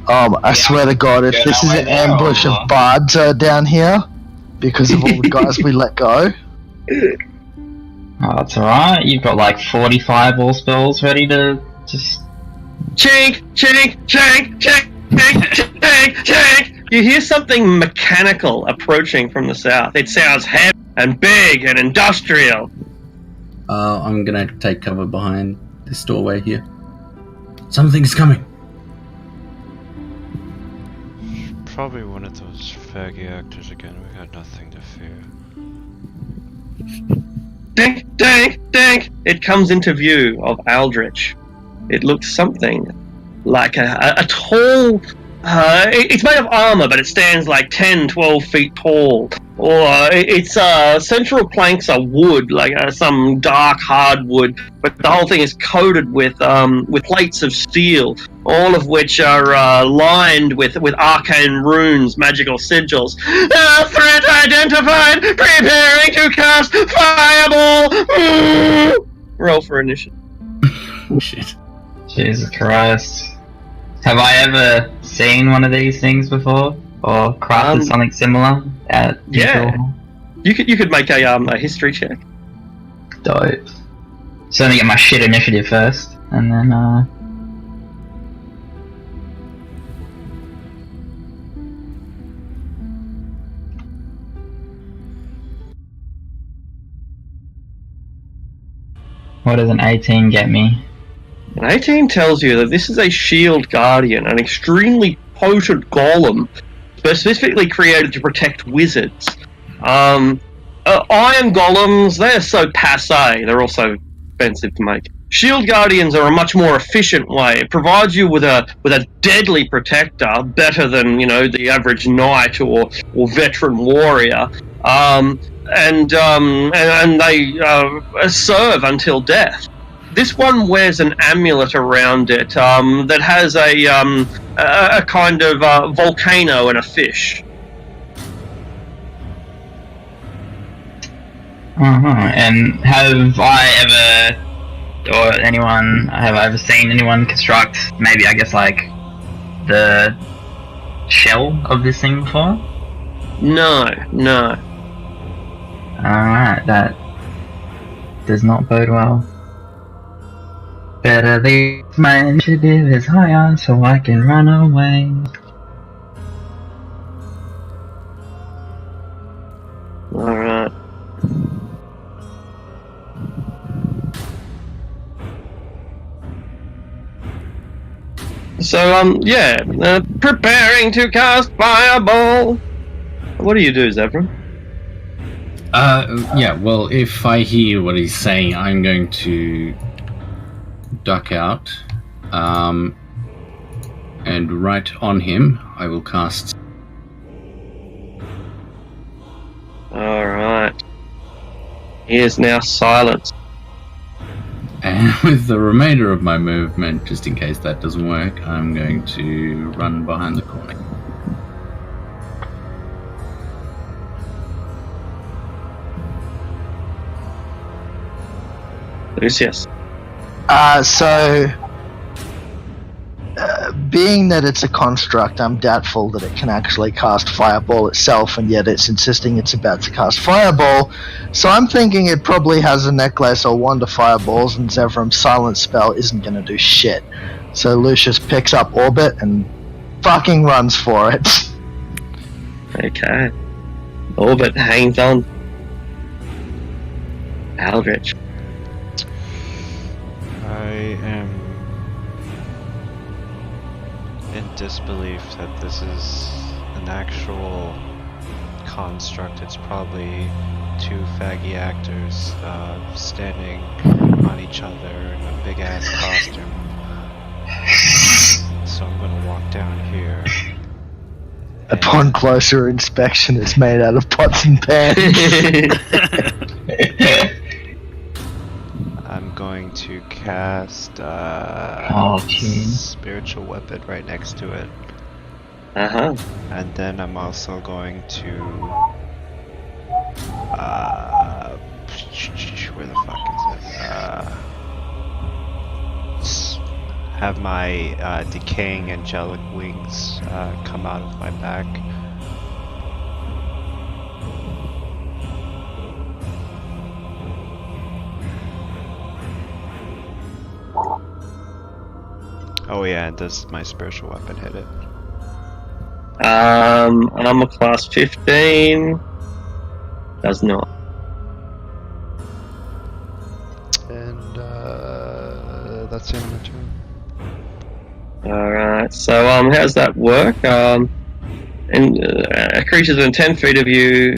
I swear to God, if Go this that is way an there, ambush or- of bards down here because of all the guys we let go. Oh, that's alright. You've got like 45 all spells ready to just. Chink, chink, chink, chink, chink, chink, chink. You hear something mechanical approaching from the south. It sounds heavy and big and industrial. I'm gonna take cover behind this doorway here. Something's coming. Probably one of those faggy actors again. We got nothing to fear. Dink, dink, dink. It comes into view of Aldrich. It looks something like a tall... it's made of armor, but it stands like 10, 12 feet tall. Or its central planks are wood, like some dark hardwood, but the whole thing is coated with plates of steel, all of which are lined with arcane runes, magical sigils. Threat identified! Preparing to cast Fireball! Roll for initiative. Shit. Jesus Christ. Have I ever seen one of these things before? Or crafted something similar at yeah. Google? You could make a history check. Dope. So let me get my shit initiative first, and then what does an 18 get me? An 18 tells you that this is a shield guardian, an extremely potent golem, specifically created to protect wizards. Iron golems, they're so passé, they're also expensive to make. Shield guardians are a much more efficient way. It provides you with a deadly protector, better than the average knight or veteran warrior. And they serve until death. This one wears an amulet around it that has a kind of volcano and a fish. And have I ever seen anyone construct maybe, I guess, like the shell of this thing before? No. Alright, that does not bode well. Better leave my initiative is higher so I can run away. Alright. So, preparing to cast Fireball. What do you do, Zevran? Yeah, well, if I hear what he's saying, I'm going to duck out. And right on him, I will cast. Alright. He is now silenced. And with the remainder of my movement, just in case that doesn't work, I'm going to run behind the corner. Lucius. Being that it's a construct, I'm doubtful that it can actually cast Fireball itself, and yet it's insisting it's about to cast Fireball. So I'm thinking it probably has a necklace or wand of fireballs, and Zevram's silence spell isn't going to do shit. So Lucius picks up Orbit and fucking runs for it. Okay. Orbit hangs on. Aldrich. I am in disbelief that this is an actual construct. It's probably two faggy actors standing on each other in a big ass costume. So I'm gonna walk down here. Upon closer inspection, it's made out of pots and pans. I'm going to cast spiritual weapon right next to it. Uh-huh. And then I'm also going to where the fuck is it? Have my decaying angelic wings come out of my back. Oh yeah, and does my spiritual weapon hit it? Armor class 15. Does not. And that's the end of my turn. Alright, so how's that work? A creature's within 10 feet of you,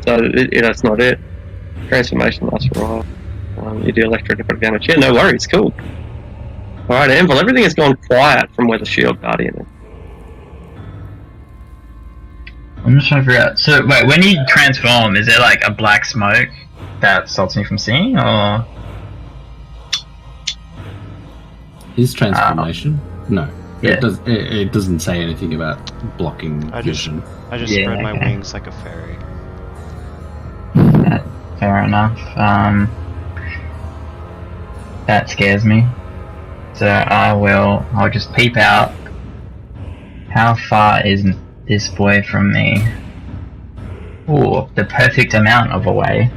so that's not it. Transformation lasts for a while. You do electric damage. Yeah, no worries, cool. Alright, Anvil, everything has gone quiet from where the shield guardian is. I'm just trying to figure out. So, wait, when you transform, is there like a black smoke that stops me from seeing, or? His transformation? No. Yeah. It doesn't say anything about blocking vision. I just spread my wings like a fairy. Fair enough. That scares me. So I'll just peep out. How far is this boy from me? Ooh, the perfect amount of away.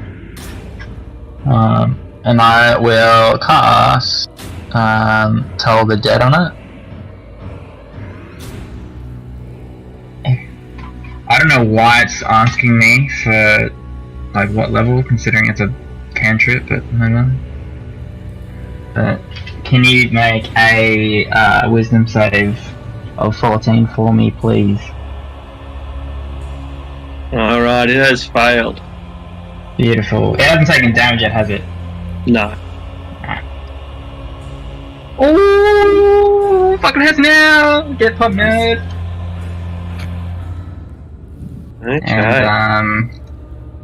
And I will cast Tell the Dead on it. I don't know why it's asking me for like what level, considering it's a cantrip, but maybe. But can you make a wisdom save of 14 for me, please? Alright, it has failed. Beautiful. It hasn't taken damage yet, has it? No. Oh, fucking heads now! Get pumped, nerd! Okay. And,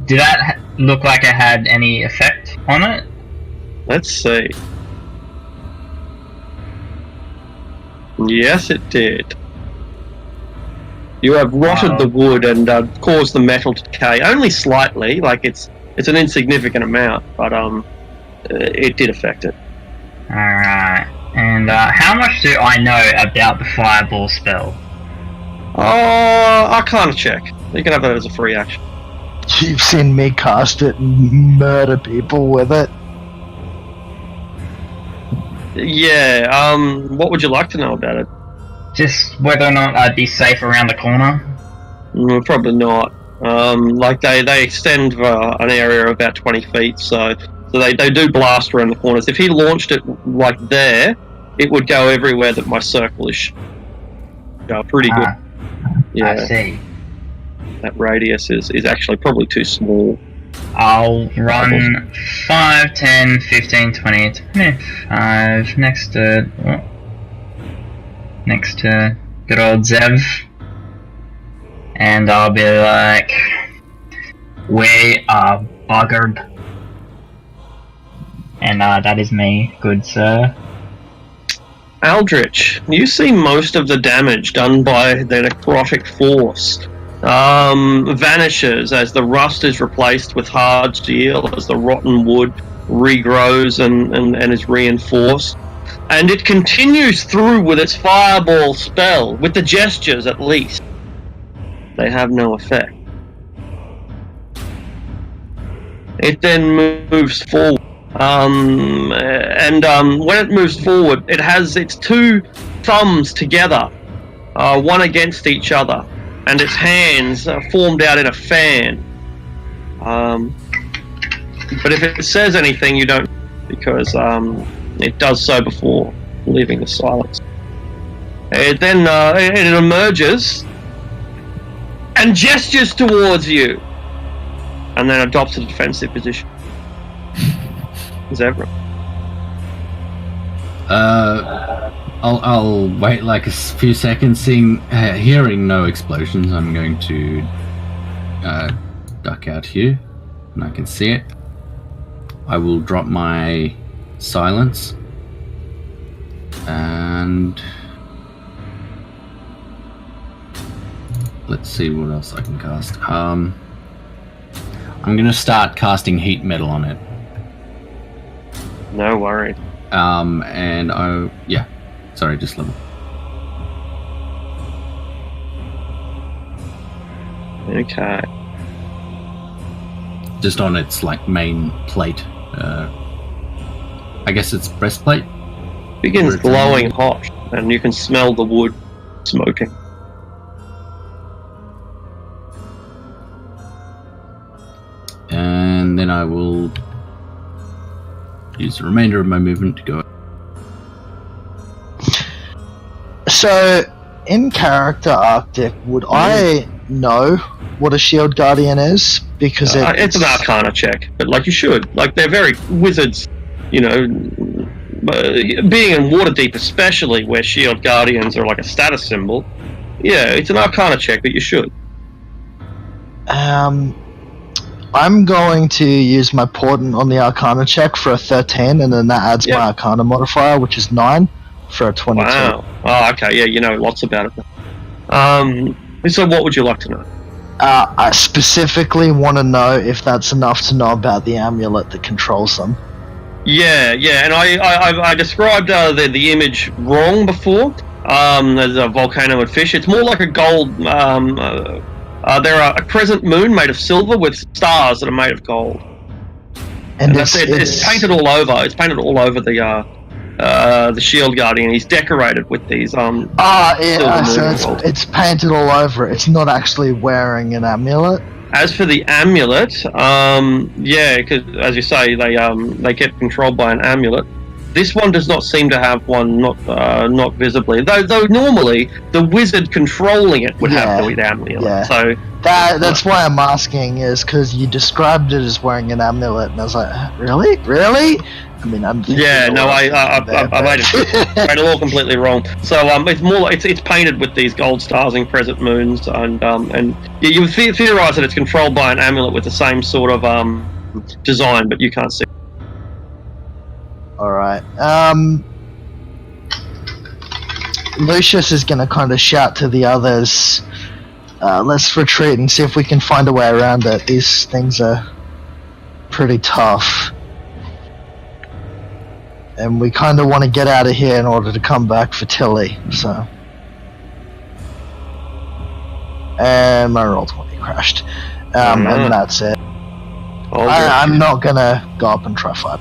did that look like it had any effect on it? Let's see. Yes, it did. You have rotted the wood and caused the metal to decay. Only slightly, like it's an insignificant amount, but it did affect it. Alright. And how much do I know about the fireball spell? I can't check. You can have that as a free action. You've seen me cast it and murder people with it. Yeah, what would you like to know about it? Just whether or not I'd be safe around the corner? Probably not. Like they extend an area of about 20 feet, so they do blast around the corners. If he launched it like there, it would go everywhere that my circle is. Pretty good. Yeah. I see. That radius is actually probably too small. I'll run 5, 10, 15, 20, 25 next to good old Zev. And I'll be like, we are buggered. And that is me, good sir. Aldrich, you see most of the damage done by the necrotic force vanishes as the rust is replaced with hard steel, as the rotten wood regrows and is reinforced. And it continues through with its fireball spell, with the gestures at least. They have no effect. It then moves forward. When it moves forward, it has its two thumbs together, one against each other, and its hands are formed out in a fan. But if it says anything, you don't, because it does so before leaving the silence. It then it emerges and gestures towards you, and then adopts a defensive position. Zebra. I'll wait like a few seconds, hearing no explosions. I'm going to duck out here, and I can see it. I will drop my silence, and let's see what else I can cast. I'm going to start casting heat metal on it. No worry. Just level. Okay. Just on its main plate. I guess it's breastplate. Begins glowing hot, and you can smell the wood smoking. And then I will use the remainder of my movement to go. So, in character Arctic, would I know what a shield guardian is? Because it's an arcana check, but you should. They're very wizards, being in Waterdeep especially, where shield guardians are like a status symbol. Yeah, it's an arcana check, but you should. I'm going to use my portent on the arcana check for a 13, and then that adds my arcana modifier, which is 9, for a 22. Wow. Oh, okay, yeah, you know lots about it. So what would you like to know? I specifically want to know if that's enough to know about the amulet that controls them. Yeah, and I described the image wrong before. There's a volcano and fish. It's more like a gold. There are a crescent moon made of silver with stars that are made of gold. And it's painted all over. It's painted all over the shield guardian. He's decorated with these so it's painted all over it. It's not actually wearing an amulet. As for the amulet, because as you say, they get controlled by an amulet. This one does not seem to have one, not visibly. Though normally the wizard controlling it would have the amulet. Yeah. So that's why I'm asking, is because you described it as wearing an amulet, and I was like, really? I mean, I'm. Yeah, no, I made it all completely wrong. So it's more it's painted with these gold stars and crescent moons, and you would theorize that it's controlled by an amulet with the same sort of design, but you can't see. Alright. Lucius is going to kind of shout to the others, let's retreat and see if we can find a way around it. These things are pretty tough. And we kind of want to get out of here in order to come back for Tilly, so. And my roll 20 crashed. And that's it. I'm not going to go up and try fight.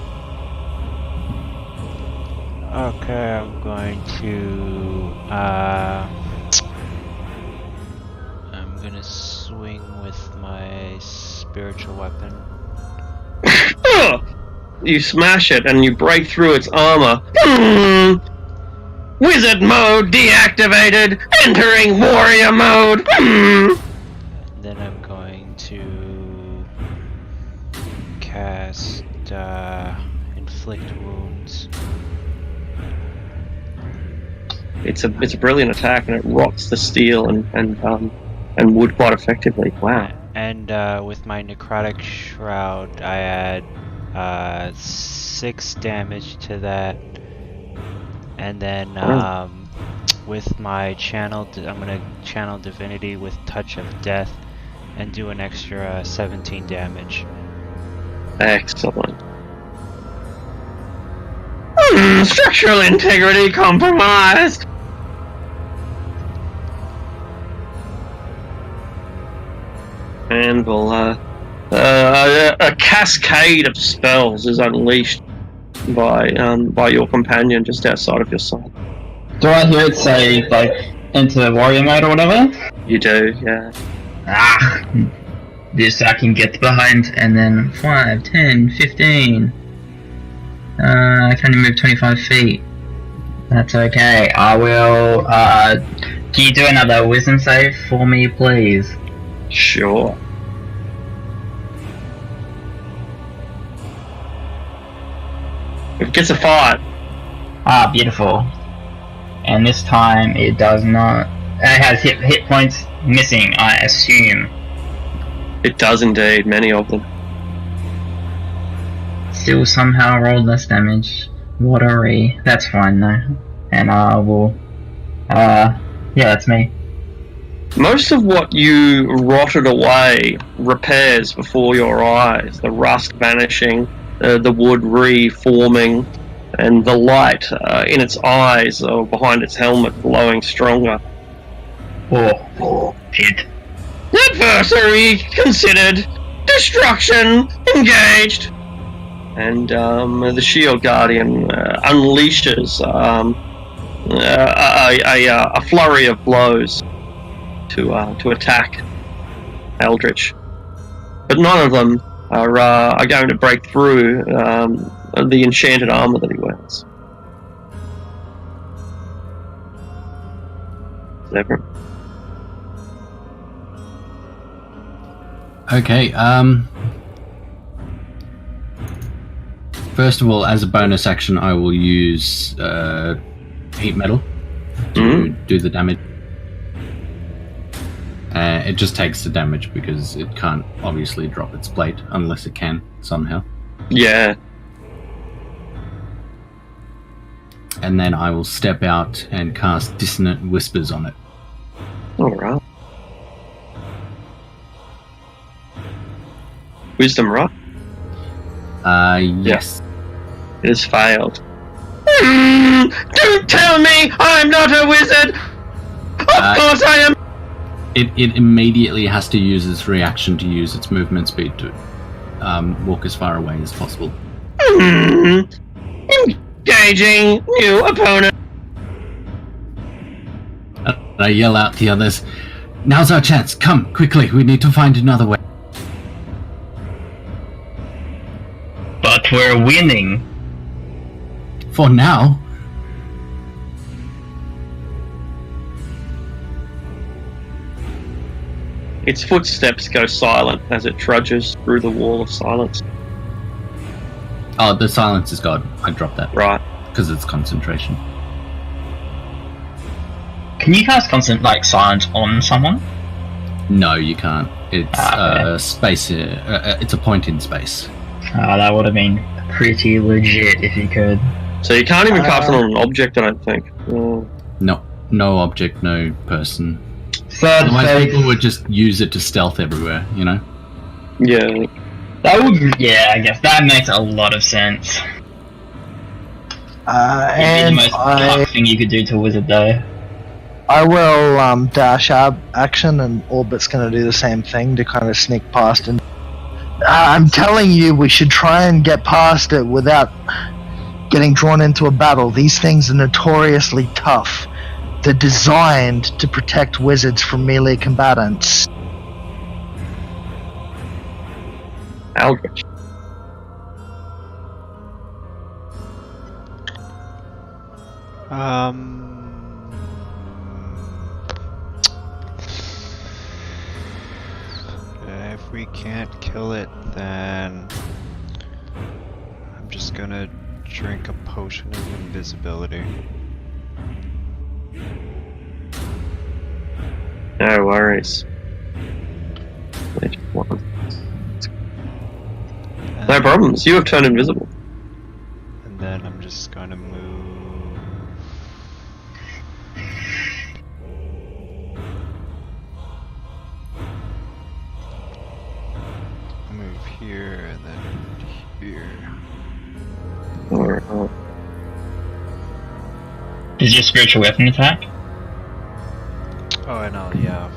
Okay, I'm going to swing with my spiritual weapon. You smash it and you break through its armor. Wizard mode deactivated. Entering warrior mode. Then to cast inflict wounds. It's a brilliant attack, and it rots the steel and wood quite effectively. Wow. And with my necrotic shroud, I add 6 damage to that, and then with my channel, I'm gonna channel divinity with touch of death, and do an extra 17 damage. Excellent. Structural integrity compromised. And we'll, a cascade of spells is unleashed by your companion just outside of your sight. Do I hear it say, like, enter warrior mode or whatever? You do, yeah. This I can get behind, and then 5, 10, 15. I can only move 25 feet. That's okay. I will, can you do another wisdom save for me, please? Sure. It gets a 5. Ah, beautiful. And this time it does not. It has hit points missing, I assume. It does indeed, many of them. Still somehow rolled less damage. What a re. That's fine though. And I will. Yeah, that's me. Most of what you rotted away repairs before your eyes. The rust vanishing, the wood reforming, and the light in its eyes or behind its helmet glowing stronger. Oh, shit. Adversary considered. Destruction engaged. And the Shield Guardian unleashes a flurry of blows to attack Eldritch. But none of them are going to break through the enchanted armor that he wears. Zebra. Okay, first of all, as a bonus action, I will use heat metal to do the damage. It just takes the damage because it can't obviously drop its plate unless it can somehow. Yeah. And then I will step out and cast Dissonant Whispers on it. Alright. Wisdom, right? Yes. It has failed. Don't tell me I'm not a wizard! Of course I am! It immediately has to use its reaction to use its movement speed to walk as far away as possible. Engaging new opponent. And I yell out to the others, "Now's our chance! Come, quickly! We need to find another way." But we're winning. For now. Its footsteps go silent as it trudges through the wall of silence. Oh, the silence is gone. I dropped that. Right. Because it's concentration. Can you cast silence on someone? No, you can't. It's space. It's a point in space. That would have been pretty legit if you could. So you can't even cast it on an object, I don't think. No object, no person. Third Otherwise, phase. people would just use it to stealth everywhere, you know? Yeah. That would. Yeah, I guess that makes a lot of sense. It'd be the And most cuck thing you could do to a wizard, though. I will dash ab action, and Orbit's going to do the same thing to kind of sneak past. And I'm telling you, we should try and get past it without getting drawn into a battle. These things are notoriously tough. They're designed to protect wizards from melee combatants. Eldritch. if we can't kill it, then I'm just gonna drink a potion of invisibility. No worries. No problems. You have turned invisible. And then I'm just gonna move. Move here and then here. Alright. Is your spiritual weapon attack? Oh, I know, yeah.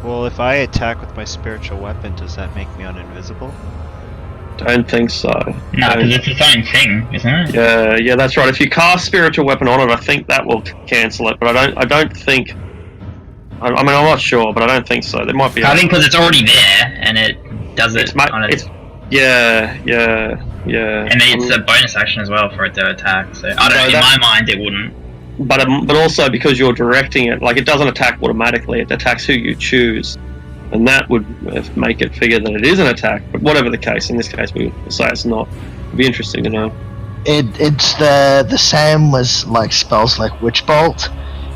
Well, if I attack with my spiritual weapon, does that make me uninvisible? Don't think so. No, because it's its own thing, isn't it? Yeah, that's right. If you cast spiritual weapon on it, I think that will cancel it. But I don't think. I mean, I'm not sure, but I don't think so. There might be. I think because it's already there and it does it on its. Yeah. And it's a bonus action as well for it to attack. So I don't. In my mind, it wouldn't. But also because you're directing it, like it doesn't attack automatically. It attacks who you choose, and that would make it figure that it is an attack. But whatever the case, in this case, we will say it's not. It'd be interesting to know. It's the same as like spells like Witch Bolt,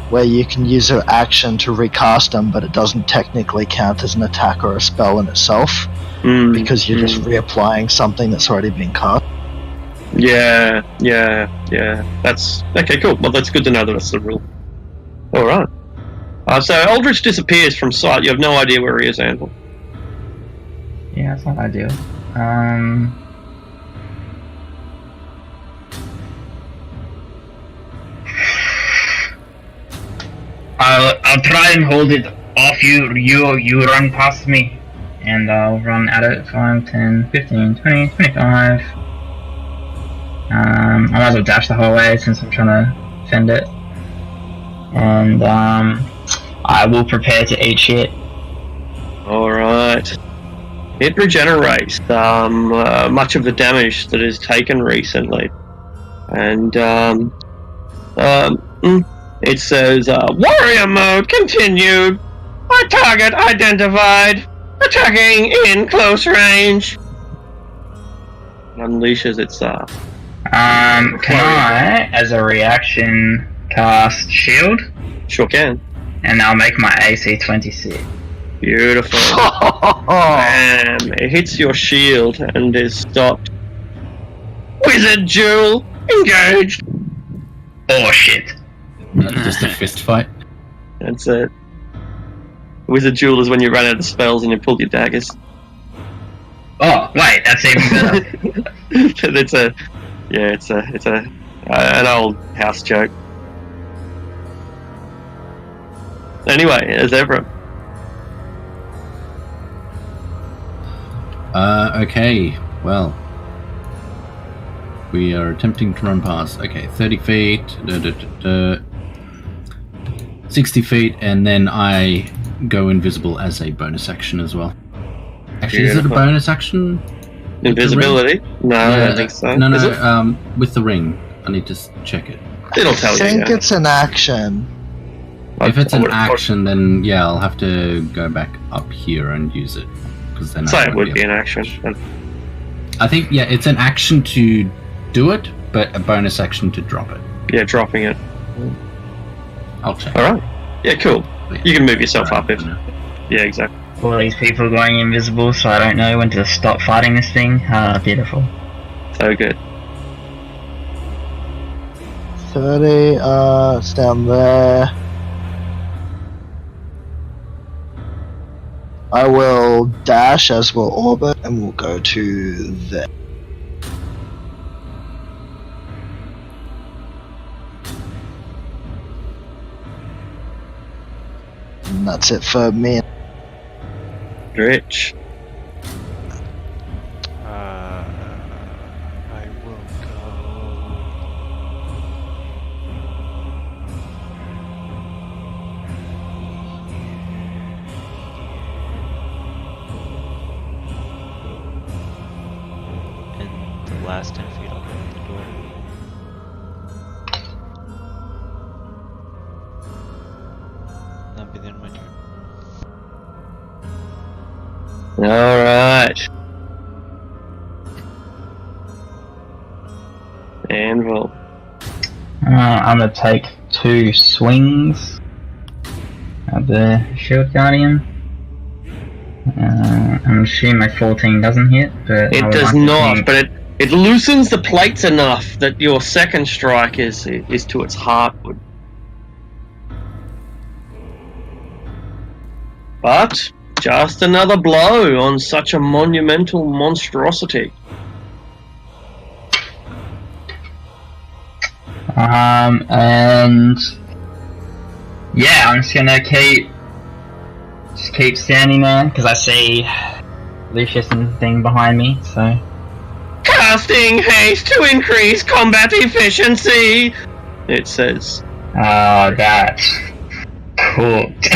where you can use an action to recast them, but it doesn't technically count as an attack or a spell in itself, because you're just reapplying something that's already been cast. Yeah. That's okay. Cool. Well, that's good to know that that's the rule. All right. So Aldrich disappears from sight. You have no idea where he is, Anvil. Yeah, that's not ideal. I'll try and hold it off you. You run past me, and I'll run at it. 5, 10, 15, 20, 25. I might as well dash the whole way since I'm trying to fend it. And I will prepare to eat shit. Alright. It regenerates much of the damage that is taken recently. And it says, Warrior mode continued. Our target identified. Attacking in close range. It unleashes its can I, as a reaction, cast shield? Sure can. And I'll make my AC 26. Beautiful. Bam. It hits your shield and is stopped. Wizard Jewel engaged. Oh shit. Just a fist fight. That's it. Wizard Jewel is when you run out of spells and you pull your daggers. Oh wait, that's even better. it's an old house joke. Anyway, as ever. Okay, well. We are attempting to run past. Okay, 30 feet, 60 feet, and then I go invisible as a bonus action as well. Actually, is it a bonus action? Invisibility? No, I don't think so. No, with the ring. I need to check it. It'll tell you. I think it's an action. If it's an action, then yeah, I'll have to go back up here and use it. Then so it would be an action. I think, yeah, it's an action to do it, but a bonus action to drop it. Yeah, dropping it. I'll check. Alright. Yeah, cool. Yeah. You can move yourself up if... No. Yeah, exactly. All these people going invisible, so I don't know when to stop fighting this thing. Beautiful. So good. 30, it's down there. I will dash as will orbit, and we'll go to there. And that's it for me. Rich. I will go. In the last 10 feet, I'll go to the door. That'll be the end of my turn. Alright. Anvil. I'm gonna take 2 swings at the Shield Guardian. I'm assuming my 14 doesn't hit, but It does not, but it loosens the plates enough that your second strike is to its heartwood. But just another blow on such a monumental monstrosity. And yeah, I'm just gonna keep standing there because I see Lucius and thing behind me. So Casting haste to increase combat efficiency, it says. oh, that's cooked.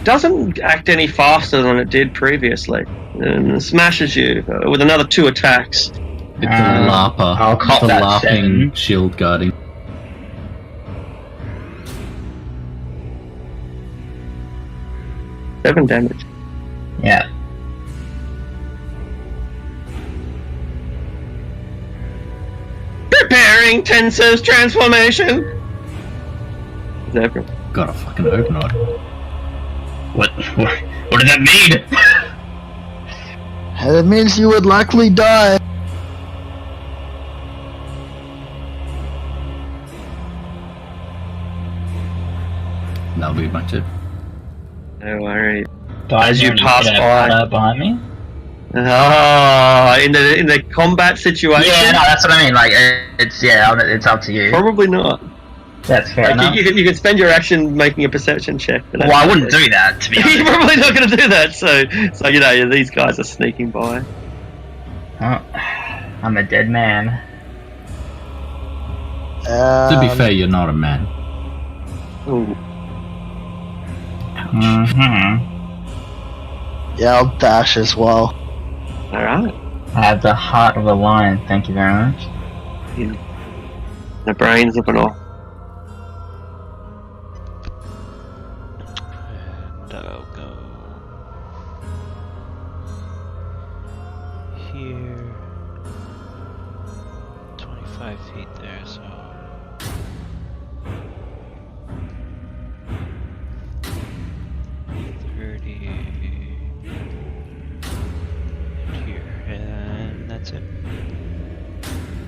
Doesn't act any faster than it did previously, and smashes you with another 2 attacks. With the larper. I'll cop the that larping 7. shield guarding. Seven damage. Yeah. Preparing Tensor's transformation. Zebra. Gotta fucking hope not. What does that mean? It means you would likely die. That'll be much it. No worries. Guys, As you wanna pass get a by. butter behind me. Ah, in the combat situation. Yeah, no, that's what I mean. Like, it's up to you. Probably not. That's fair Like, enough. you can spend your action making a perception check. But Well, I wouldn't do that, to be You're honest. probably not going to do that. So you know these guys are sneaking by. Oh, I'm a dead man. To be fair, you're not a man. Ooh. Mm-hmm. Yeah, I'll dash as well. All right. I have the heart of a lion. Thank you very much. The brains of an off. And I'll go here. 25 feet there, so. And that's it.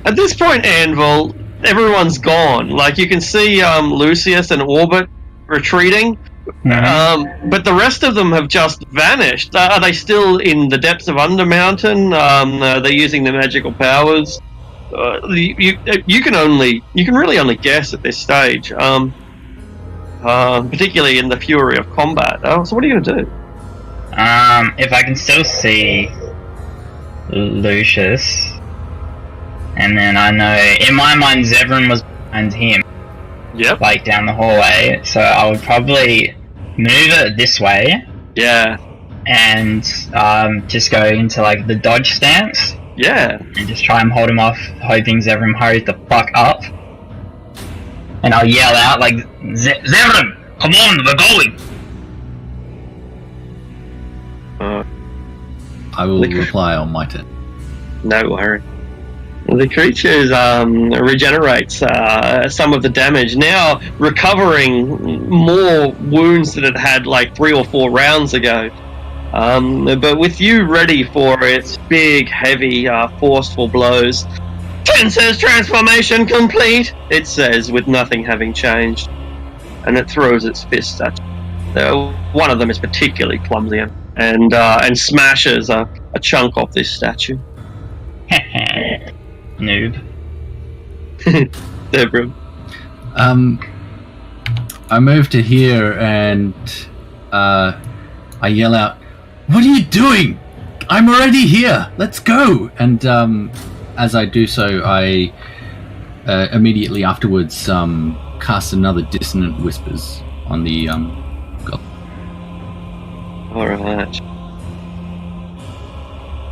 At this point, Anvil, everyone's gone. Like, you can see Lucius and Orbit retreating, but the rest of them have just vanished. Are they still in the depths of Undermountain? Are they using their magical powers? You can really only guess at this stage, particularly in the fury of combat. So what are you going to do? If I can still see Lucius, and then I know in my mind Zevran was behind him, Yep. like down the hallway, so I would probably move it this way Yeah. and just go into like the dodge stance Yeah. and just try and hold him off, hoping Zevran hurries the fuck up. And I'll yell out like, Zevran, come on, we're going! I will reply on my turn. No worry. The creature regenerates some of the damage, now recovering more wounds that it had like 3 or 4 rounds ago. But with you ready for its big, heavy, forceful blows. Tensor's transformation complete, it says, with nothing having changed. And it throws its fists at you. One of them is particularly clumsy and smashes a chunk off this statue. Noob. Deborah. I move to here and I yell out, "What are you doing? I'm already here. Let's go!" And as I do so, I immediately afterwards cast another dissonant whispers on the Alright.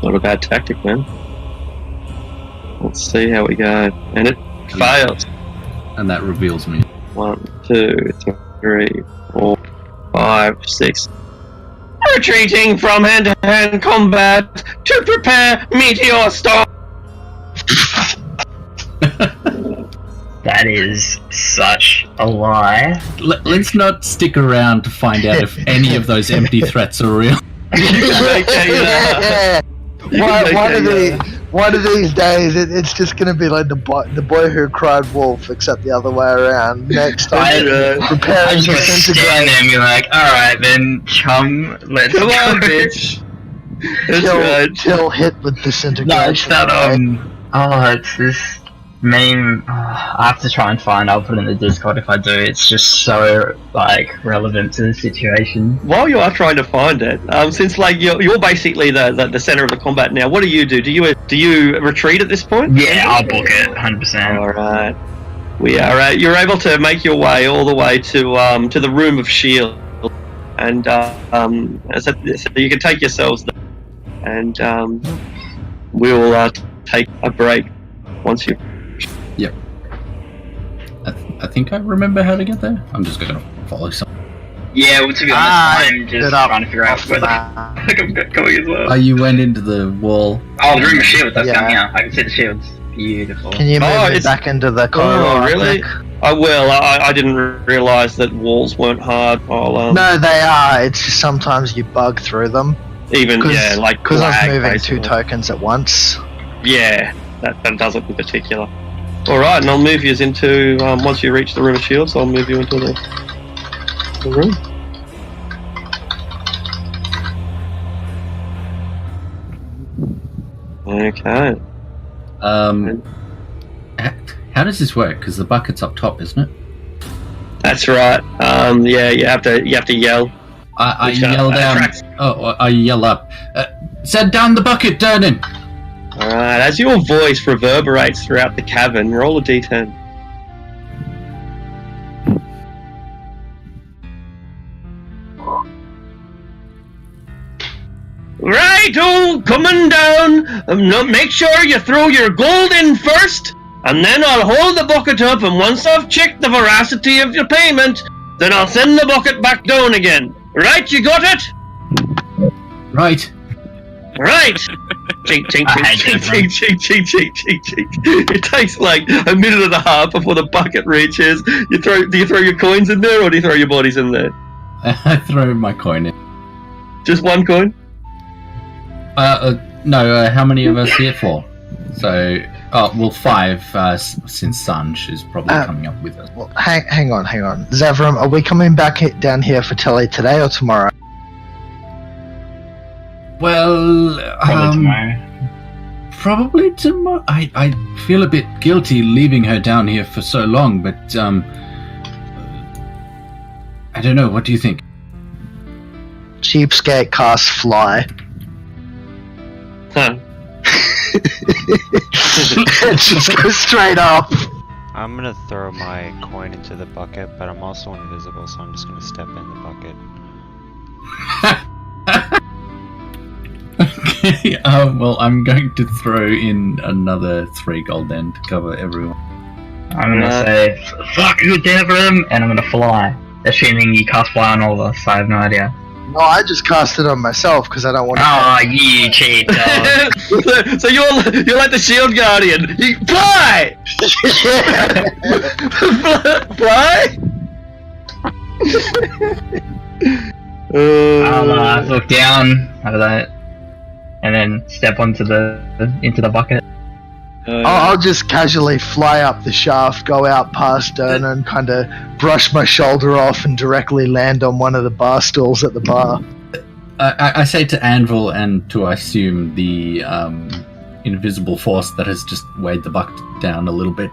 Not a bad tactic, man. Let's see how we go. And it fails. and that reveals me. 1, 2, 3, 4, 5, 6. retreating from hand-to-hand combat to prepare meteor storm. That is such a lie. Let's not stick around to find out if any of those empty threats are real. One of these days, it's just gonna be like the boy who cried wolf, except the other way around. Next time, I preparing just to want to stand disintegrate. there and be like, alright then, chum, let's Come go. on, bitch. That's right. Till hit with No, disintegration. it's that, it's this meme. I have to try and find. I'll put it in the Discord if I do. It's just so like relevant to the situation. While you are trying to find it, since like you're basically the center of the combat now, what do you do? Do you retreat at this point? Yeah, I'll book it 100%. All right. You're able to make your way all the way to the room of shield, and so you can take yourselves there, and we'll take a break once you. Yep. I think I remember how to get there. I'm just gonna follow some. Yeah, well, to be honest, I'm just trying to figure out where the fuck I'm going as well. Oh, you went into the wall. Oh, the room of shields, that's Yeah. down here. I can see the shields. Beautiful. Can you move it it's- back into the corridor? Oh, really? quick? I will. I didn't realise that walls weren't hard. I'll No, they are. It's just sometimes you bug through them. because I was I was moving two tokens at once. Yeah, that does it in particular. Alright, and I'll move you into, once you reach the room of shields, I'll move you into the room. Okay. How does this work? Because the bucket's up top, isn't it? That's right. Yeah, you have to yell. I Which, yell down. attracts- I yell up. Set down the bucket, Durnan! Alright, as your voice reverberates throughout the cavern, roll a d10. Right, coming down. No, make sure you throw your gold in first, and then I'll hold the bucket up, and once I've checked the veracity of your payment, then I'll send the bucket back down again. Right, you got it? Right. Right. Chink, chink, I chink, hate chink, chink, chink, chink, chink, chink. It takes like a minute and a half before the bucket reaches. Do you throw your coins in there, or do you throw your bodies in there? I throw my coin in. Just one coin? No, how many of us here for? So, five, since Sanj is probably coming up with us. Well, hang on. Zavram, are we coming back down here for telly today or tomorrow? Well, Probably tomorrow. probably tomorrow. I feel a bit guilty leaving her down here for so long, but, I don't know, what do you think? Cheapskate casts fly. Huh. Just go straight up. I'm gonna throw my coin into the bucket, but I'm also invisible, so I'm just gonna step in the bucket. Okay, well, I'm going to throw in another 3 gold then to cover everyone. I'm gonna say, fuck you, Devram, and I'm gonna fly. Assuming you cast fly on all of us, I have no idea. No, I just cast it on myself because I don't want to. Oh, you cheat dog. So you're like the shield guardian. You fly. Fly. I'll look down like that, and then step into the bucket. I'll just casually fly up the shaft, go out past Dern, and kind of brush my shoulder off and directly land on one of the bar stools at the bar. I say to Anvil and to, I assume, the invisible force that has just weighed the bucket down a little bit,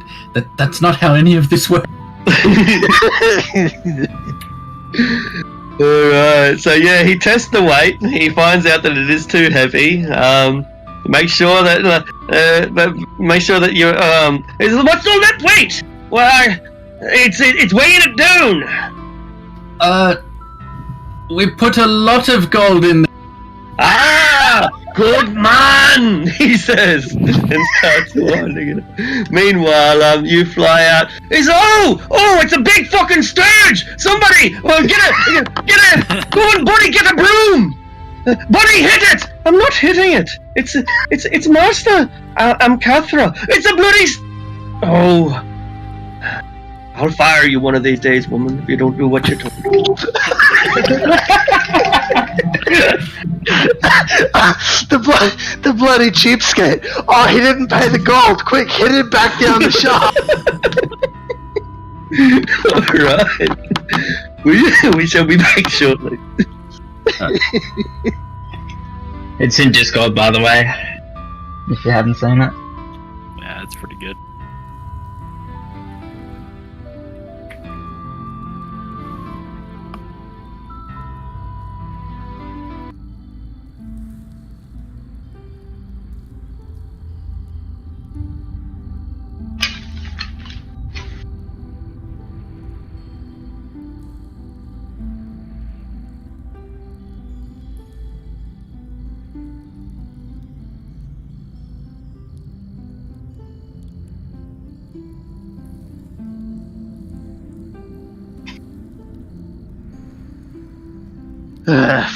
that's not how any of this works. Alright, so yeah, he tests the weight. He finds out that it is too heavy. Make sure that you what's all that weight? Well, it's weighing it down. We put a lot of gold in there. Ah, good man, he says, and starts winding it. Meanwhile, you fly out. It's it's a big fucking sturge. Somebody, get a, go on, buddy, get a broom. Buddy, hit it! I'm not hitting it. It's Master. I'm Cathra. It's a bloody. Oh. I'll fire you one of these days, woman, if you don't do what you're told. The bloody cheapskate. Oh, he didn't pay the gold. Quick, hit it back down the shop. Alright. We shall be back shortly. It's in Discord, by the way. If you haven't seen it. Yeah, it's pretty good.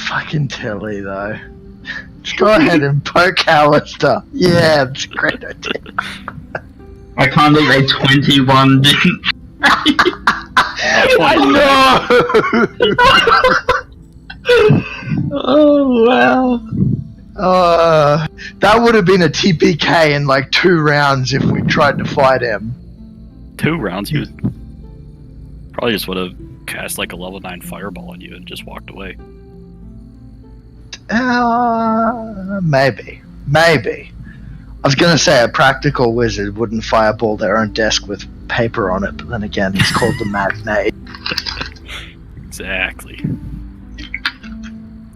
Fucking Tilly, though. Let's go ahead and poke Alistair. Yeah, it's a great idea. I can't believe they 21 didn't. I know! Oh, wow. That would have been a TPK in like 2 rounds if we tried to fight him. 2 rounds, you probably just would have cast like a level 9 fireball on you and just walked away. Maybe. I was gonna say a practical wizard wouldn't fireball their own desk with paper on it, but then again, he's called the magnate. Exactly.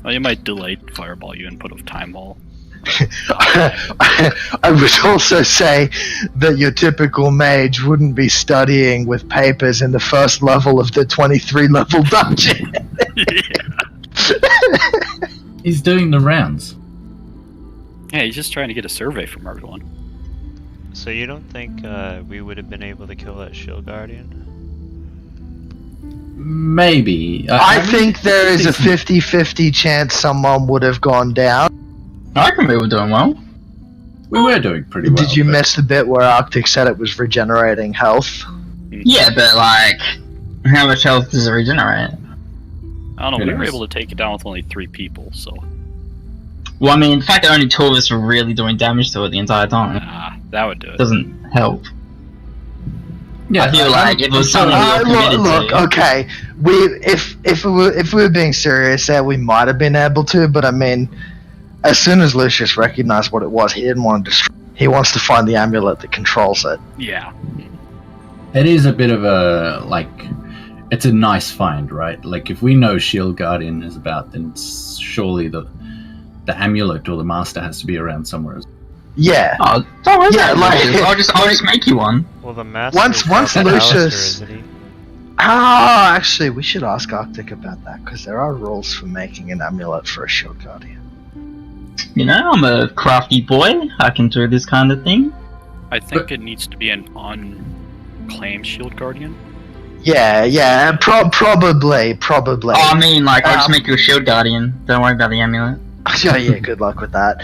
Well, you might delayed fireball you and put a time wall. I would also say that your typical mage wouldn't be studying with papers in the first level of the 23 level dungeon. He's doing the rounds. Yeah, he's just trying to get a survey from everyone. So you don't think we would have been able to kill that shield guardian? Maybe. I think there is a 50-50 chance someone would have gone down. I reckon we were doing well. We were doing pretty well. Did you but- miss the bit where Arctic said it was regenerating health? Yeah, but like, how much health does it regenerate? I don't know, Who we were knows? able to take it down with only 3 people, so... Well, I mean, the fact that only 2 of us were really doing damage to it the entire time Nah, that would do it. doesn't help. Yeah, I feel like if it was something we were committed Look, to... okay. If we were being serious there, we might have been able to, but I mean, as soon as Lucius recognized what it was, he didn't want to destroy. He wants to find the amulet that controls it. Yeah. It is a bit of a, like, it's a nice find, right? Like, if we know Shield Guardian is about, then surely the amulet or the master has to be around somewhere. Yeah. Oh, don't worry Yeah, about it, like- Lucius. I'll just make you one. Well, the master. Once Alistair, Lucius- isn't he? Ah, actually, we should ask Arctic about that because there are rules for making an amulet for a shield guardian. You know, I'm a crafty boy. I can do this kind of thing. I think it needs to be an unclaimed shield guardian. Yeah, probably. Oh, I mean, like, I'll just Um, make you a shield guardian. Don't worry about the amulet. Yeah, good luck with that.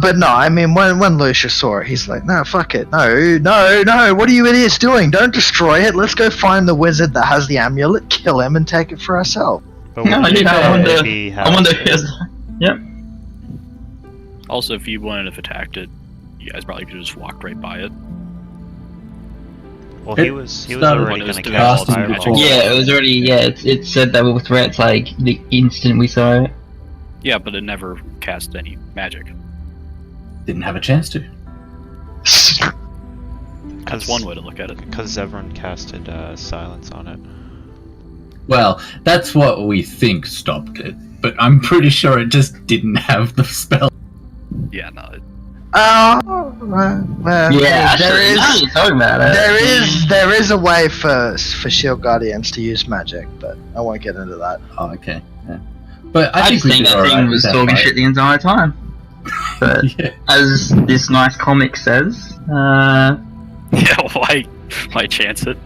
But no, I mean, when Lucius saw it, he's like, no, fuck it. No, what are you idiots doing? Don't destroy it. Let's go find the wizard that has the amulet, kill him, and take it for ourselves. But No, wouldn't yeah, it I wonder- be I wonder if Alistair? Yep. Also, if you wouldn't have attacked it, you guys probably could have just walked right by it. Well, It he was started already when it going was to doing cast all the fireball. magic. Yeah, it was already, it said that we were threats, like, the instant we saw it. Yeah, but it never cast any magic. Didn't have a chance to. That's one way to look at it. Because Zevran casted silence on it. Well, that's what we think stopped it, but I'm pretty sure it just didn't have the spell. Yeah, no. Yeah, there actually, now is. you're talking about it. There is a way for shield guardians to use magic, but I won't get into that. Oh, okay. Yeah. But I I think just we think did that alright thing with was that talking fight. shit the entire time. But Yeah. as this nice comic says, Yeah, why chance it?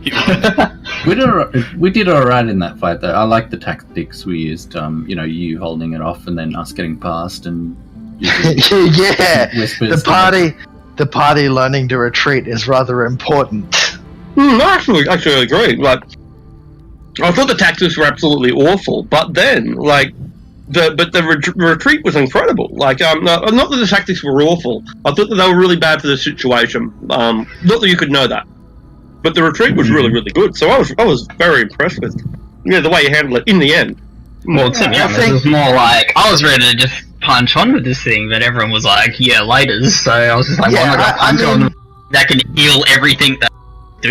You won. We did alright in that fight, though. I like the tactics we used. You holding it off and then us getting past and Yeah, whispers. the party learning to retreat is rather important. Actually, I agree. Like, I thought the tactics were absolutely awful, but then, like, the retreat was incredible. Like, not that the tactics were awful. I thought that they were really bad for the situation. Not that you could know that, but the retreat was really, really good. So I was very impressed with, the way you handled it in the end. Well, to be honest, it was more like I was ready to just punch on with this thing, but everyone was like, "Yeah, laters." So I was just like, "Well, I'm not gonna punch on that can heal everything."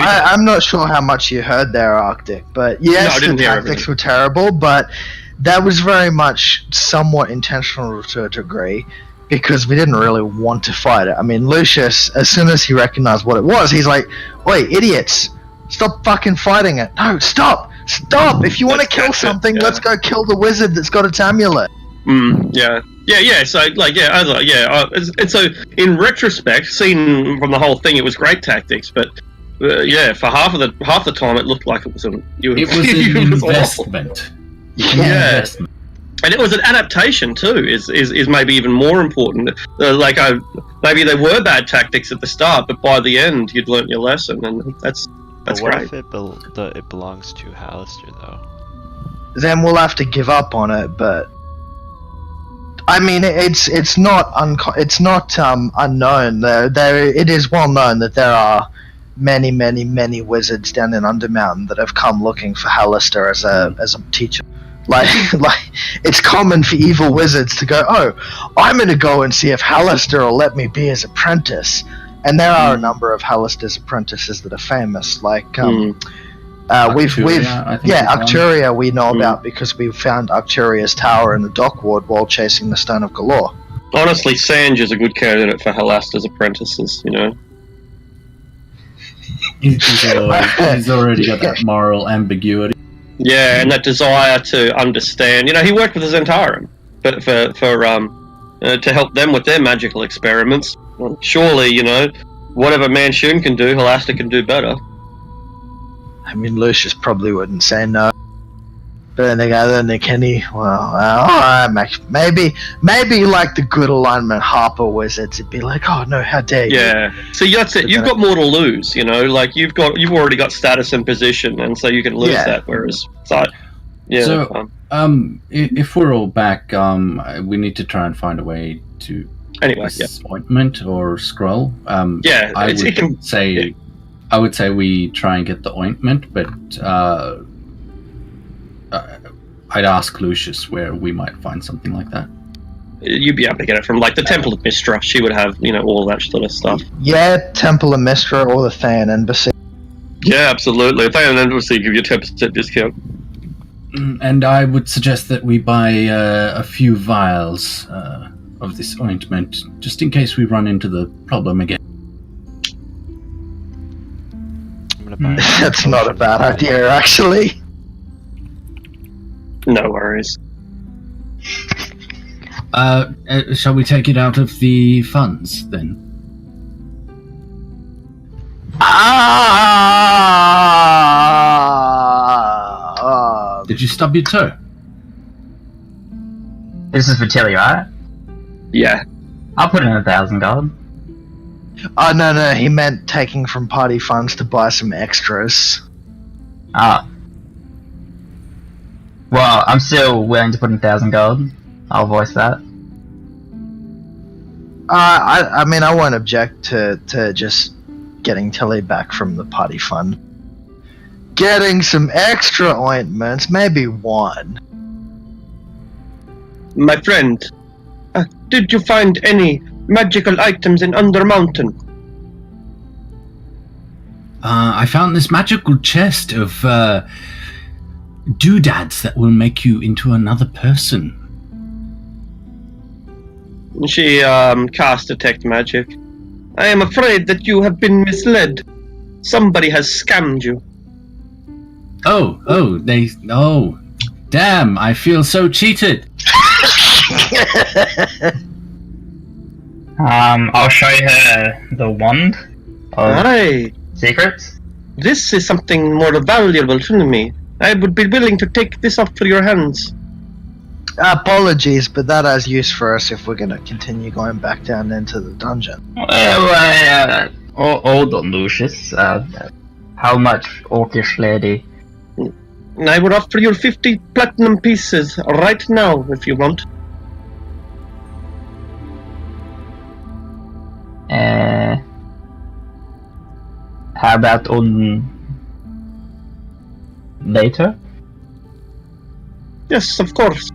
I'm not sure how much you heard there, Arctic, but yes, the tactics were terrible, but that was very much somewhat intentional to a degree, because we didn't really want to fight it. I mean, Lucius, as soon as he recognized what it was, he's like, "Wait, idiots, stop fucking fighting it. No, stop! If you want to kill something, let's go kill the wizard that's got its amulet." Yeah. So, and so in retrospect, seen from the whole thing, it was great tactics, but for half the time, it looked like it was an investment. Yeah. And it was an adaptation too. Is maybe even more important. Maybe they were bad tactics at the start, but by the end, you'd learnt your lesson, and that's But what great. if it belongs to Hallister, though? Then we'll have to give up on it. But I mean, it's not unknown. It is well known that there are many wizards down in Undermountain that have come looking for Hallister as a teacher. Like it's common for evil wizards to go, "Oh, I'm going to go and see if Hallister will let me be his apprentice." And there are a number of Hallister's apprentices that are famous, like Arcturia we know about because we found Arcturia's tower in the dock ward while chasing the Stone of Galore. Honestly, Sanj is a good candidate for Hallister's apprentices. He's already got that moral ambiguity. Yeah, and that desire to understand. He worked with the Zentarum, but to help them with their magical experiments. Well, surely, whatever Manchun can do, Hallister can do better. I mean, Lucius probably wouldn't say no. But then Kenny, maybe like the good alignment Harper wizards, it'd be like, "Oh no, how dare you!" Yeah. See, that's it. You've got more to lose. Like you've already got status and position, and so you can lose that. Whereas, if we're all back, we need to try and find a way to ointment or scroll. I would say we try and get the ointment, but I'd ask Lucius where we might find something like that. You'd be able to get it from the Temple of Mistra. She would have all that sort of stuff. Yeah, Temple of Mistra or the Thayan Embassy. Yeah, absolutely. Thayan Embassy give you a 10% discount. And I would suggest that we buy a few vials of this ointment, just in case we run into the problem again. I'm gonna buy That's not a bad idea, actually. No worries. Shall we take it out of the funds, then? Did you stub your toe? This is for Tilly, right? Yeah. I'll put in 1,000 gold. Oh, no, he meant taking from party funds to buy some extras. Ah. Well, I'm still willing to put in 1,000 gold. I'll voice that. I mean, I won't object to just getting Tilly back from the party fund. Getting some extra ointments, maybe one. My friend, did you find any magical items in Undermountain? I found this magical chest of doodads that will make you into another person. She cast Detect Magic. I am afraid that you have been misled. Somebody has scammed you. Oh, damn, I feel so cheated. I'll show her the wand of Aye. secrets. This is something more valuable to me. I would be willing to take this off your hands. Apologies, but that has use for us if we're gonna continue going back down into the dungeon. Hold on, Lucius. How much, orcish lady? I would offer you 50 platinum pieces right now if you want. How about on later? Yes, of course.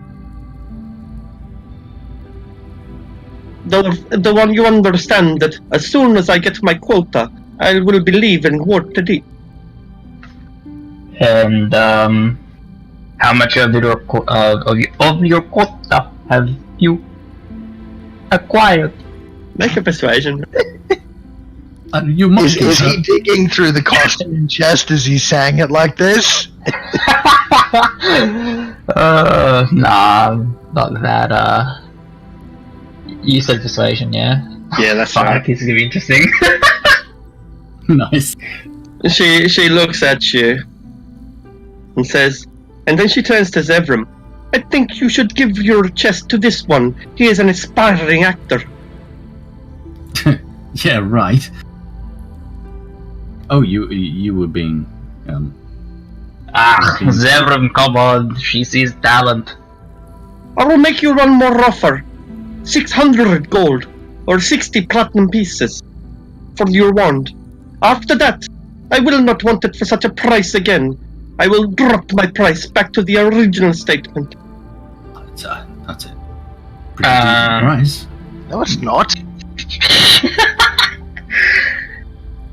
The one you understand that as soon as I get my quota, I will be leaving Waterdeep. And how much of your quota have you acquired? Make a persuasion. You must Is he digging through the costume chest as he's saying it like this? Nah, not that. You said persuasion, yeah? Yeah, that's Fuck, right. this is gonna be interesting. Nice. She looks at you and says, and then she turns to Zevram. I think you should give your chest to this one. He is an aspiring actor. Yeah, right. Oh, you were being Zevram, come on, she sees talent. I will make you one more offer. 600 gold or 60 platinum pieces for your wand. After that, I will not want it for such a price again. I will drop my price back to the original statement. That's it. Pretty decent price. No, it's not.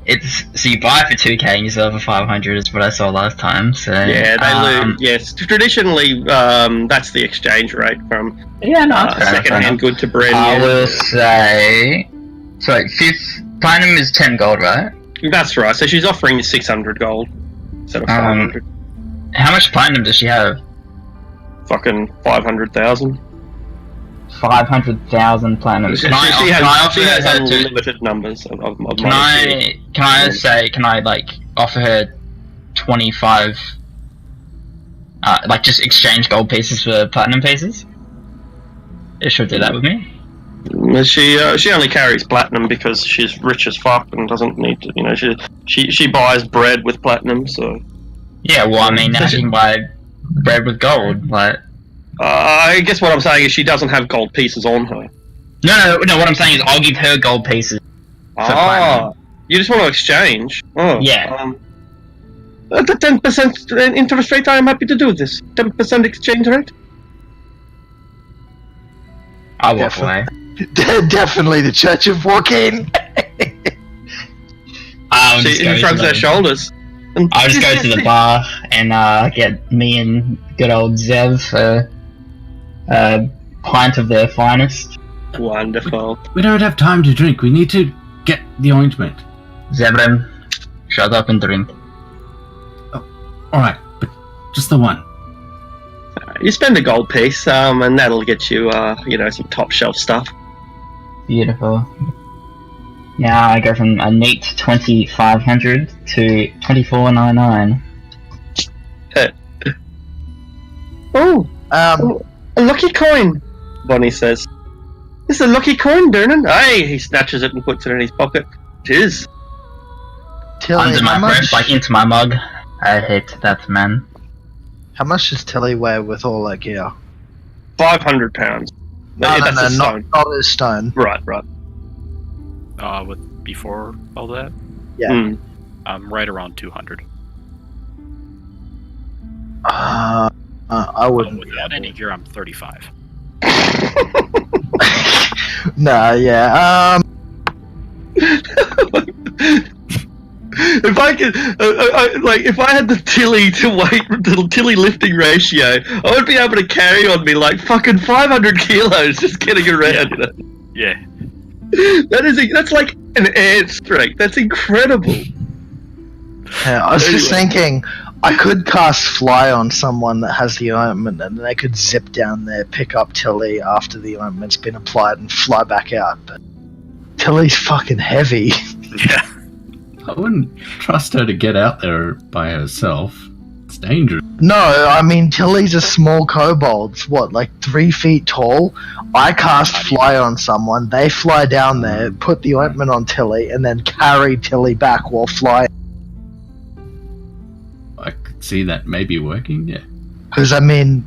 It's so you buy it for 2k and you sell it for 500 is what I saw last time. So Yeah, they lose. Yes, traditionally, that's the exchange rate from second-hand good to brand new. I will say, sorry, platinum is 10 gold, right? That's right. So she's offering you 600 gold instead of 500. How much platinum does she have? Fucking 500,000. 500,000 platinum. She Can I has unlimited numbers of money. Can I like offer her 25? Like just exchange gold pieces for platinum pieces? She'll do that with me. She only carries platinum because she's rich as fuck and doesn't need to. You know, she buys bread with platinum. So yeah, well, I mean, now she can buy bread with gold, like. I guess what I'm saying is she doesn't have gold pieces on her. No. What I'm saying is I'll give her gold pieces. You just want to exchange? Oh, yeah. At the 10% interest rate, I am happy to do this. 10% exchange rate. I'll walk away. Definitely the Church of Joaquin. She shrugs her shoulders. I'll just go to the bar and get me and good old Zev a pint of their finest. Wonderful. We don't have time to drink. We need to get the ointment. Zevram, shut up and drink. Oh, alright, but just the one. You spend a gold piece, and that'll get you, some top shelf stuff. Beautiful. Now I go from a neat 2,500 to 2,499. Oh, a lucky coin, Bonnie says. This is a lucky coin, Dernan. Aye, he snatches it and puts it in his pocket. It is. Tilly, Under my breath, like into my mug. I hate that man. How much does Tilly weigh with all that gear? 500 pounds. No, That's a stone. not a stone. Right. With before all that, Yeah. I'm right around 200. I wouldn't. Without any gear, I'm 35. Nah, yeah. If I could, if I had the Tilly to weight, the Tilly lifting ratio, I would be able to carry on me like fucking 500 kilos just getting around. You know? Yeah. That's like an ant strength. That's incredible. Yeah, I was just thinking, I could cast Fly on someone that has the ointment, and they could zip down there, pick up Tilly after the ointment's been applied, and fly back out. But Tilly's fucking heavy. Yeah. I wouldn't trust her to get out there by herself. It's dangerous. No, I mean, Tilly's a small kobold. What, like 3 feet tall? I cast fly on someone, they fly down there, put the ointment on Tilly, and then carry Tilly back while flying. I could see that maybe working, yeah. Because, I mean,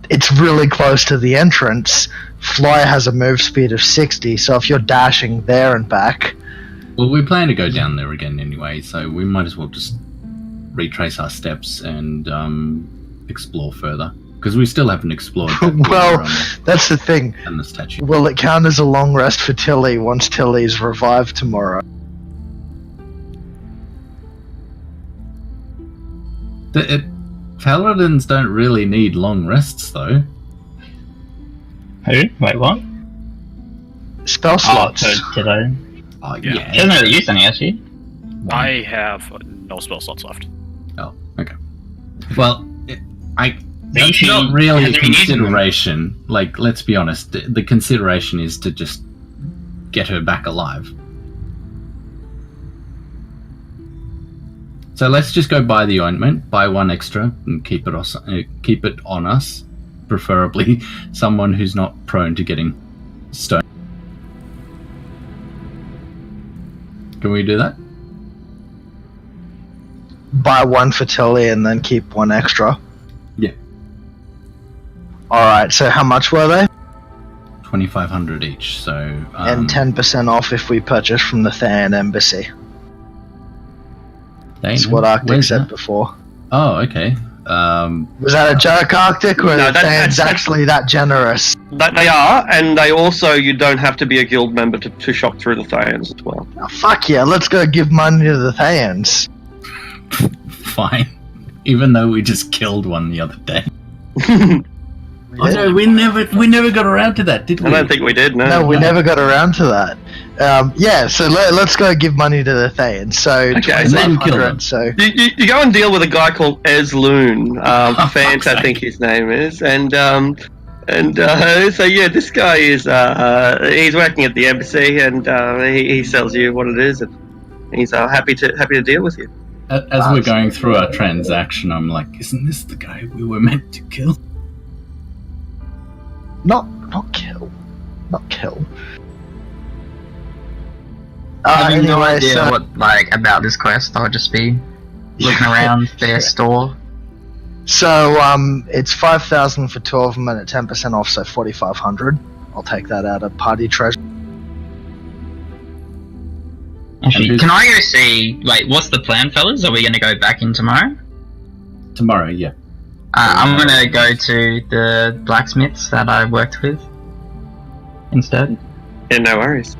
it's really close to the entrance. Fly has a move speed of 60, so if you're dashing there and back... Well, we plan to go down there again anyway, so we might as well just retrace our steps and explore further. Because we still haven't explored that Well, that's the thing. And the statue. Will it count as a long rest for Tilly once Tilly's revived tomorrow? Paladins don't really need long rests, though. Who? Wait, what? Spell slots. Oh, did I? Oh, Yeah. yeah. She hasn't really used any, actually. I have no spell slots left. Oh, okay. Well, that's she not really a hasn't been using them. consideration. Like, let's be honest, the consideration is to just get her back alive. So let's just go buy the ointment, buy 1 extra, and keep it on us. Preferably someone who's not prone to getting stoned. Can we do that? Buy 1 for Tilly and then keep 1 extra. Yeah. Alright, so how much were they? 2,500 each, so... And 10% off if we purchase from the Thayan Embassy. That's what Arctic said before. Oh, okay. Was that a joke, Arctic, or No, are Thayan's actually that generous? That they are, and they also, you don't have to be a guild member to shop through the Thayans as well. Oh, fuck yeah, let's go give money to the Thayans. Fine. Even though we just killed one the other day. Yeah. Oh no, we never got around to that, did we? I don't think we did, no. No, we never got around to that. Yeah, so let's go give money to the Thayans. So, Okay, and then kill them. 2,500, so... You go and deal with a guy called Ezloon, Fant, I think his name is, and so yeah, this guy is he's working at the embassy, and he sells you what it is, and he's happy to deal with you. As we're going through our transaction, I'm like, isn't this the guy we were meant to kill? Not kill. Not kill. I have no anyway, idea so- what, about this quest. I'll just be looking around their store. So, it's 5,000 for 2 of them and at 10% off, so 4,500. I'll take that out of party treasure. Actually, can I go see, what's the plan, fellas? Are we going to go back in tomorrow? Tomorrow, yeah. I'm going to go to the blacksmiths that I worked with instead. Yeah, no worries.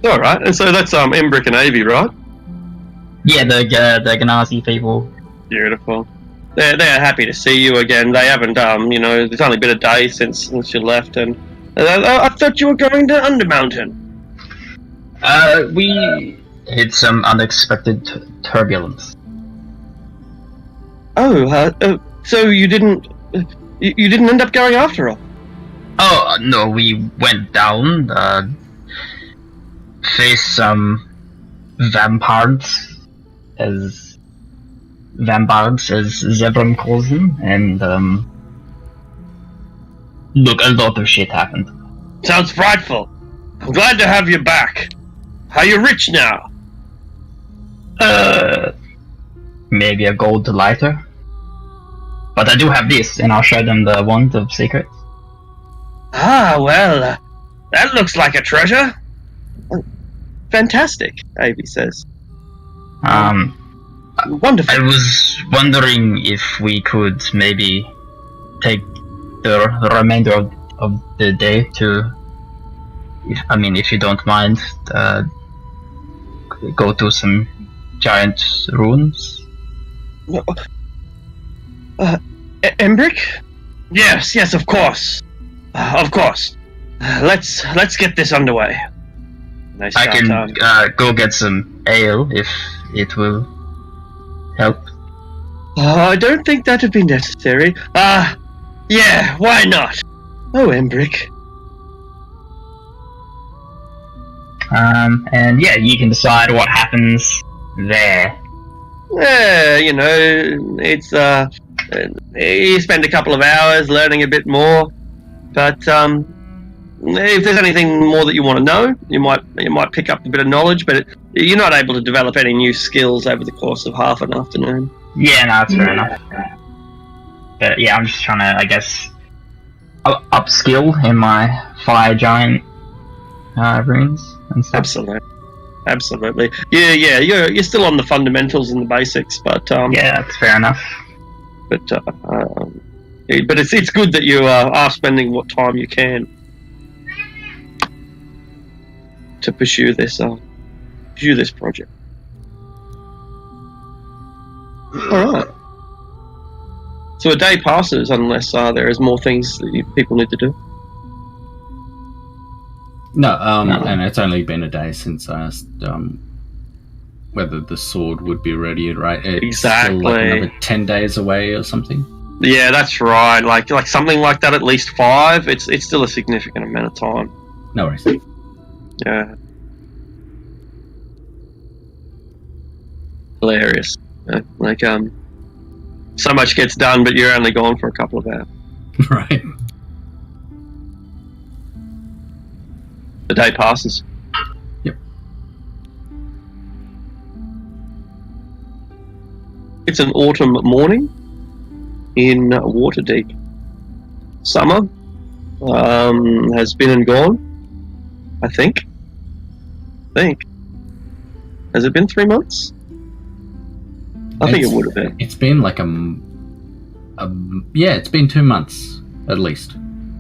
Alright, and so that's Embrick and Avi, right? Yeah, the Ganazi people. Beautiful. They're happy to see you again. They haven't, it's only been a day since you left, and I thought you were going to Undermountain. We hit some unexpected turbulence. Oh, so you didn't end up going after all? Oh, no, we went down, faced some vampires, as Zebram calls them, and, look, a lot of shit happened. Sounds frightful. I'm glad to have you back. Are you rich now? Maybe a gold lighter. But I do have this, and I'll show them the wand of secrets. Ah, well, that looks like a treasure. Fantastic, Avi says. Wonderful. I was wondering if we could maybe take the remainder of the day to, if you don't mind, go to some giant ruins. Embrick? Yes, of course. Of course. Let's get this underway. I can go get some ale if it will help. I don't think that would be necessary. Yeah, why not? Oh, Embrick. And yeah, you can decide what happens there. Yeah, you know, it's you spend a couple of hours learning a bit more, but if there's anything more that you want to know, you might pick up a bit of knowledge, but you're not able to develop any new skills over the course of half an afternoon. Yeah, no, that's fair enough. But yeah, I'm just trying to, I guess, upskill in my fire giant runes and stuff. Absolutely. Yeah. You're still on the fundamentals and the basics, but yeah, that's fair enough. But it's good that you are spending what time you can to pursue this project. All right. So a day passes unless there is more things that people need to do. No, and it's only been a day since I asked whether the sword would be ready, right? It's Exactly. Still like another 10 days away or something. Yeah, that's right. Like something like that, at least 5. It's still a significant amount of time. No worries. Yeah. Hilarious. So much gets done, but you're only gone for a couple of hours. Right. The day passes. Yep. It's an autumn morning in Waterdeep. Summer has been and gone, I think. Has it been 3 months? I think it would have been. It's been like it's been 2 months at least.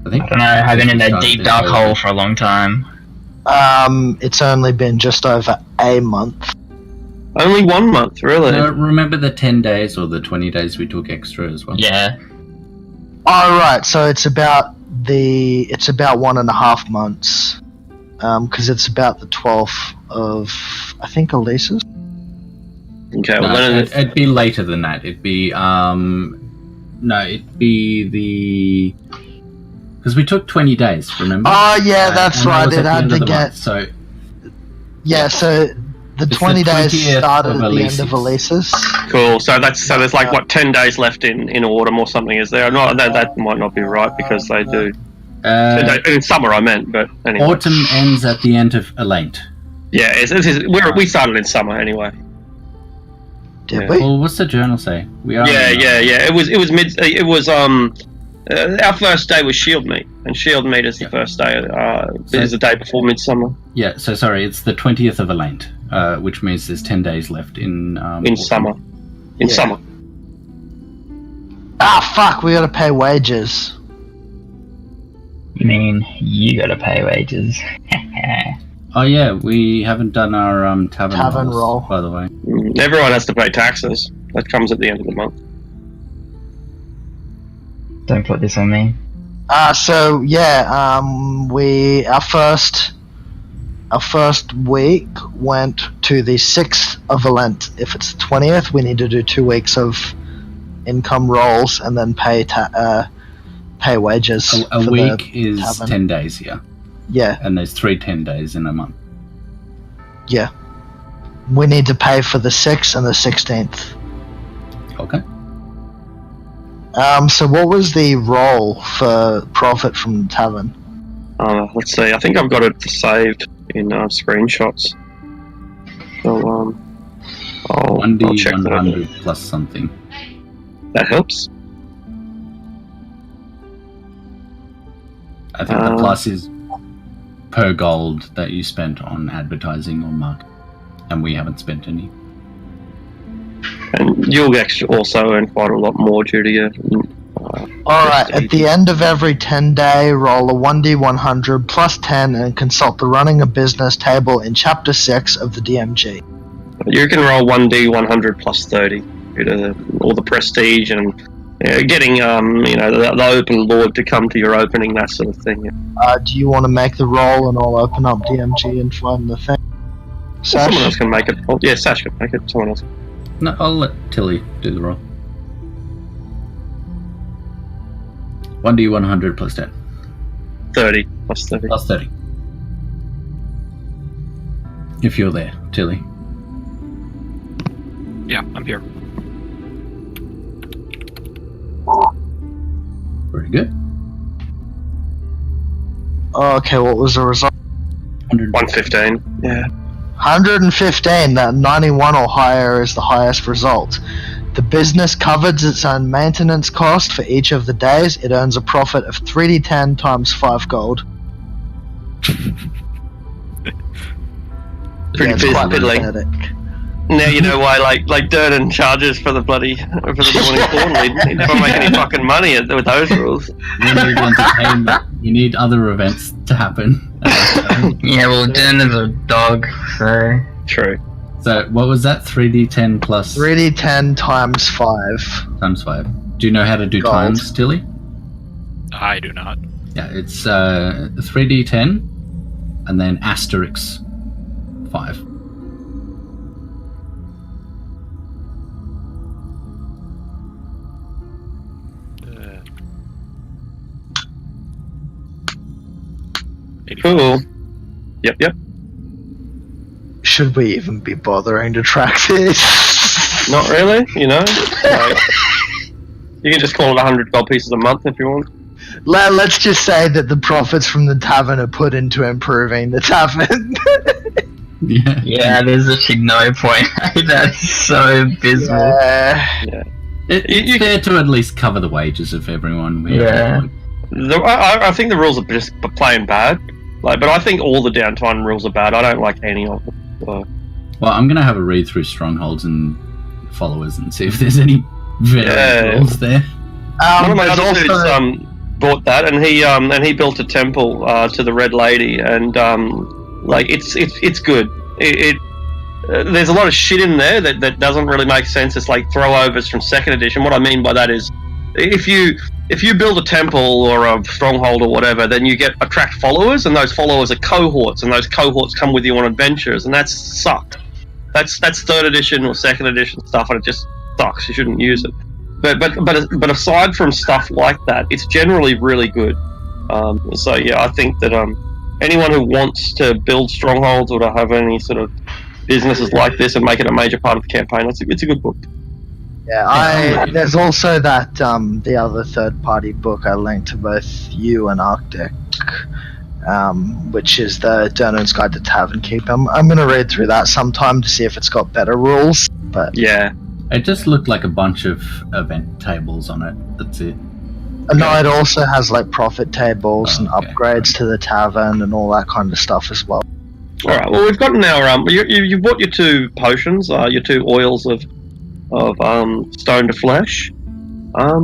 I think. I don't know. I've been in that deep dark hole for a long time. It's only been just over a month. Only 1 month, really? No, remember the 10 days or the 20 days we took extra as well? Yeah. Oh, right. So it's about 1.5 months. Because it's about the 12th of, I think, Elisa's. Okay, well, No, it'd be later than that. It'd be because we took 20 days. Remember? Oh yeah, that's and right. that was It at the had end to of the get. month, so So the It's 20 the days 20th started of at the end of Elisa's. Elisa's. cool. So there's like what 10 days left in autumn or something. Is there? No, that might not be right because they do. In summer, I meant, but anyway. autumn ends at the end of Elate. Yeah, we started in summer anyway. Did Yeah. we? Well, what's the journal say? We are. Yeah. It was our first day was Shield Meet, and Shield Meet is the first day. Is the day before Midsummer. Yeah. So sorry, it's the 20th of Elate, which means there's 10 days left in In summer. In Yeah. summer. Ah, fuck! We gotta pay wages. You mean you gotta pay wages? Oh yeah, we haven't done our tavern rolls, roll. by the way. Everyone has to pay taxes. That comes at the end of the month. Don't put this on me. So yeah, our first week went to the 6th of Lent. If it's the 20th, we need to do 2 weeks of income rolls and then pay wages. A for week the is tavern. 10 days, yeah, Yeah, and there's 3 10 days in a month. yeah. We need to pay for the 6th and the 16th. Okay. So what was the roll for profit from the tavern? Let's see. I think I've got it saved in screenshots. So I'll 1D check 100 plus something. that helps. I think the plus is per gold that you spent on advertising or marketing, and we haven't spent any. And you'll also earn quite a lot more due to your. Alright, at the end of every 10-day, roll a 1d100 plus 10 and consult the running a business table in Chapter 6 of the DMG. You can roll 1d100 plus 30 due to all the prestige and getting the open lord to come to your opening, that sort of thing. Do you want to make the roll and I'll open up DMG and find the thing? Someone else Sash? can make it. Oh, yeah, Sash can make it. Someone else. No, I'll let Tilly do the roll. 1D 100 plus 10 30 plus 30. plus 30. If you're there, Tilly. Yeah, I'm here. Very good. Okay, what was the result? 115. Yeah. 115. That 91 or higher is the highest result. The business covers its own maintenance cost for each of the days. It earns a profit of 3d10 times 5 gold. Pretty it's quite fiddling. pathetic. Now you know why, like Durden charges for the morning quarterly. He never make any fucking money with those rules. You need entertainment. You need other events to happen. Yeah, well, Jen is a dog, so... True. So, what was that? 3d10 plus 3d10 times 5. times 5. Do you know how to do Gold. times, Tilly? I do not. Yeah, it's 3d10 and then asterisk 5. Cool. Yep. Should we even be bothering to track this? Not really, you know. Like, you can just call it 100 gold pieces a month if you want. Let's just say that the profits from the tavern are put into improving the tavern. Yeah. Yeah, there's actually no point. That is so abysmal. Yeah. It's fair to at least cover the wages of everyone. Yeah. I think the rules are just plain bad. But I think all the downtime rules are bad. I don't like any of them. So. Well, I'm going to have a read through strongholds and followers and see if there's any variant rules there. One of my there's other dudes also- bought that, and he built a temple to the Red Lady, and it's good. There's a lot of shit in there that doesn't really make sense. It's like throwovers from second edition. What I mean by that is, if you build a temple or a stronghold or whatever, then you attract followers, and those followers are cohorts, and those cohorts come with you on adventures, and that's sucked. That's third edition or second edition stuff, and it just sucks. You shouldn't use it. But aside from stuff like that, it's generally really good. So yeah, I think that anyone who wants to build strongholds or to have any sort of businesses like this and make it a major part of the campaign, it's a good book. Yeah, there's also that the other third-party book I linked to both you and Arctic, which is the Durnan's Guide to Tavern Keep. I'm going to read through that sometime to see if it's got better rules. But yeah, it just looked like a bunch of event tables on it. That's it. No, it also has like profit tables and okay. upgrades to the tavern and all that kind of stuff as well. All right. Well, we've got now. You bought your 2 potions, your 2 oils of stone to flesh. Are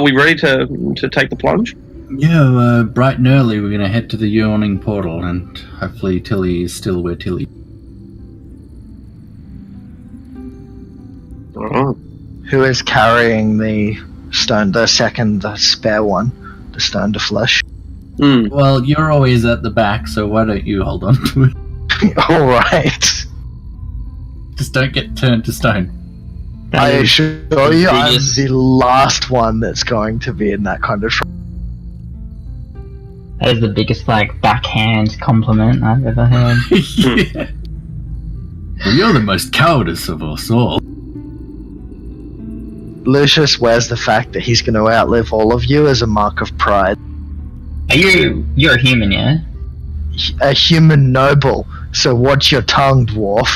we ready to take the plunge? Yeah, bright and early we're going to head to the yawning portal, and hopefully Tilly is still where Tilly. Oh. Who is carrying the stone, the spare one, the stone to flesh? Well, you're always at the back, so why don't you hold on to it? Alright. Just don't get turned to stone. I assure you, I'm biggest- the last one that's going to be in that kind of trouble. That is the biggest, backhand compliment I've ever heard. Yeah. Well, you're the most cowardice of us all. Lucius wears the fact that he's going to outlive all of you as a mark of pride. You're a human, yeah? A human noble, so watch your tongue, dwarf.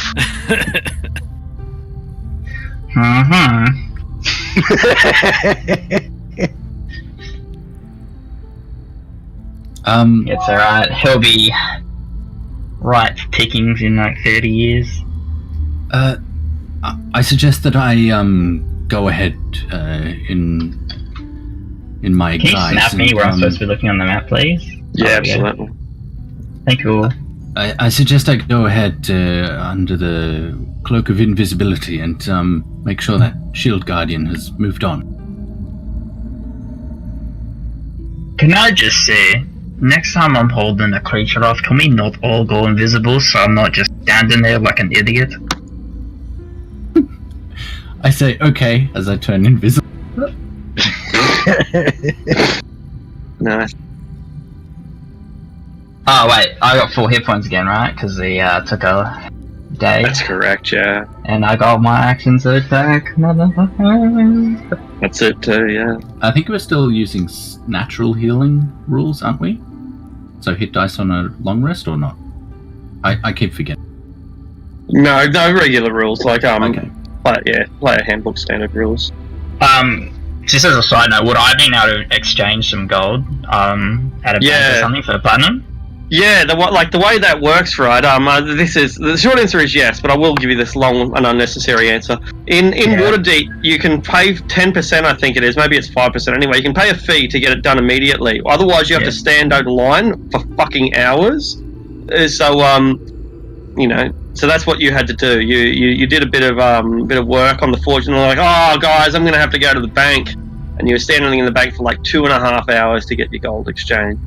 It's alright. He'll be ripe pickings in 30 years. I suggest that I go ahead in my Can you guise. snap me where I'm supposed to be looking on the map, please? Yeah, absolutely. Thank you. I suggest I go ahead under the cloak of invisibility and make sure that Shield Guardian has moved on. Can I just say, next time I'm holding a creature off, can we not all go invisible so I'm not just standing there like an idiot? I say okay as I turn invisible. Nice. Oh wait, I got 4 hit points again, right? Because he took a day. That's correct, yeah. And I got my action surge back. That's it too, yeah. I think we're still using natural healing rules, aren't we? So hit dice on a long rest or not? I keep forgetting. No regular rules, like, Okay. player handbook standard rules. Just as a side note, would I have been able to exchange some gold at a bank or something for platinum? Yeah, the way that works, right? The short answer is yes, but I will give you this long and unnecessary answer. In Waterdeep, you can pay 10%, I think it is. Maybe it's 5% anyway. You can pay a fee to get it done immediately. Otherwise, you have to stand out in line for fucking hours. So that's what you had to do. You did a bit of work on the fortune. And like, oh guys, I'm gonna have to go to the bank, and you were standing in the bank for like 2.5 hours to get your gold exchange.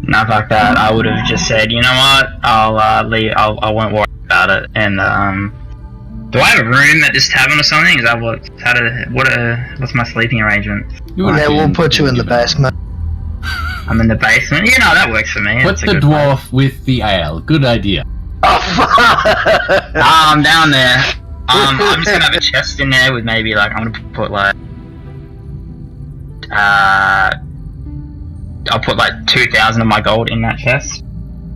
Not like that. I would have just said, you know what? I'll leave. I won't worry about it. And do I have a room at this tavern or something? Is that what's my sleeping arrangement? Yeah, we'll put you in the basement. I'm in the basement. Yeah, no, that works for me. Put the dwarf with the ale. Good idea. I'm down there. I'm just gonna have a chest in there with maybe like I'm gonna put like I'll put like 2,000 of my gold in that chest.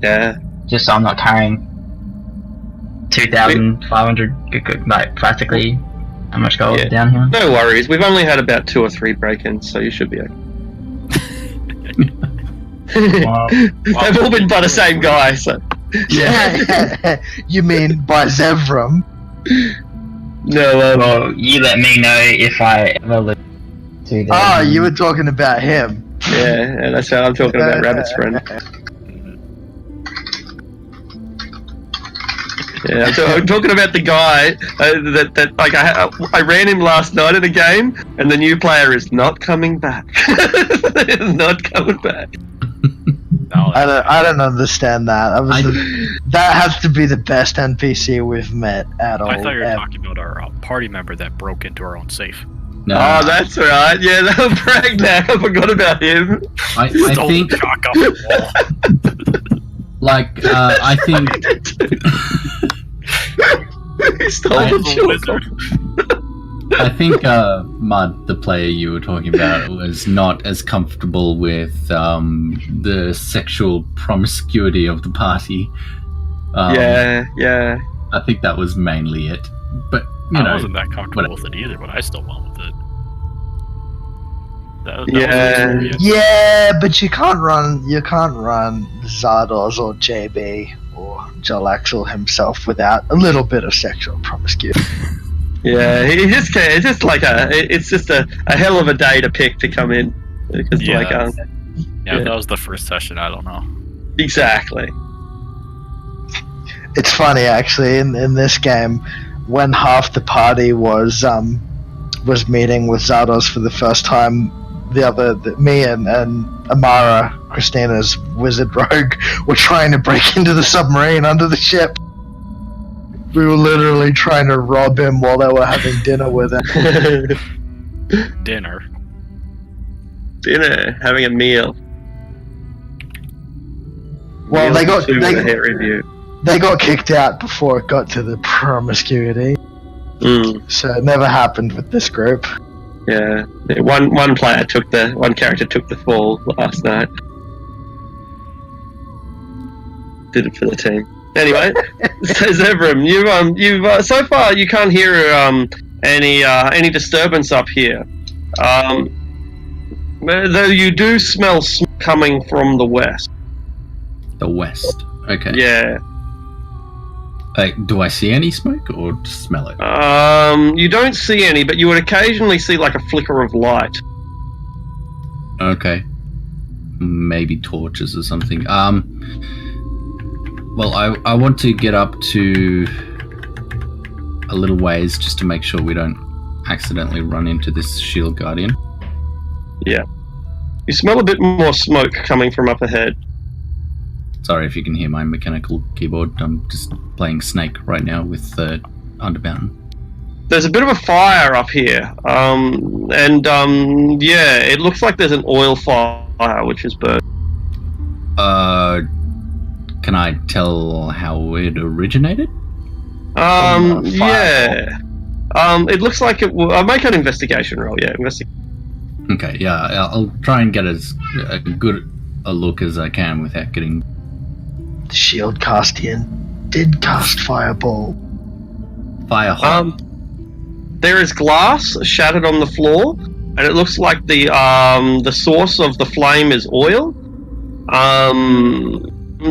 Yeah. Just so I'm not carrying 2,500 like practically how much gold down here. No worries. We've only had about 2 or 3 break-ins, so you should be okay. They've all been by the same guy, so. Yeah. You mean by Zevram? No, well, you let me know if I ever lose to Oh, you were talking about him. Yeah, that's how I'm talking about Rabbit's friend. Yeah, I'm talking about the guy that like I ran him last night in a game, and the new player is not coming back. Not coming back. No, I don't understand that. That has to be the best NPC we've met at all. I thought you were talking about our party member that broke into our own safe. No, Oh, that's right. Yeah, that was Bragnac. I forgot about him. I Stole think, the chalk off the wall. like, I think, He stole I- the chalk. I think Mud, the player you were talking about, was not as comfortable with the sexual promiscuity of the party. Yeah. I think that was mainly it. But you I know, wasn't that comfortable what- with it either, but I still went with it. That Yeah. was weird. Yeah, but you can't run Zardoz or JB or Jalaxel himself without a little bit of sexual promiscuity. Yeah, it's just like it's just a hell of a day to pick to come in. Because Yeah. yeah. If that was the first session, I don't know. Exactly. It's funny actually in this game when half the party was meeting with Zardoz for the first time. Me and Amara, Christina's wizard rogue, were trying to break into the submarine under the ship. We were literally trying to rob him while they were having dinner with him. Dinner. Dinner, having a meal. Well, Meal with a hairy view. they got kicked out before it got to the promiscuity, so it never happened with this group. Yeah. One character took the fall last night. Did it for the team. Anyway, so Zevram, you've so far you can't hear any disturbance up here. Though you do smell smoke coming from the west. the west. Okay. Yeah. Do I see any smoke or just smell it? You don't see any, but you would occasionally see like a flicker of light. Okay. Maybe torches or something. Well, I want to get up to a little ways just to make sure we don't accidentally run into this shield guardian. Yeah. You smell a bit more smoke coming from up ahead. Sorry if you can hear my mechanical keyboard. I'm just playing Snake right now with Undermountain. There's a bit of a fire up here. It looks like there's an oil fire which is burnt. can I tell how it originated? Yeah. It looks like it will... make an investigation roll, yeah. Okay, yeah, I'll try and get as good a look as I can without getting... The shield castian did cast Fireball. Firehawk. There is glass shattered on the floor, and it looks like the source of the flame is oil.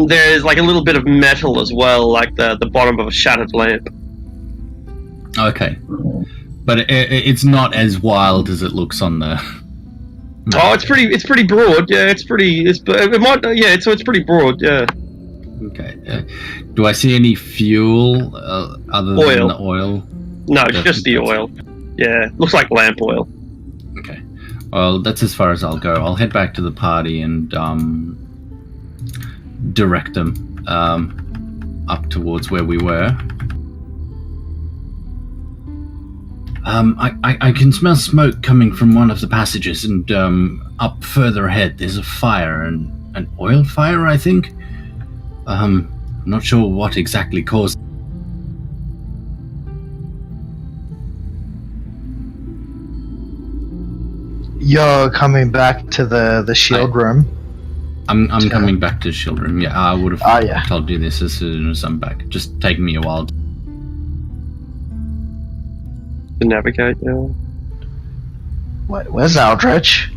There's like a little bit of metal as well, like the bottom of a shattered lamp. Okay. But it's not as wild as it looks on the... Oh, it's pretty broad. Yeah, it's pretty broad. Yeah. Okay. Do I see any fuel other than the oil? No, just the oil. Yeah, looks like lamp oil. Okay. Well, that's as far as I'll go. I'll head back to the party and direct them up towards where we were. I can smell smoke coming from one of the passages, and up further ahead there's a fire, an oil fire, I think. Not sure what exactly caused. You're coming back to the shield room. I'm coming back to shield room. Yeah, I would have told you this as soon as I'm back. Just taking me a while. To navigate, yeah. Where's Aldrich?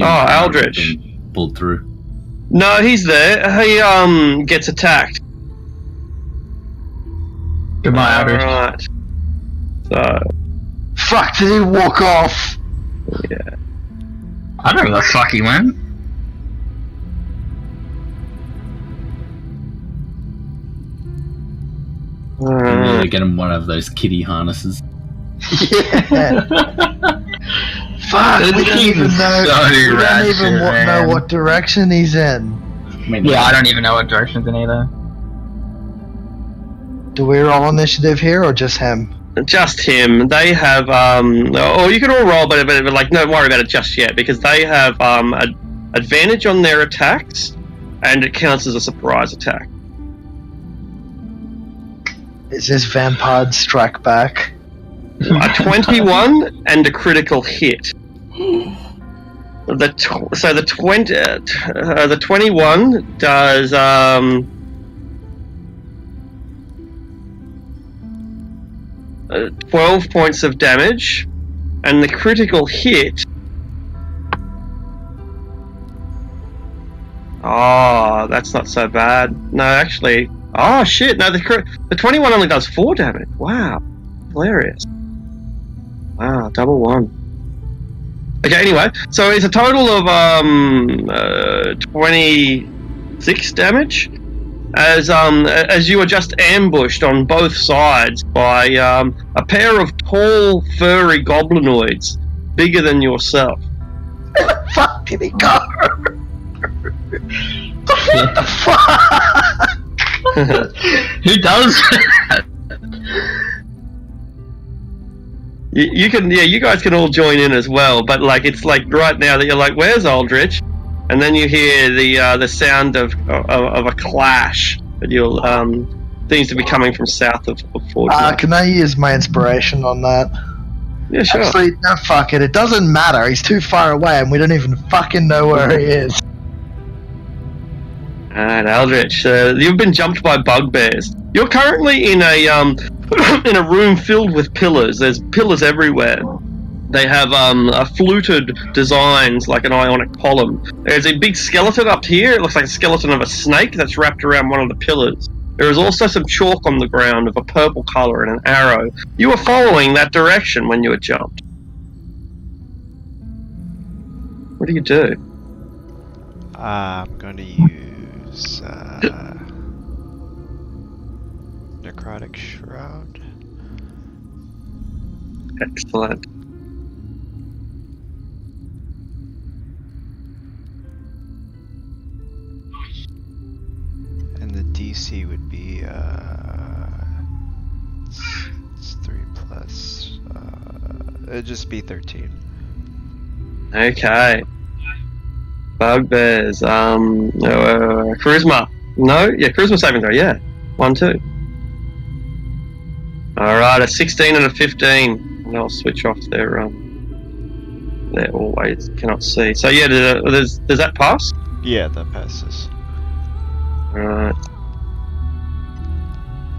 Aldrich. Pulled through. No, he's there. He gets attacked. Goodbye, Aldrich. Alright. So Fuck, did he walk off? yeah. I don't know where the fuck he went. Really get him one of those kitty harnesses. Yeah. Fuck, we don't even know what direction he's in. Yeah, I don't even know what direction's in either. Do we roll initiative here or just him? Just him. They have or you can all roll, but like don't worry about it just yet, because they have advantage on their attacks, and it counts as a surprise attack. Is this Vampire Strike Back? A 21 and a critical hit. The 21 does 12 points of damage, and the critical hit. Oh, that's not so bad. No, actually. Oh shit! No, the 21 only does 4 damage. Wow, hilarious. Wow, double one. Okay, anyway, so it's a total of 26 damage, as you are just ambushed on both sides by a pair of tall, furry goblinoids, bigger than yourself. Where the fuck did he go? What the fuck? Who does that? You guys can all join in as well, but like it's like right now that you're like, where's Aldrich? And then you hear the sound of a clash that you'll seems to be coming from south of Fort. Can I use my inspiration on that? Yeah, sure. Actually, no, fuck it. It doesn't matter. He's too far away, and we don't even fucking know where he is. Alright, Aldrich, you've been jumped by bugbears. You're currently in a in a room filled with pillars. There's pillars everywhere. They have fluted designs like an ionic column. There's a big skeleton up here. It looks like a skeleton of a snake that's wrapped around one of the pillars. There is also some chalk on the ground of a purple color and an arrow. You were following that direction when you were jumped. What do you do? I'm going to use Necrotic Shroud. Excellent. And the DC would be it's 3 plus it'd just be 13. Okay. Bugbears. Charisma. No? Yeah, charisma saving throw, yeah. 1, 2. Alright, a 16 and a 15. And I'll switch off their always cannot see. So yeah, does that pass? Yeah, that passes. Alright.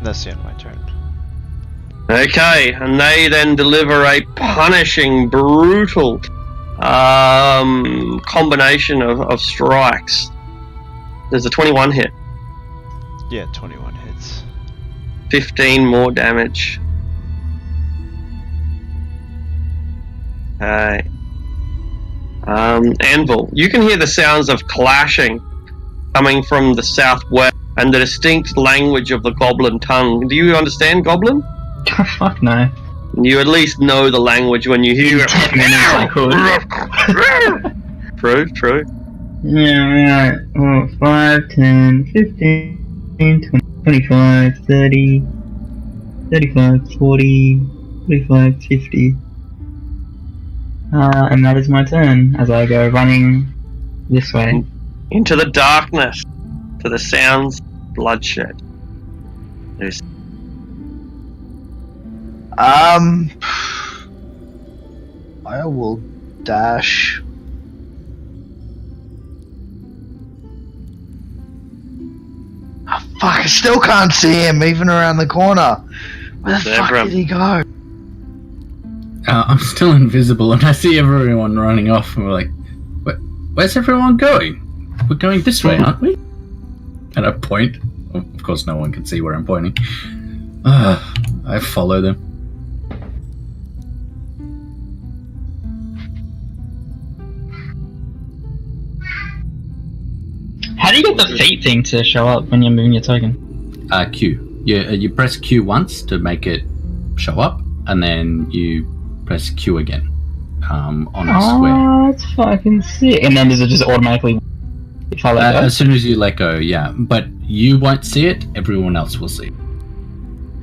That's the end of my turn. Okay, and they then deliver a punishing, brutal combination of strikes. There's a 21 hit. Yeah, 21 hits. 15 more damage. Okay. Anvil, you can hear the sounds of clashing coming from the southwest and the distinct language of the goblin tongue. Do you understand goblin? Fuck no. You at least know the language when you hear it. 10 minutes I could. True. Yeah, right. 5, 10, 15, 20, 25, 30, 35, 40, 45, 50. And that is my turn as I go running this way. Into the darkness, to the sounds of bloodshed. There's I will dash. Oh, fuck, I still can't see him, even around the corner. Where the fuck did he go? I'm still invisible, and I see everyone running off, and we're like, where's everyone going? We're going this way, aren't we? And I point. Of course, no one can see where I'm pointing. I follow them. How do you get the feet thing to show up when you're moving your token? Q. You press Q once to make it show up, and then you press Q again on a square. Oh, that's fucking sick. And then does it just automatically if I let go? As soon as you let go, yeah. But you won't see it, everyone else will see it.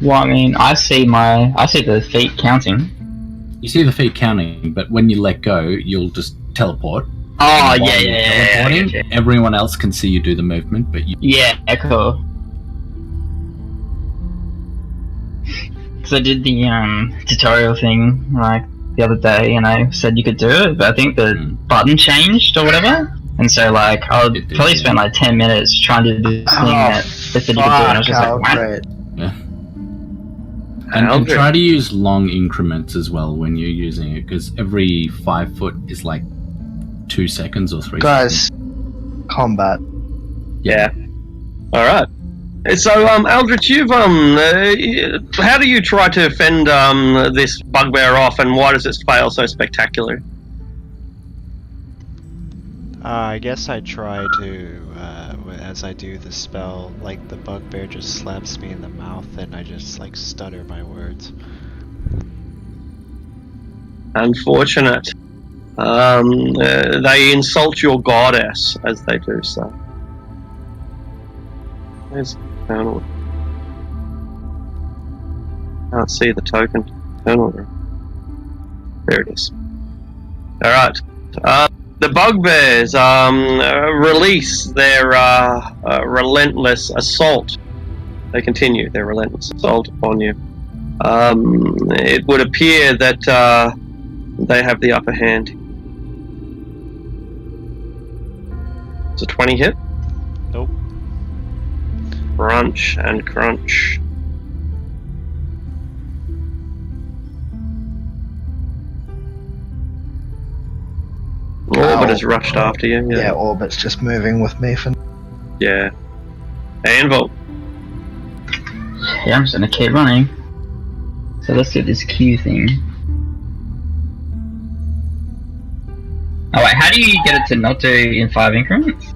Well, I mean, I see the feet counting. You see the feet counting, but when you let go, you'll just teleport. Oh, While you're yeah. teleporting, everyone else can see you do the movement, but you... Yeah, cool. Because I did the tutorial thing, like, the other day, and I said you could do it, but I think the button changed or whatever. And so, like, I would probably spend like 10 minutes trying to do this thing that they said you could do, and I was just like, what? Yeah. And try to use long increments as well when you're using it, because every 5 foot is like 2 seconds or 3 Guys, seconds. combat. Yeah. Alright. So, Aldrich, you've, how do you try to fend, this bugbear off, and why does it fail so spectacularly? I guess I try to, as I do the spell, like the bugbear just slaps me in the mouth and I just like stutter my words. Unfortunate. They insult your goddess as they do so. Where's Colonel? Can't see the token. Colonel. There it is. Alright. The bugbears release their relentless assault. They continue their relentless assault upon you. It would appear that they have the upper hand. It's a 20 hit. Nope. Crunch and crunch. Orbit has rushed after you. Yeah, Orbit's just moving with me for... Yeah. Anvil. Yeah, I'm just gonna keep running. So let's do this Q thing. Oh wait, how do you get it to not do in 5 increments?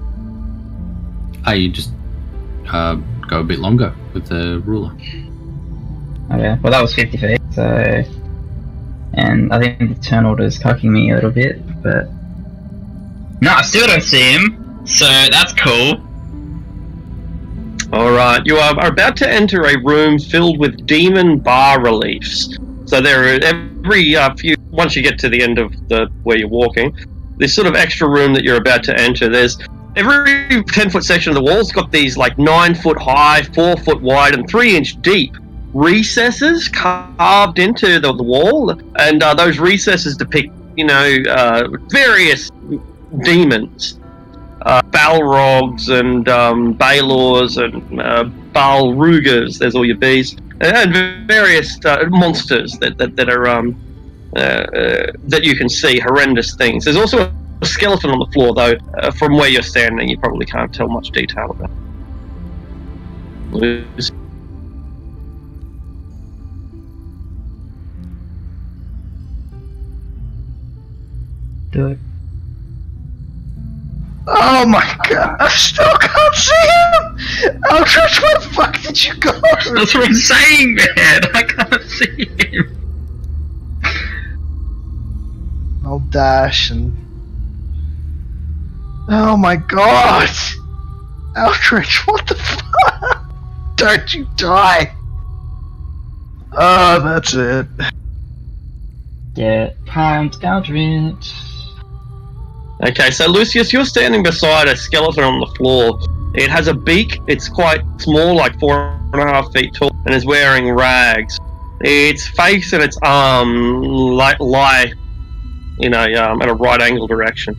You just go a bit longer with the ruler. Okay, well that was 50 feet, so... And I think the turn order is cocking me a little bit, but... No, I still don't see him, so that's cool. Alright, you are about to enter a room filled with demon bas-reliefs. So there are every few... Once you get to the end of where you're walking, this sort of extra room that you're about to enter, there's every 10-foot section of the wall's got these like 9-foot high, 4-foot wide, and 3-inch deep recesses carved into the wall, and those recesses depict, various demons, Balrogs and Balors and Balrugas. There's all your bees and various monsters that are that you can see, horrendous things. There's also a skeleton on the floor, though. From where you're standing, you probably can't tell much detail about it. Do it. Oh my god, I still can't see him! Aldrich, where the fuck did you go? That's what I'm saying, man! I can't see him! I'll dash and... Oh my god! Aldrich, what the fuck? Don't you die! Oh, that's it. Get pumped, Aldrich. Okay, so Lucius, you're standing beside a skeleton on the floor. It has a beak. It's quite small, like 4.5 feet tall, and is wearing rags. Its face and its arm lie in at a right angle direction.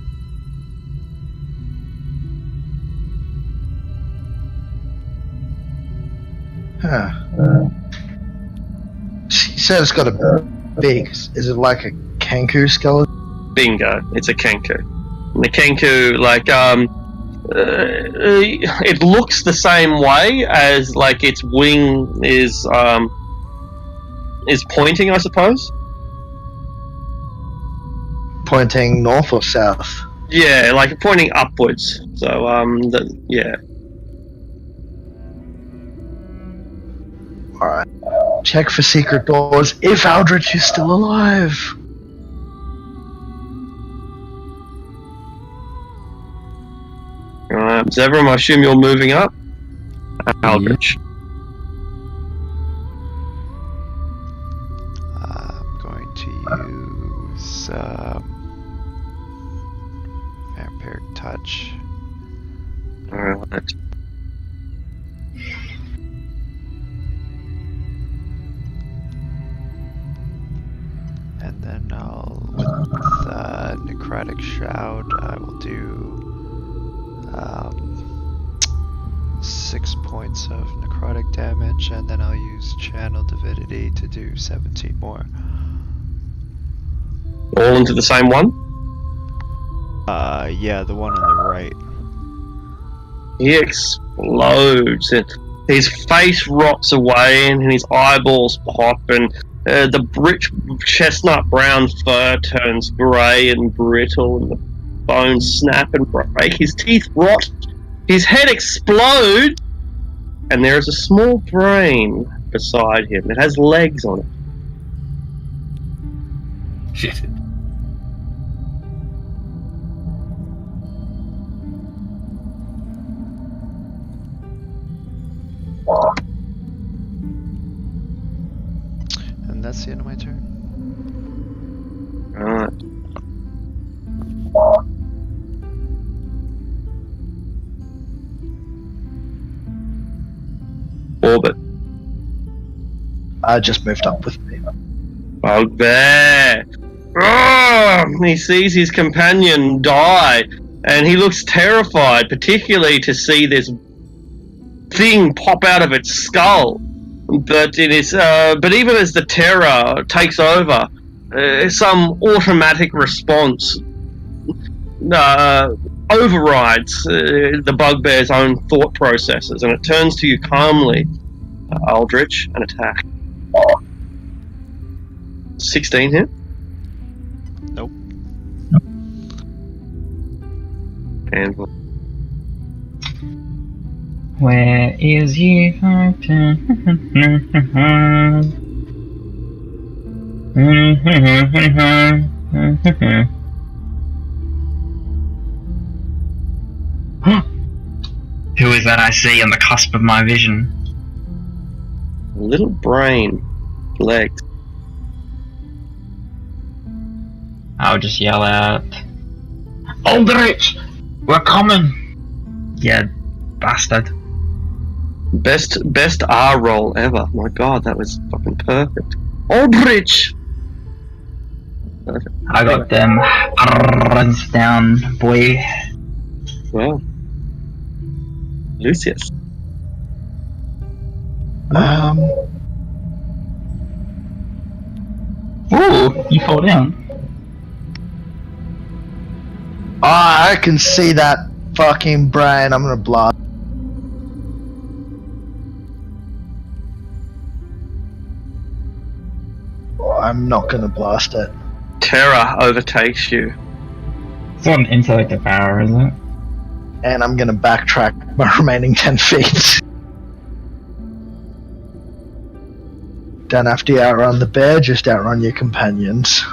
Huh. She said it's got a beak. Is it like a Kenku skeleton? Bingo, it's a Kenku. And the Kenku, it looks the same way as like its wing is pointing, I suppose. Pointing north or south? Yeah, like pointing upwards. So yeah. Alright. Check for secret doors if Aldrich is still alive. Alright, Zevram, I assume you're moving up? Aldrich. I'm going to use Vampiric Touch. Alright. And then with Necrotic Shroud, I will do 6 points of necrotic damage, and then I'll use Channel Divinity to do 17 more. All into the same one? Yeah, the one on the right. He explodes. His face rots away and his eyeballs pop, and the rich chestnut brown fur turns grey and brittle, and the bones snap and break. His teeth rot. His head explodes, and there is a small brain beside him. It has legs on it. Shit. And that's the end of my turn. Alright. Orbit. I just moved up with me. Bugbear! Oh, he sees his companion die, and he looks terrified, particularly to see this thing pop out of its skull. But it is. But even as the terror takes over, some automatic response overrides the bugbear's own thought processes, and it turns to you calmly, Aldrich, and attack. 16 hit? Nope. And Where is your heart? Who is that I see on the cusp of my vision? little brain, legs. I'll just yell out, Aldrich! We're coming! Yeah, bastard. Best R roll ever. My God, that was fucking perfect. Aldrich! Perfect. I got them runs down, boy. Well, Lucius. Ooh, you fall down. I can see that fucking brain. I'm gonna blast. I'm not gonna blast it. Terror overtakes you. It's not an intellect of power, is it? And I'm gonna backtrack my remaining 10 feet. Don't have to outrun the bear, just outrun your companions.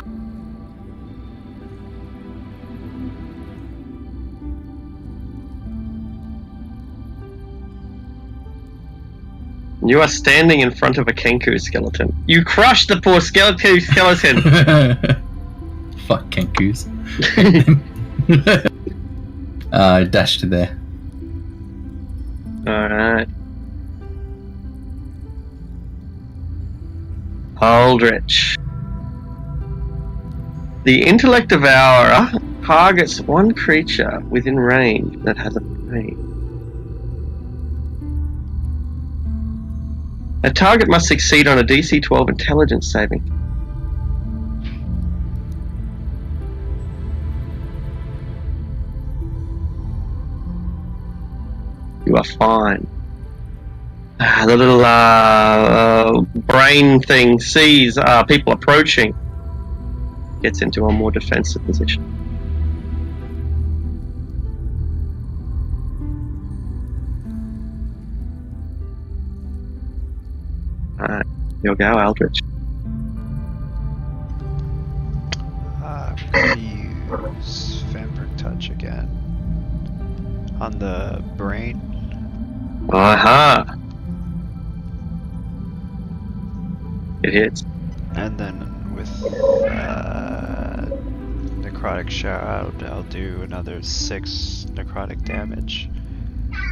You are standing in front of a Kenku skeleton. You crushed the poor skeleton. Fuck Kenkus. Dash to there. Alright. Aldrich. The Intellect Devourer targets one creature within range that has a brain. A target must succeed on a DC 12 intelligence saving. You are fine. The little brain thing sees people approaching. Gets into a more defensive position. Alright, you'll go, Eldritch. I'm gonna use Vampiric Touch again. On the brain. Aha! It hits. And then with Necrotic Shroud, I'll do another 6 necrotic damage.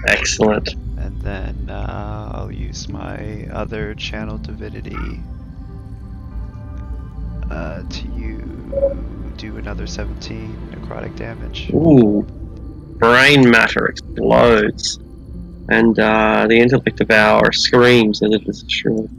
Excellent. And then I'll use my other Channel Divinity to do another 17 necrotic damage. Ooh. Brain matter explodes. And the Intellect Devourer screams as if it's destroyed.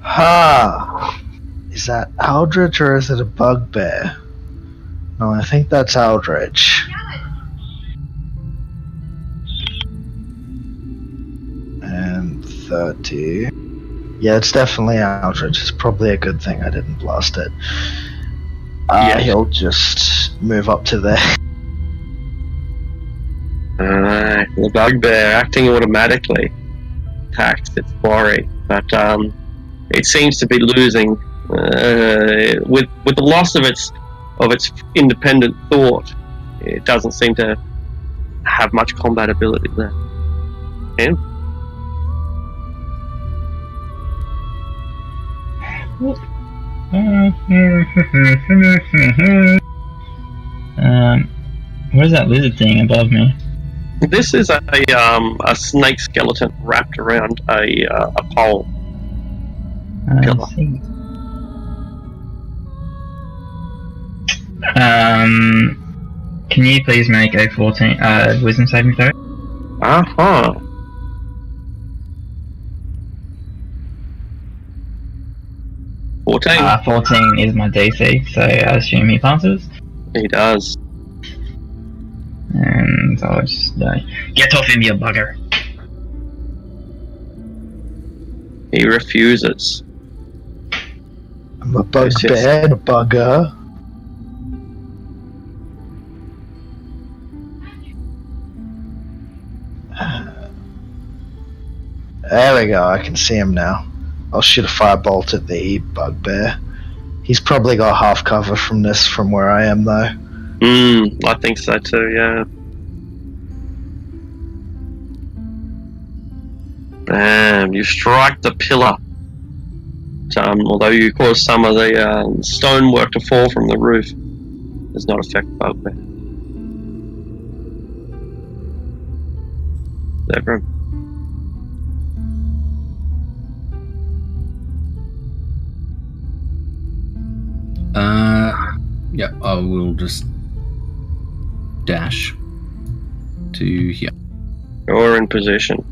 Ha! Is that Aldrich or is it a bugbear? No, I think that's Aldrich. And 30. Yeah, it's definitely Aldrich. It's probably a good thing I didn't blast it. Yeah. He'll just move up to there. Alright, the bugbear acting automatically attacks its quarry, but it seems to be losing with the loss of its independent thought. It doesn't seem to have much combat ability there. And What is that lizard thing above me? this is a snake skeleton wrapped around a pole. I see. Can you please make a 14 wisdom saving throw? Uh-huh. 14. 14 is my DC, so I assume he passes. He does. And I'll just get off him, you bugger. He refuses. I'm a bugbear, a bugger. There we go, I can see him now. I'll shoot a firebolt at the bugbear. He's probably got half cover from this from where I am, though. I think so too, yeah. Bam, you strike the pillar. Although you cause some of the stonework to fall from the roof, does not affect Bugbear. Zebra. Yeah, I will just dash to here. You're in position.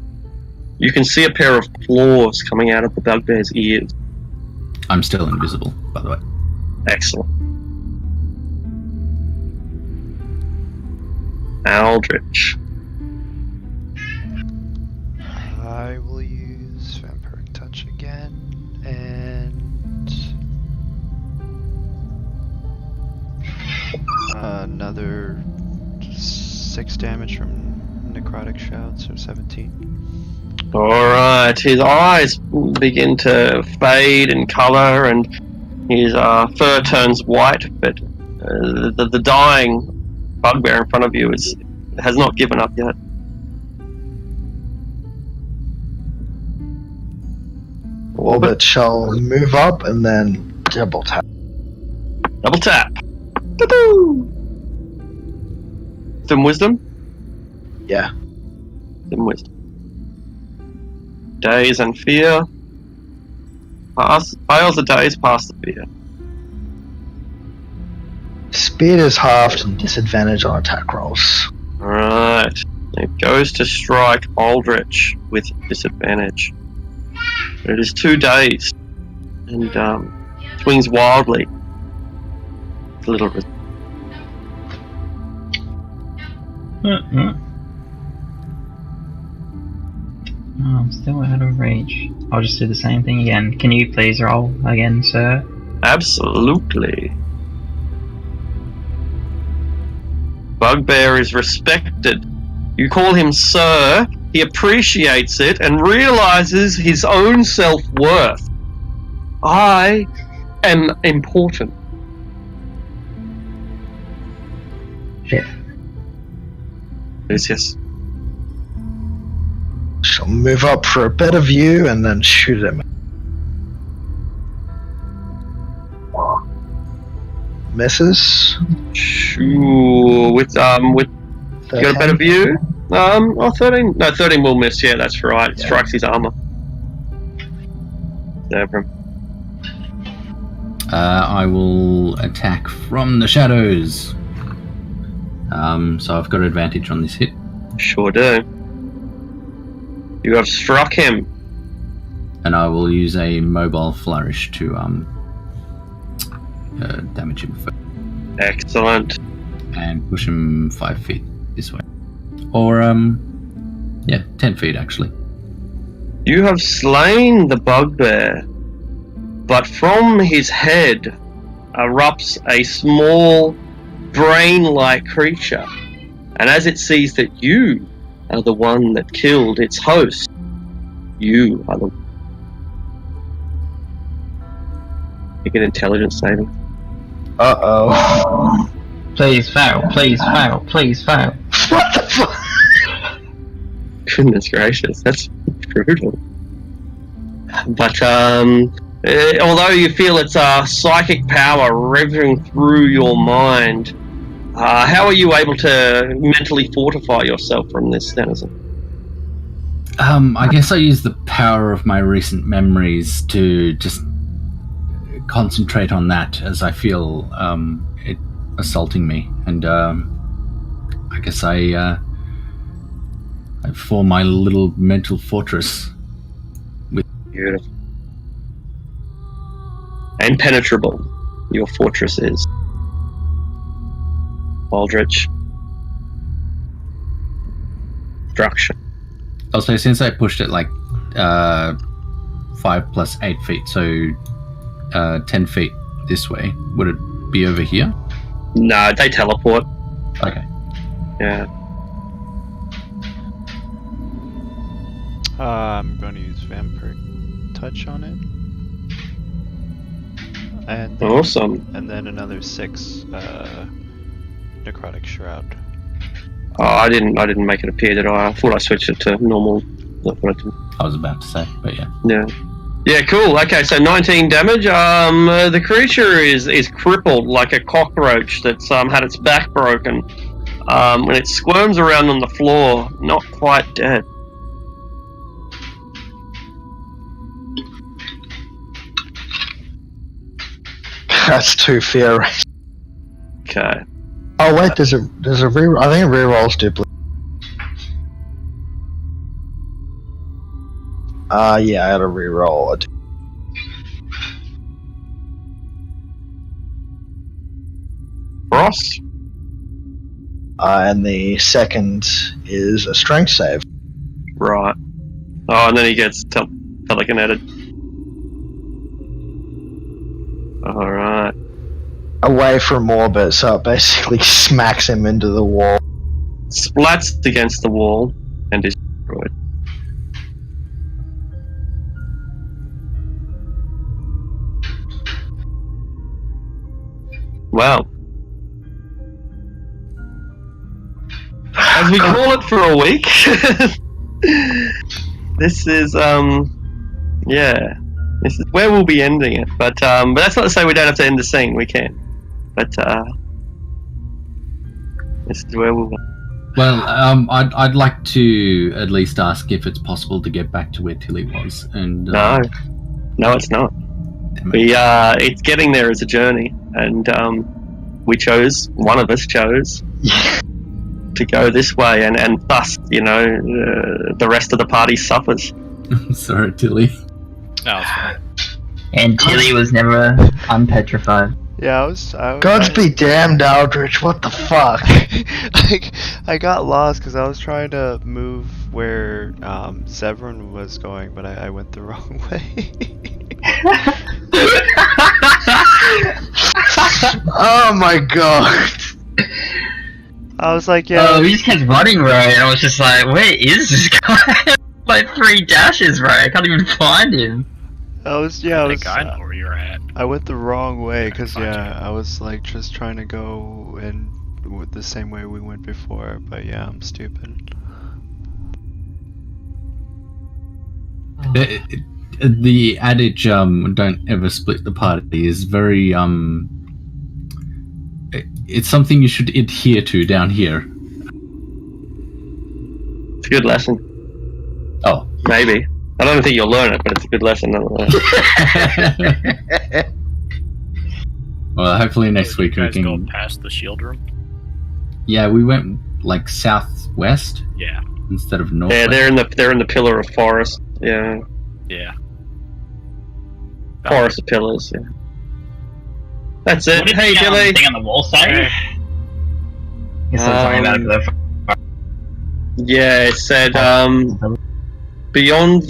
You can see a pair of claws coming out of the bugbear's ears. I'm still invisible, by the way. Excellent. Aldrich. I will use Vampiric Touch again, and another 6 damage from Necrotic Shout, so 17. Alright, his eyes begin to fade in colour and his fur turns white, but the dying bugbear in front of you has not given up yet. Orbit shall move up and then double tap. Double tap. Ba-boo! Some wisdom? Yeah. Some wisdom. Daze and fear. Fails the daze, pass the fear. Speed is halved and disadvantage on attack rolls. Alright. It goes to strike Aldrich with disadvantage. But it is 2 dazed and swings wildly. It's a little bit. Oh, I'm still out of range. I'll just do the same thing again. Can you please roll again, sir? Absolutely. Bugbear is respected. You call him sir, he appreciates it and realizes his own self-worth. I am important. Shit. Yes. Shall move up for a better view and then shoot him. Misses. Sure. With you got a better view? 13. No, 13 will miss. Yeah, that's right. It strikes his armor. Zebra. I will attack from the shadows. So I've got advantage on this hit. Sure do. You have struck him. And I will use a mobile flourish to damage him first. Excellent. And push him 5 feet this way. Or 10 feet actually. You have slain the bugbear, but from his head erupts a small brain-like creature. And as it sees that you are the one that killed its host, you are the... Make an intelligence saving. Uh-oh. Please fail, please fail, please fail. What the fuck? Goodness gracious, that's brutal. But although you feel its psychic power revving through your mind, how are you able to mentally fortify yourself from this, denizen? I guess I use the power of my recent memories to just concentrate on that as I feel it assaulting me, and I guess I form my little mental fortress. Beautiful. Impenetrable, your fortress is. Aldrich. Destruction. Also, since I pushed it like 5 plus 8 feet, so 10 feet this way, would it be over here? No, they teleport. Okay. Yeah. I'm going to use Vampiric Touch on it. And then, Awesome. And then another 6 necrotic shroud. Oh, I didn't make it appear, did I? I thought I switched it to normal. I was about to say, but yeah. Yeah. Yeah, cool. Okay, so 19 damage. The creature is crippled like a cockroach that's had its back broken. And it squirms around on the floor, not quite dead. That's 2 fear. Okay. Oh wait, there's a reroll. I think rerolls duplicate. Yeah, I had a reroll. Ross? And the second is a strength save. Right. Oh, and then he gets telekinetic. Alright. Away from orbit, so it basically smacks him into the wall. Splats against the wall and is destroyed. Wow. As we call it for a week, this is yeah, this is where we'll be ending it. But that's not to say we don't have to end the scene. We can. But this is where we'll. Well, I'd like to at least ask if it's possible to get back to where Tilly was. And No, it's not. It's getting there as a journey, and one of us chose to go this way, and thus, the rest of the party suffers. Sorry, Tilly. No, it's fine. And Tilly was never unpetrified. Yeah, I was Gods be damned, Aldrich. What the fuck? I got lost because I was trying to move where Severin was going, but I went the wrong way. Oh my god. I was like, yeah. Oh, we just kept running, right? And I was just like, where is this guy? Like 3 dashes, right? I can't even find him. I think I know where you're at. I went the wrong way because I was like just trying to go in the same way we went before. But yeah, I'm stupid. The adage "don't ever split the party" is very it's something you should adhere to down here. It's a good lesson. Oh, maybe. I don't think you'll learn it, but it's a good lesson nonetheless. Well, hopefully next week we you guys go can. past the shield room. Yeah, we went like southwest. Yeah. Instead of north. Yeah, they're in the pillar of forest. Yeah. Yeah. Forest of pillars. Yeah. That's it. What did Hey, the Billy. thing on the wall say? It said something about it. Yeah, it said beyond